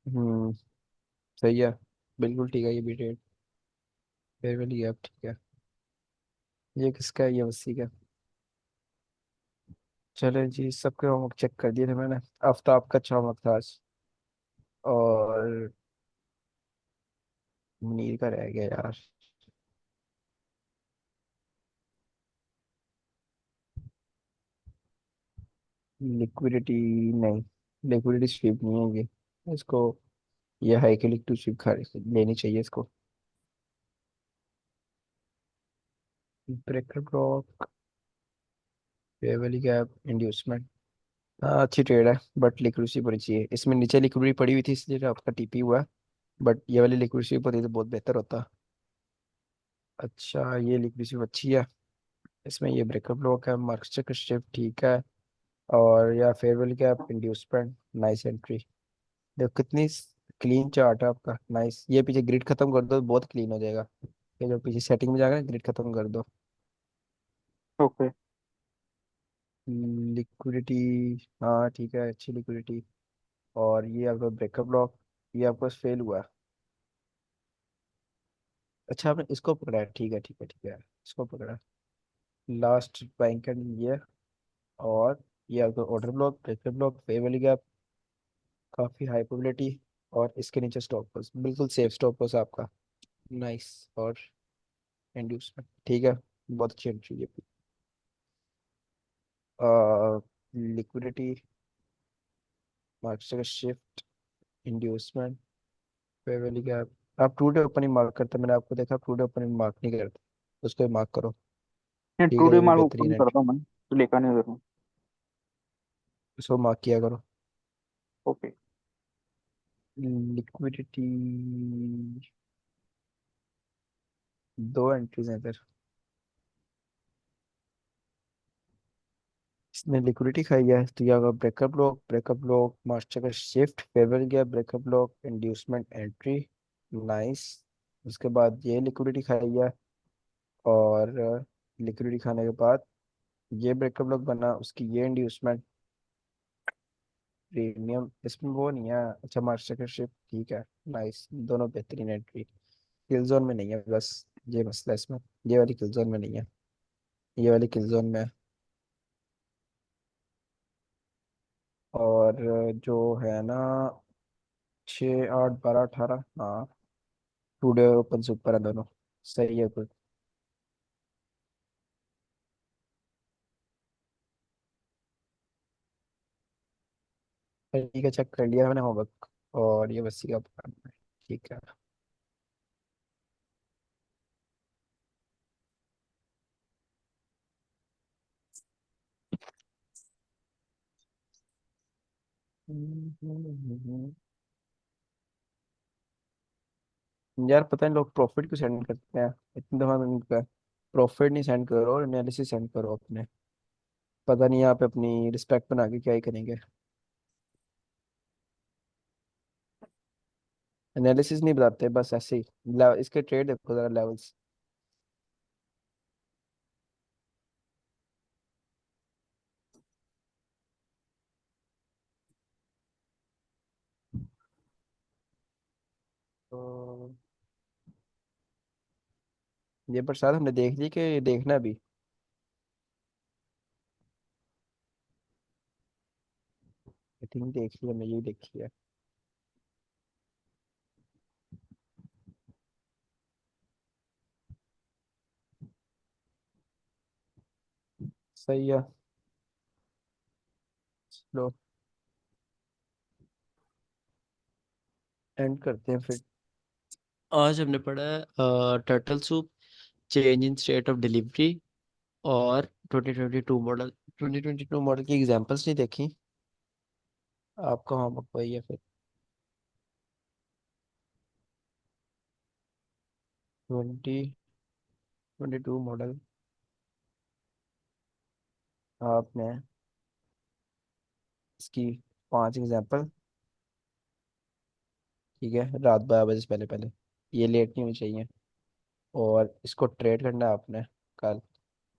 हम्म सही है, बिल्कुल ठीक है। ये भी ट्रेड फेयर वैली गैप, ठीक है। ये किसका है? ये वसी का। चले जी, सबके होमवर्क चेक कर दिए थे मैंने। आफ्ताब का अच्छा होमवर्क था आज, और मुनीर का रह गया यार। लिक्विडिटी नहीं, लिक्विडिटी स्वीप नहीं है ये, इसको ये हाई के लिक्विड स्वीप खा लेनी चाहिए इसको। Breaker block, fair valley gap, inducement, हाँ अच्छी ट्रेड है, बट लिक्विड स्वीप होनी चाहिए। इसमें नीचे लिक्विडिटी पड़ी हुई थी इसलिए आपका टीपी हुआ, बट ये वाली लिक्विड स्वीप होती तो बहुत बेहतर होता। अच्छा ये लिक्विड स्वीप अच्छी है। इसमें ये ब्रेकअप ब्लॉक है, मार्क्सचेक का शिफ्ट, ठीक है। और या farewell cap, inducement, nice entry. देखो कितनी क्लीन चार्ट है आपका, नाइस। ये पीछे ग्रिड खत्म कर दो, बहुत क्लीन हो जाएगा। ये जो पीछे सेटिंग में जाएगा, ग्रिड खत्म कर दो। ओके। लिक्विडिटी, हाँ ठीक है, अच्छी लिक्विडिटी। और ये आपका ब्रेकअप ब्लॉक, ये आपका फेल हुआ। अच्छा आपने इसको पकड़ा है, ठीक है ठीक है ठीक है, इसको पकड़ा। लास्ट बैंक का ये, और ये आपका order block, breakup block, fail वाली गैप, काफ़ी हाई प्रोबेबिलिटी। और इसके नीचे स्टॉप लॉस, बिल्कुल सेफ स्टॉप लॉस आपका। नाइस। और इंड्यूसमेंट, ठीक है, बहुत अच्छी एंट्री है। लिक्विडिटी, मार्केट का shift, inducement, fair value gap. आप टू डे ओपनिंग मार्क करते हैं, मैंने आपको देखा टू डे ओपनिंग मार्क नहीं करते, उसको मार्क करो। नहीं, ठीक है, टुडे ये भी मार्क बेहतरीन ओपन है, करता हूँ मैं, तो लेकर नहीं करूँ। उसको मार्क किया करो। ओके। लिक्विडिटी, दो एंट्रीज हैं इधर। इसने लिक्विडिटी खाई है, तो ये होगा breakup block, breakup block, master का शिफ्ट, फेवर गया, breakup block, inducement entry. Nice. उसके बाद ये लिक्विडिटी खाई है, और लिक्विडिटी खाने के बाद ये ब्रेकअप ब्लॉक बना, उसकी ये इंड्यूसमेंट, प्रीमियम, इसमें वो नहीं है। अच्छा, मास्टर का शिफ्ट, ठीक है। नाइस, दोनों बेहतरीन एंट्री। किल जोन में नहीं है बस, ये मसला है इसमें, ये वाली किल जोन में नहीं है, ये वाली किल जोन में है। और जो है ना, 6, 8, 12, 18, हाँ, टुडे ओपन से ऊपर है दोनों। सही है कुछ। ठीक है, चेक कर लिया मैंने होमवर्क, और ये बस का काम है। ठीक है। यार पता नहीं लोग प्रॉफिट क्यों सेंड करते हैं, इतनी दफा मैंने कहा प्रॉफिट नहीं सेंड करो, एनालिसिस सेंड करो अपने। पता नहीं यहाँ पे अपनी रिस्पेक्ट बना के क्या ही करेंगे। एनालिसिस नहीं बताते, बस ऐसे ही। इसके ट्रेड देखो जरा, लेवल्स। तो ये प्रसाद हमने देख ली कि देखना भी। आई थिंक देख लिया, मैं यही देखी है। सही है। लो, एंड करते हैं फिर। आज हमने पढ़ा है turtle soup, change in state of delivery, और 2022 मॉडल। 2022 मॉडल की एग्जांपल्स नहीं देखी, आपका होमवर्क वही है फिर। 2022 मॉडल आपने इसकी 5 एग्जांपल, ठीक है, रात 12 बजे से पहले पहले, ये लेट नहीं होनी चाहिए। और इसको ट्रेड करना है आपने कल।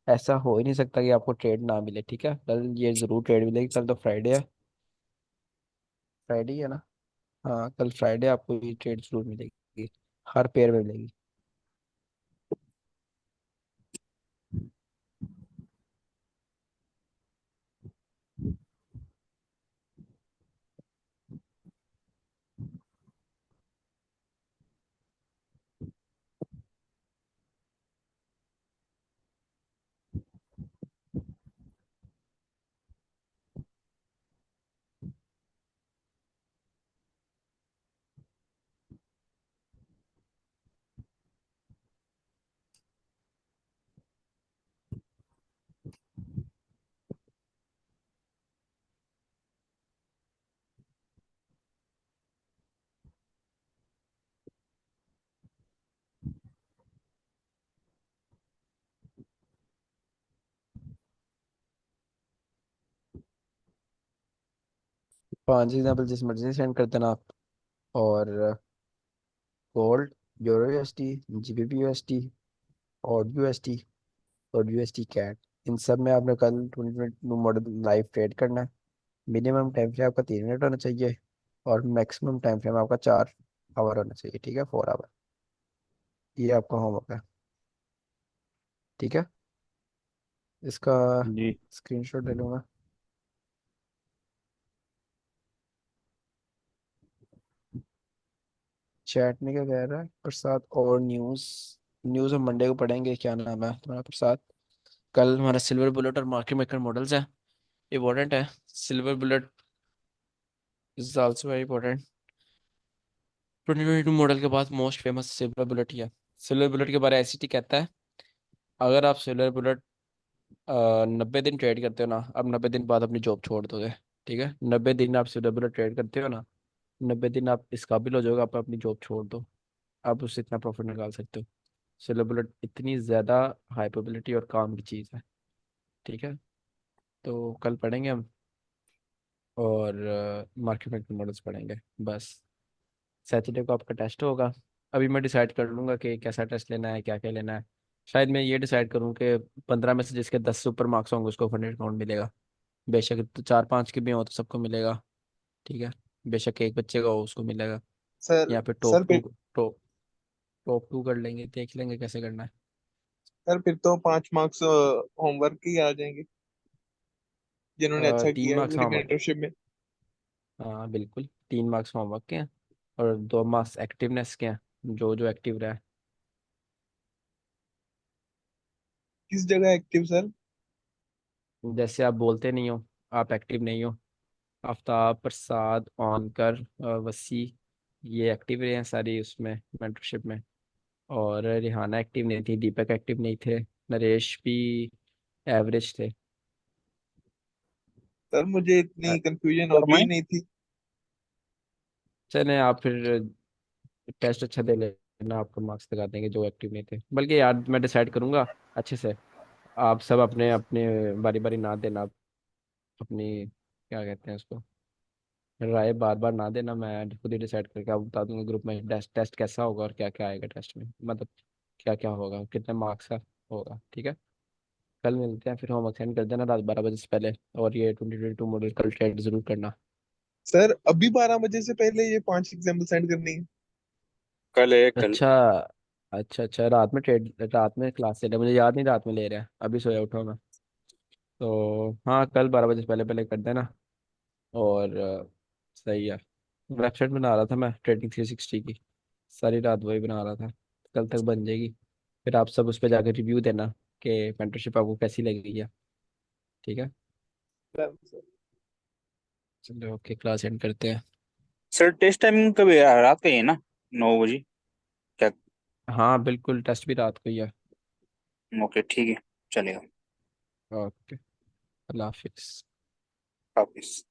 ऐसा हो ही नहीं सकता कि आपको ट्रेड ना मिले, ठीक है, कल ये ज़रूर ट्रेड मिलेगी, कल तो फ्राइडे है। फ्राइडे है ना, हाँ कल फ्राइडे, आपको ये ट्रेड जरूर मिलेगी, हर पेयर में मिलेगी। 5 एग्जाम्पल जिस मर्जी से सेंड कर देना आप। और gold, euro USD, GBP USD, और यूएसडी, और यूएसडी कैट। इन सब में आपने कल 2022 मॉडल लाइव ट्रेड करना है। मिनिमम टाइम फ्रेम आपका 3 मिनट होना चाहिए और मैक्सिमम टाइम फ्रेम आपका 4 आवर होना चाहिए, ठीक है, 4 आवर। ये आपका होमवर्क है, ठीक है। इसका जी। स्क्रीनशॉट ले लूँगा। चैट में क्या कह रहा है प्रसाद? और न्यूज़, न्यूज़ हम मंडे को पढ़ेंगे। क्या नाम है तुम्हारा? प्रसाद। कल हमारा सिल्वर बुलेट और मार्केट मेकर मॉडल्स है, इम्पोर्टेंट है। Silver bullet is also very important. 2022 model के बाद मोस्ट फेमस सिल्वर बुलेट ही है। सिल्वर बुलेट के बारे में आईसीटी कहता है, अगर आप सिल्वर बुलेट 90 दिन ट्रेड करते हो ना, अब 90 दिन बाद अपनी जॉब छोड़ दोगे, ठीक है। 90 दिन आप सिल्वर बुलेट ट्रेड करते हो ना, 90 दिन आप इस काबिल हो जाओगे, आप अपनी जॉब छोड़ दो, आप उससे इतना प्रॉफिट निकाल सकते हो। सिल्वर बुलेट इतनी ज़्यादा हाई प्रोबेबिलिटी और काम की चीज़ है, ठीक है। तो कल पढ़ेंगे हम, और मार्केट में मॉडल्स पढ़ेंगे बस। सैटरडे को आपका टेस्ट होगा। अभी मैं डिसाइड कर लूँगा कि कैसा टेस्ट लेना है, क्या क्या लेना है। शायद मैं ये डिसाइड करूँ कि 15 में से जिसके 10 से ऊपर मार्क्स होंगे उसको फंडेड अकाउंट मिलेगा। बेशक तो 4-5 के भी हो तो सबको मिलेगा, ठीक है। बेशक एक बच्चे का हो उसको मिलेगा, सर या फिर सर टॉप टू, फिर टॉप टॉप टू कर लेंगे, देख लेंगे कैसे करना है। सर फिर तो 5 मार्क्स होमवर्क के ही आ जाएंगे, जिन्होंने अच्छा 3 किया है मार्क्स पूरी होमवर्क, मेंटरशिप में। हाँ बिल्कुल 3 मार्क्स होमवर्क के हैं, और 2 मार्क्स एक्टिवनेस के हैं, जो जो एक्टिव रहा है। किस जगह एक्टिव सर? जैसे आप बोलते नहीं हो, आप एक्टिव नहीं हो। आफ्ताब, प्रसाद, ऑनकर, वसी, ये एक्टिव रहे हैं सारी उसमें मेंटरशिप में। और रिहाना एक्टिव नहीं थी, दीपक एक्टिव नहीं थे, नरेश भी एवरेज थे। सर मुझे इतनी कंफ्यूजन और होती मैं ही नहीं थी। चले आप फिर टेस्ट अच्छा दे लेना, आपको मार्क्स लगा देंगे जो एक्टिव नहीं थे। बल्कि यार मैं डिसाइड करूंगा अच्छे से, आप सब अपने अपने बारी बारी ना देना, अपनी क्या कहते हैं उसको, राय बार बार ना देना। मैं खुद ही डिसाइड करके आपको बता दूंगा ग्रुप में टेस्ट टेस्ट कैसा होगा और क्या क्या आएगा टेस्ट में, मतलब क्या क्या होगा, कितने मार्क्स का होगा, ठीक है। कल मिलते हैं फिर, होमवर्क सेंड कर देना रात 12 बजे से पहले। और ये 2022 मॉडल कल ट्रेड जरूर करना। सर अभी 12 बजे से पहले ये 5 एग्जाम्पल सेंड करनी है? कल है कल। अच्छा अच्छा अच्छा, रात में ट्रेड, रात में क्लास ले रहे हैं, मुझे याद नहीं रात में ले रहे हैं, अभी सोया उठा मैं। तो हाँ, कल 12 बजे से पहले पहले कर देना। और सही है। वेबसाइट बना रहा था मैं ट्रेडिंग 360 की, सारी रात वही बना रहा था, कल तक बन जाएगी। फिर आप सब उस पर जाकर रिव्यू देना कि मेंटरशिप आपको कैसी लगी है, ठीक है। सर चलो ओके, क्लास एंड करते हैं। सर टेस्ट टाइमिंग कब है? रात का ही है ना, 9 बजे क्या? हाँ बिल्कुल, टेस्ट भी रात को ही है। ओके ठीक है, चलेगा। ओके, अल्लाह हाफिज़। हाफिज।